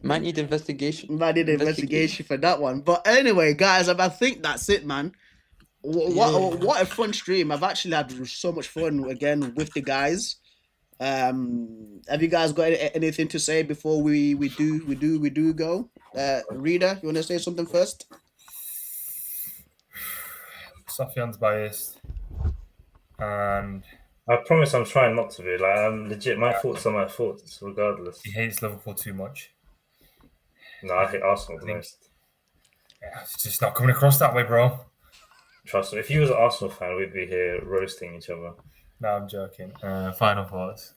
S2: Might need investigation.
S1: Might need investigation for that one. But anyway, guys, I think that's it, man. What a fun stream. I've actually had so much fun again with the guys. Have you guys got anything to say before we do go? Rita, you want to say something first?
S3: Sofian's biased, and
S6: I promise I'm trying not to be. Like, I'm legit. My thoughts are my thoughts, regardless.
S3: He hates Liverpool too much.
S6: No, I hate Arsenal the most.
S3: Yeah, it's just not coming across that way, bro.
S6: Trust me. If he was an Arsenal fan, we'd be here roasting each other.
S3: No, I'm joking. Final thoughts.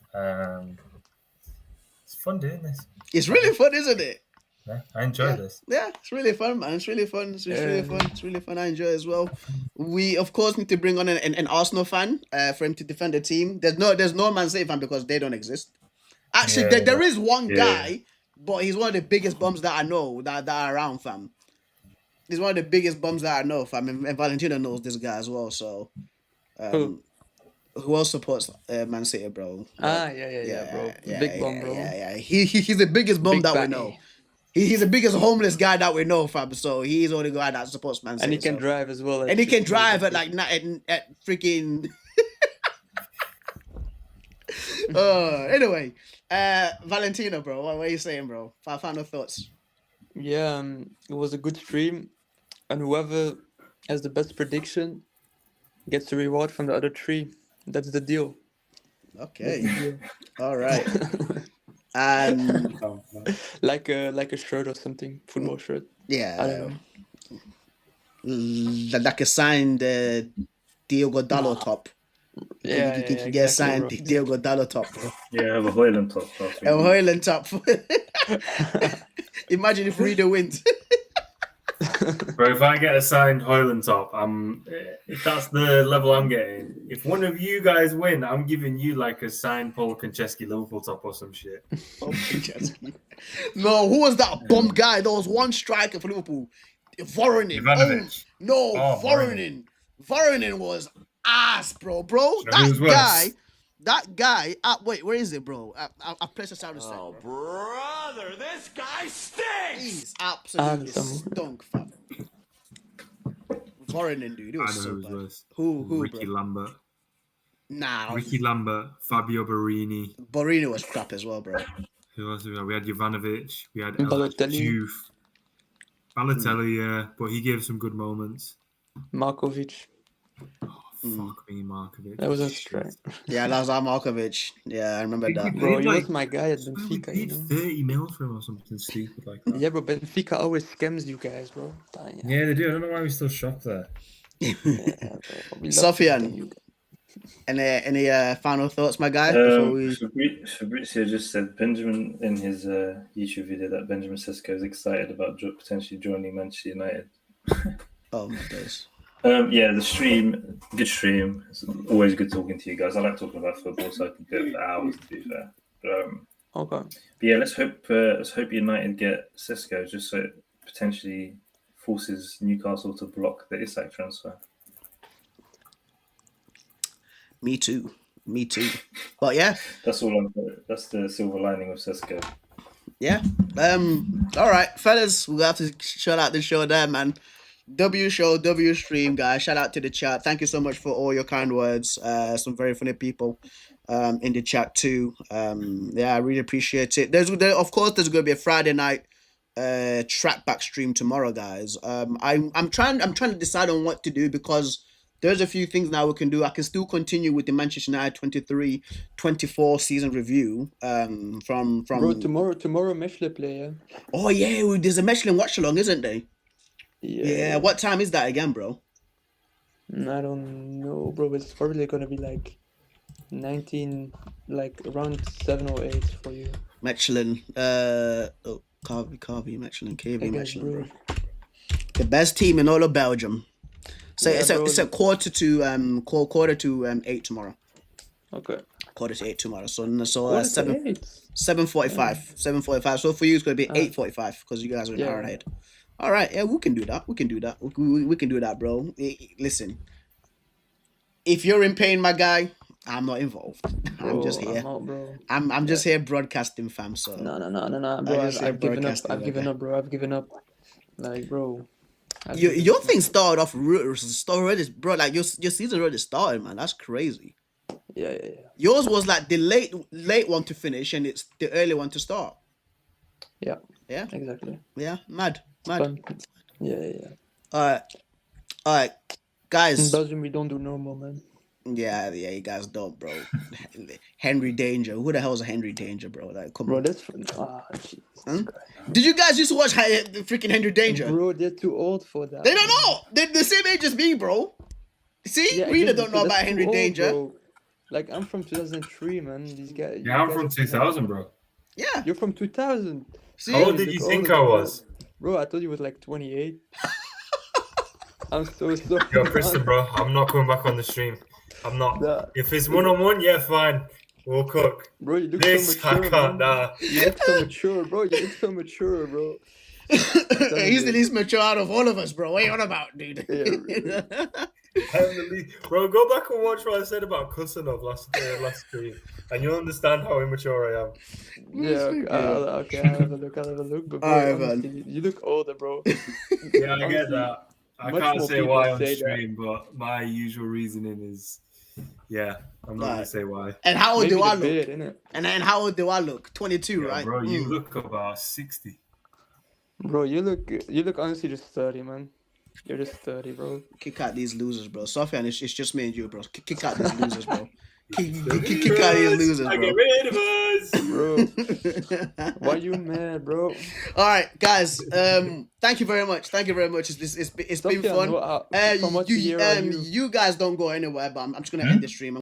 S3: It's fun doing this.
S1: It's really fun, isn't it?
S3: Yeah, I enjoy this.
S1: Yeah, it's really fun, man. It's really fun. It's really fun. It's really fun. I enjoy it as well. We of course need to bring on an Arsenal fan for him to defend the team. There's no Man City fan because they don't exist. Actually, there is one guy, but he's one of the biggest bums that I know that are around, fam. He's one of the biggest bums that I know, fam. And Valentino knows this guy as well. So, who else supports Man City, bro?
S2: Yeah, bro. Big bum, bro.
S1: Yeah. He's the biggest bum that we know. He's the biggest homeless guy that we know, fam. So he's the only guy that supports Man City.
S2: And he can drive as well.
S1: And he can drive at like at freaking. Anyway, Valentino, bro, what are you saying, bro? Final thoughts.
S2: Yeah, it was a good stream, and whoever has the best prediction gets the reward from the other three. That's the deal.
S1: Okay. All right. And
S2: like a shirt or something, football shirt.
S1: Yeah.
S2: I don't know.
S1: Like a signed Diogo Dalot top.
S2: Yeah,
S1: you can get signed Diogo Dalot top, bro.
S4: Yeah, I have a Hoyland top.
S1: A Hoyland top. Imagine if Rita wins.
S3: Bro, if I get a signed Hoyland top, if that's the level I'm getting, if one of you guys win, I'm giving you like a signed Paul Konchesky Liverpool top or some shit.
S1: No, who was that bum guy? There was one striker for Liverpool. Voronin. Voronin. Voronin was ass, bro. That guy. Wait, where is it, bro? I press this out a second.
S8: Oh, brother, this guy stinks.
S1: He's absolutely stunk, fam. Voronin, dude. It was so bad. Who?
S3: Ricky
S1: bro?
S3: Lambert.
S1: Nah.
S3: Ricky Lambert, Fabio Borini.
S1: Borini was crap as well, bro.
S3: Who else? We had Jovanovic. We had
S2: Balotelli.
S3: Balotelli, yeah, but he gave some good moments.
S2: Markovic.
S3: Fuck me, Markovic.
S2: That was a strike.
S1: Yeah, Lazar Markovic. Yeah, I remember that.
S2: Bro, he was my guy at Benfica.
S3: He paid 30 mil for him or something stupid like that.
S2: Yeah, bro, Benfica always scams you guys, bro.
S3: Yeah, they do. I don't know why we still shop there.
S1: Sofian, any final thoughts, my guy?
S4: Fabrizio just said Benjamin in his YouTube video that Benjamin Sesko is excited about potentially joining Manchester United.
S1: Oh my days.
S4: Yeah, the stream, good stream. It's always good talking to you guys. I like talking about football, so I can do it for hours, to be fair.
S2: Okay.
S4: But yeah, let's hope United get Sesko, just so it potentially forces Newcastle to block the Isak transfer.
S1: Me too. But yeah,
S4: that's all. That's the silver lining of Sesko.
S1: Yeah. All right, fellas, we'll have to shut out the show there, man. W show, W stream, guys. Shout out to the chat. Thank you so much for all your kind words. Some very funny people in the chat too. Yeah, I really appreciate it. Of course there's gonna be a Friday night TRACKBACK stream tomorrow, guys. I'm trying to decide on what to do because there's a few things now we can do. I can still continue with the Manchester United 23-24 season review. From
S2: Bro, tomorrow Mechlin play, yeah.
S1: Oh yeah, there's a Mechlin watch along, isn't there?
S2: Yeah.
S1: What time is that again, bro?
S2: I don't know, bro. It's probably gonna be like 19, like around 7 or 8 for you.
S1: Mechlin, Carvey, Mechlin, KV, Mechlin, bro. The best team in all of Belgium. So
S2: Yeah,
S1: it's a quarter to 8 tomorrow.
S2: Okay.
S1: Quarter to 8 tomorrow. So 7:45. 7:45. So for you it's gonna be 8:45 because you guys are an hour ahead. All right, yeah, we can do that. We can do that. We can do that, bro. Listen, if you're in pain, my guy, I'm not involved.
S2: Bro,
S1: I'm just here.
S2: I'm out, bro.
S1: I'm just here broadcasting, fam. So
S2: No, bro. I've given up. I've given up, bro. I've given up. Like, bro.
S1: Your thing started off already, bro. Like your season already started, man. That's crazy.
S2: Yeah.
S1: Yours was like the late one to finish, and it's the early one to start.
S2: Yeah.
S1: Yeah.
S2: Exactly.
S1: Yeah. Mad.
S2: Fun. Yeah.
S1: All right, guys.
S2: In Belgium, we don't do normal, man.
S1: Yeah, you guys don't, bro. Henry Danger. Who the hell is a Henry Danger, bro? Like, come on.
S2: Bro, that's Jesus Christ.
S1: Did you guys used to watch freaking Henry Danger?
S2: Bro, they're too old for that.
S1: They don't know. They're the same age as me, bro. See,
S2: yeah,
S1: Rita don't know about Henry
S2: old,
S1: Danger.
S2: Bro. Like, I'm from 2003, man. These guys.
S3: Yeah, I'm from 2000, bro.
S1: Yeah.
S2: You're from 2000.
S1: See,
S3: how old did you think I was?
S2: Bro, I thought you was like 28. I'm so sorry.
S3: Yo, Kristen, bro, I'm not coming back on the stream. I'm not.
S2: Nah.
S3: If it's 1-on-1, yeah, fine. We'll cook.
S2: Bro, you look
S3: This,
S2: so mature,
S3: I can't,
S2: man. You look so mature, bro. You look so mature, bro.
S1: He's the least mature out of all of us, bro. What are you on about, dude?
S3: I'm the least. Bro, go back and watch what I said about Kusanov last stream, and you'll understand how immature I am.
S2: Yeah, okay, I'll have a look. But bro, honestly, you look older, bro.
S3: Yeah, I get that. I can't say why on
S2: say
S3: stream, but my usual reasoning is, yeah, I'm not gonna say why.
S1: And how old do I look?
S2: Beard,
S1: and then how old do I look? 22, right?
S3: Bro, you look about 60.
S2: Bro, you look honestly just 30, man. You're just 30, bro.
S1: Kick out these losers, bro. Sofian, it's just me and you, bro. Kick out these losers, bro. Kick out these losers, bro.
S3: Get rid of us,
S2: bro. Why you mad, bro?
S1: All right, guys. Thank you very much. It's been fun.
S2: From what year are you?
S1: You guys don't go anywhere, but I'm just gonna end the stream.